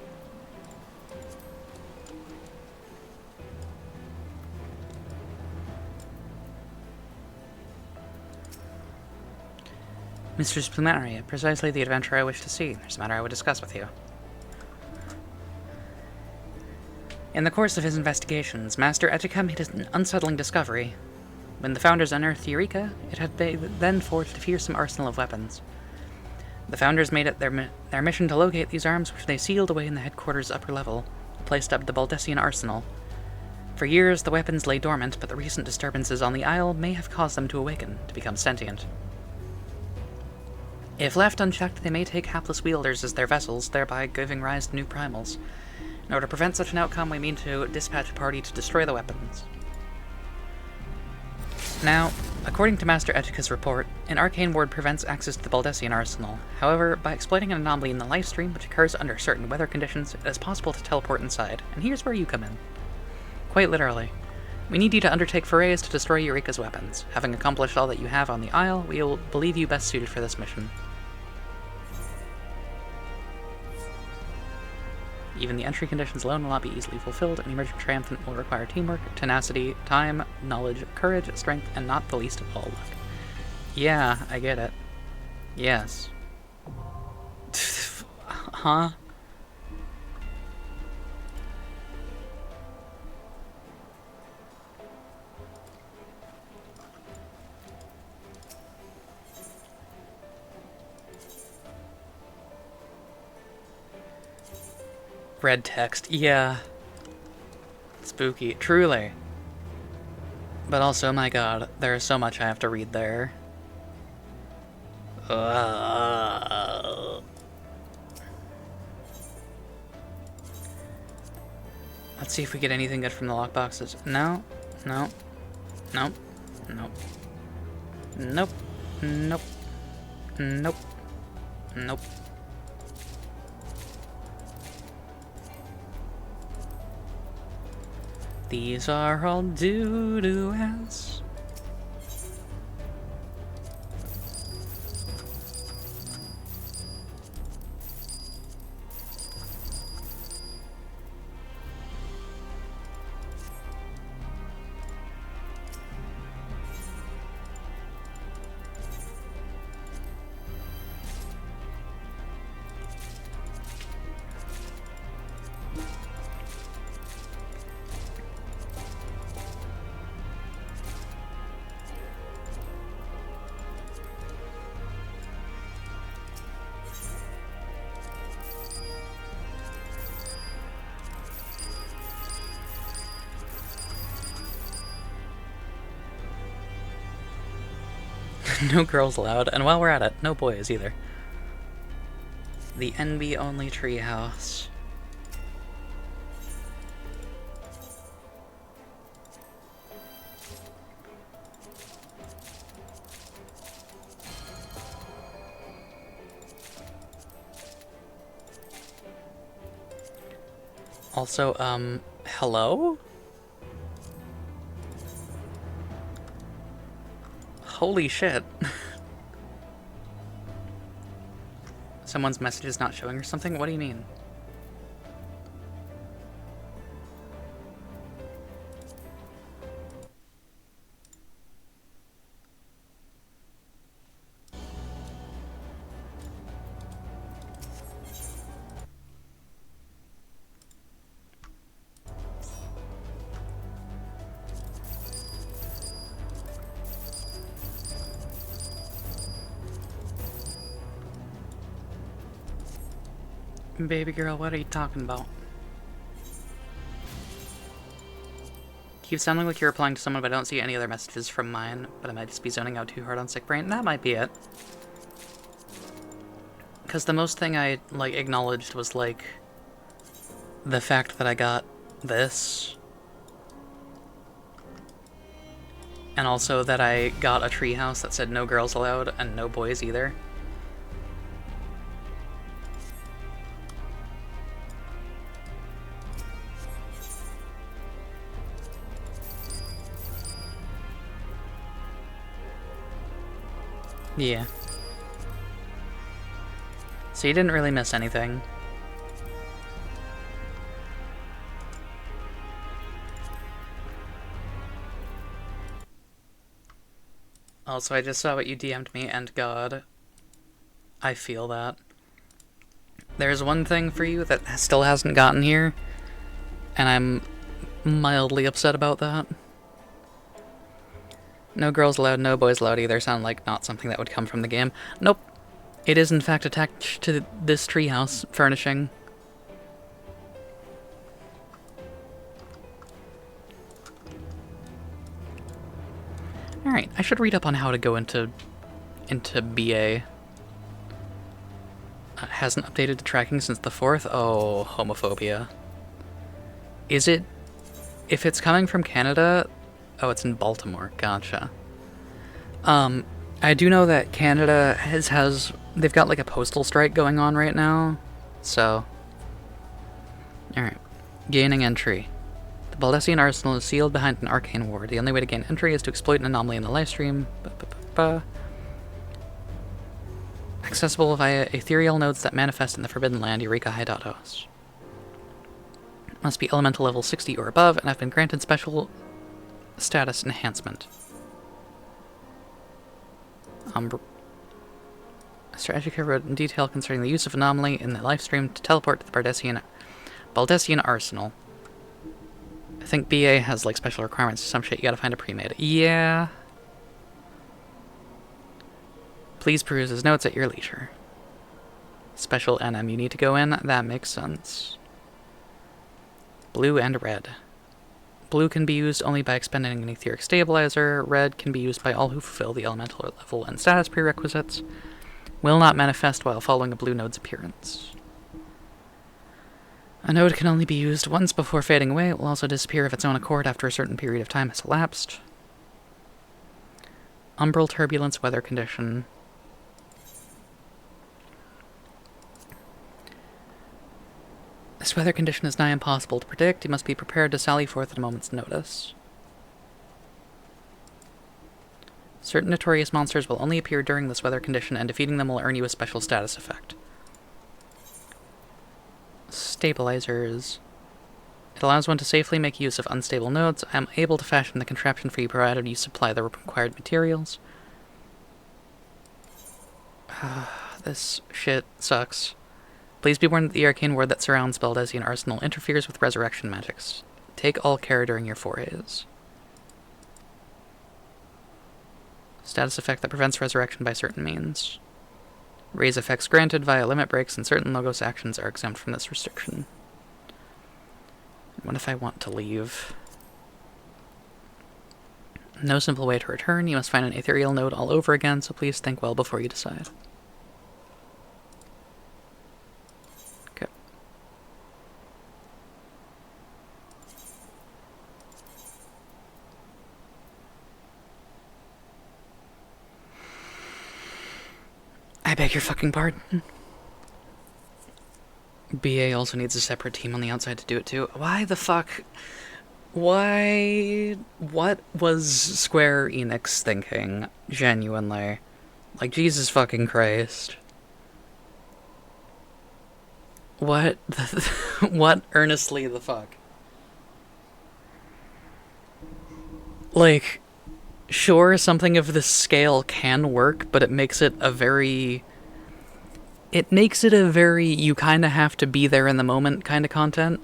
Mistress Plumeria, precisely the adventure I wish to see. There's a matter I would discuss with you. In the course of his investigations, Master Etika made an unsettling discovery. When the Founders unearthed Eureka, it had then forged a fearsome arsenal of weapons. The Founders made it their mission to locate these arms, which they sealed away in the headquarters' upper level, placed up the Baldessian arsenal. For years, the weapons lay dormant, but the recent disturbances on the Isle may have caused them to awaken, to become sentient. If left unchecked, they may take hapless wielders as their vessels, thereby giving rise to new primals. In order to prevent such an outcome, we mean to dispatch a party to destroy the weapons. Now, according to Master Etika's report, an arcane ward prevents access to the Baldessian arsenal. However, by exploiting an anomaly in the life stream, which occurs under certain weather conditions, it is possible to teleport inside, and here's where you come in. Quite literally. We need you to undertake forays to destroy Eureka's weapons. Having accomplished all that you have on the Isle, we will believe you best suited for this mission. Even the entry conditions alone will not be easily fulfilled, and emerging triumphant will require teamwork, tenacity, time, knowledge, courage, strength, and not the least of all, luck. Yeah, I get it. Yes. Huh? Red text, yeah. Spooky, truly. But also, my god, there is so much I have to read there. Let's see if we get anything good from the lockboxes. No, no, nope, nope, nope, nope, nope, nope. These are all doo-doo-ass. No girls allowed, and while we're at it, no boys either. The NB-only treehouse. Also, hello? Holy shit. Someone's message is not showing or something? What do you mean? Baby girl, what are you talking about? Keeps sounding like you're replying to someone, but I don't see any other messages from mine. But I might just be zoning out too hard on sick brain. That might be it. Because the most thing I, like, acknowledged was, like, the fact that I got this. And also that I got a treehouse that said no girls allowed and no boys either. Yeah. So you didn't really miss anything. Also, I just saw what you DM'd me, and God, I feel that. There's one thing for you that still hasn't gotten here, and I'm mildly upset about that. No girls allowed, no boys allowed either sound like not something that would come from the game. Nope. It is in fact attached to this treehouse furnishing. Alright, I should read up on how to go into BA. Hasn't updated the tracking since the 4th? Oh, homophobia. Is it... If it's coming from Canada... Oh, it's in Baltimore. Gotcha. I do know that Canada has... They've got, like, a postal strike going on right now. So... Alright. Gaining entry. The Baldessian Arsenal is sealed behind an arcane ward. The only way to gain entry is to exploit an anomaly in the livestream. Accessible via ethereal nodes that manifest in the Forbidden Land, Eureka Hideoutos. Must be elemental level 60 or above, and have been granted special status enhancement. Strategy wrote in detail concerning the use of anomaly in the livestream to teleport to the Baldessian Arsenal. I think BA has, like, special requirements or some shit you gotta find a pre-made. Yeah. Please peruse his notes at your leisure. Special NM you need to go in? That makes sense. Blue and red. Blue can be used only by expending an etheric stabilizer. Red can be used by all who fulfill the elemental level and status prerequisites. Will not manifest while following a blue node's appearance. A node can only be used once before fading away. It will also disappear of its own accord after a certain period of time has elapsed. Umbral turbulence weather condition. This weather condition is nigh impossible to predict. You must be prepared to sally forth at a moment's notice. Certain notorious monsters will only appear during this weather condition, and defeating them will earn you a special status effect. Stabilizers. It allows one to safely make use of unstable nodes. I am able to fashion the contraption for you provided you supply the required materials. This shit sucks. Please be warned that the arcane ward that surrounds Baldessian Arsenal interferes with resurrection magics. Take all care during your forays. Status effect that prevents resurrection by certain means. Raise effects granted via limit breaks, and certain Logos actions are exempt from this restriction. What if I want to leave? No simple way to return. You must find an ethereal node all over again, so please think well before you decide. Okay. I beg your fucking pardon. BA also needs a separate team on the outside to do it too. Why the fuck? Why? What was Square Enix thinking? Genuinely. Like, Jesus fucking Christ. What? What earnestly the fuck? Like, sure, something of this scale can work, but it makes it a very... It makes it a very, you kind of have to be there in the moment kind of content.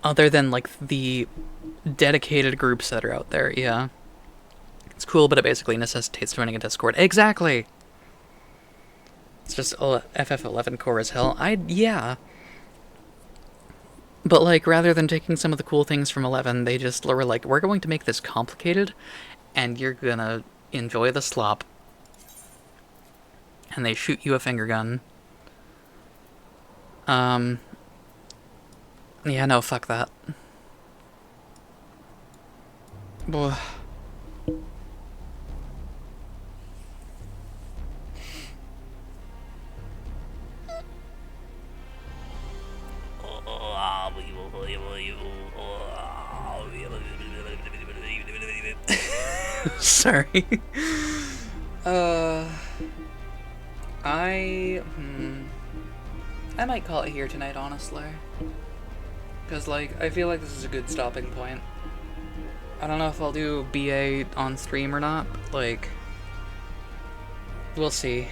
Other than, like, the dedicated groups that are out there, yeah. It's cool, but it basically necessitates joining a Discord. Exactly! It's just FF11 core as hell. Yeah. But, like, rather than taking some of the cool things from 11, they just were like, we're going to make this complicated, and you're gonna enjoy the slop. And they shoot you a finger gun. Yeah, no, fuck that. Boy. Sorry. I might call it here tonight, honestly. Because, like, I feel like this is a good stopping point. I don't know if I'll do BA on stream or not, but, like, we'll see.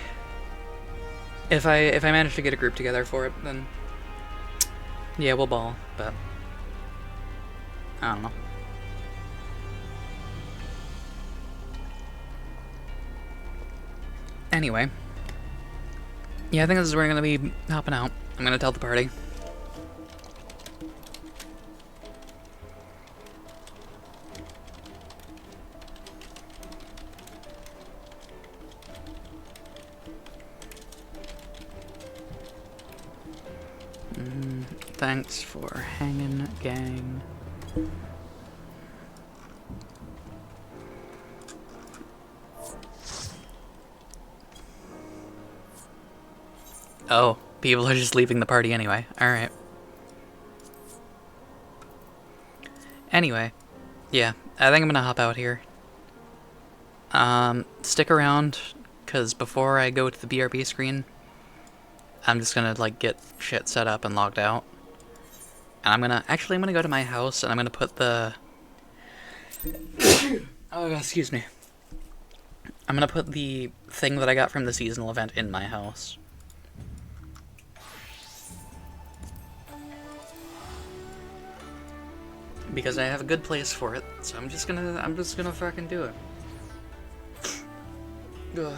If I manage to get a group together for it, then yeah, we'll ball, but I don't know. Anyway, yeah, I think this is where I'm gonna be hopping out. I'm gonna tell the party. Thanks for hanging, gang. Oh, people are just leaving the party anyway. Alright. Anyway, yeah, I think I'm gonna hop out here. Stick around, because before I go to the BRB screen, I'm just gonna, like, get shit set up and logged out. And I'm gonna go to my house, and I'm gonna put the... oh, excuse me. I'm gonna put the thing that I got from the seasonal event in my house. Because I have a good place for it, so I'm just gonna fucking do it. Ugh.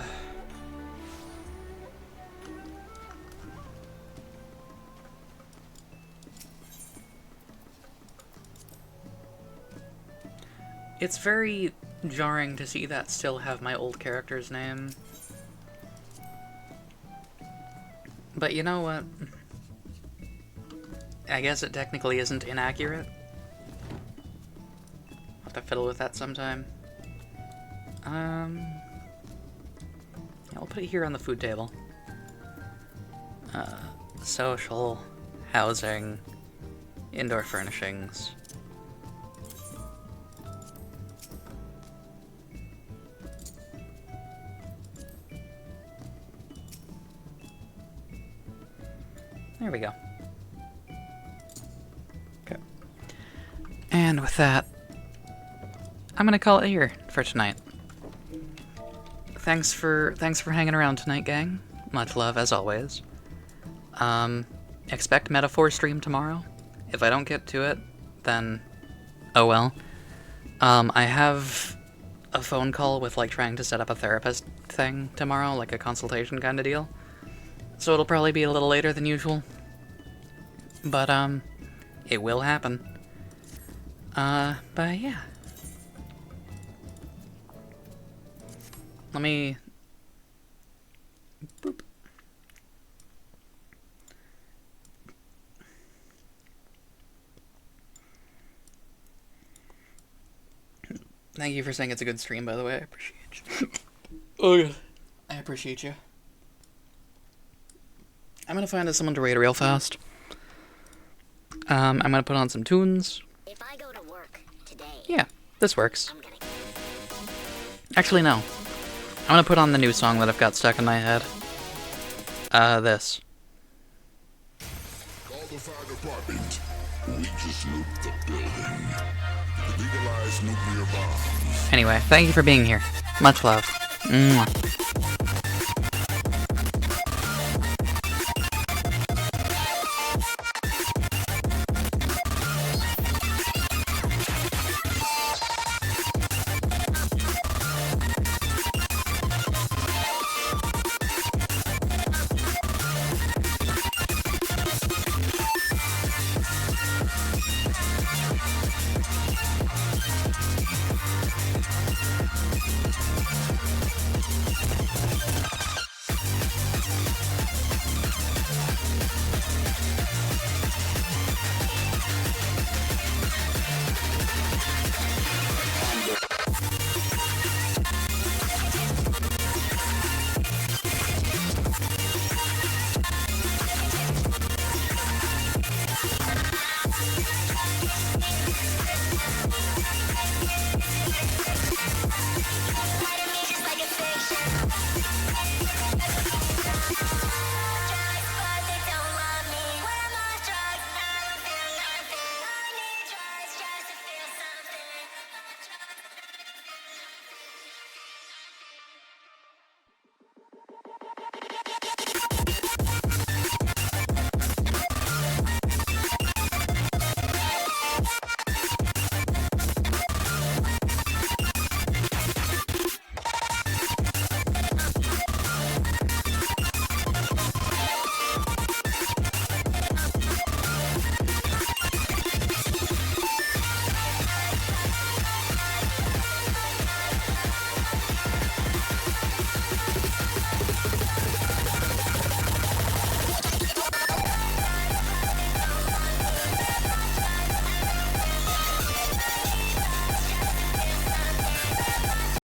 It's very jarring to see that still have my old character's name. But you know what? I guess it technically isn't inaccurate. I'll have to fiddle with that sometime. Yeah, I'll put it here on the food table. Social, housing, indoor furnishings. There we go. Okay. And with that, I'm gonna call it here for tonight. Thanks for hanging around tonight, gang. Much love as always. Expect Metaphor stream tomorrow. If I don't get to it, then oh well. I have a phone call with, like, trying to set up a therapist thing tomorrow, like a consultation kind of deal. So it'll probably be a little later than usual. But, it will happen. But yeah. Let me... boop. Thank you for saying it's a good stream, by the way. I appreciate you. Oh, God. I appreciate you. I'm gonna find someone to raid real fast. I'm gonna put on some tunes. If I go to work today, yeah, this works. Actually, no. I'm gonna put on the new song that I've got stuck in my head. This. Call the fire department. We just looped the building. Legalize nuclear bombs. Anyway, thank you for being here. Much love. Mwah.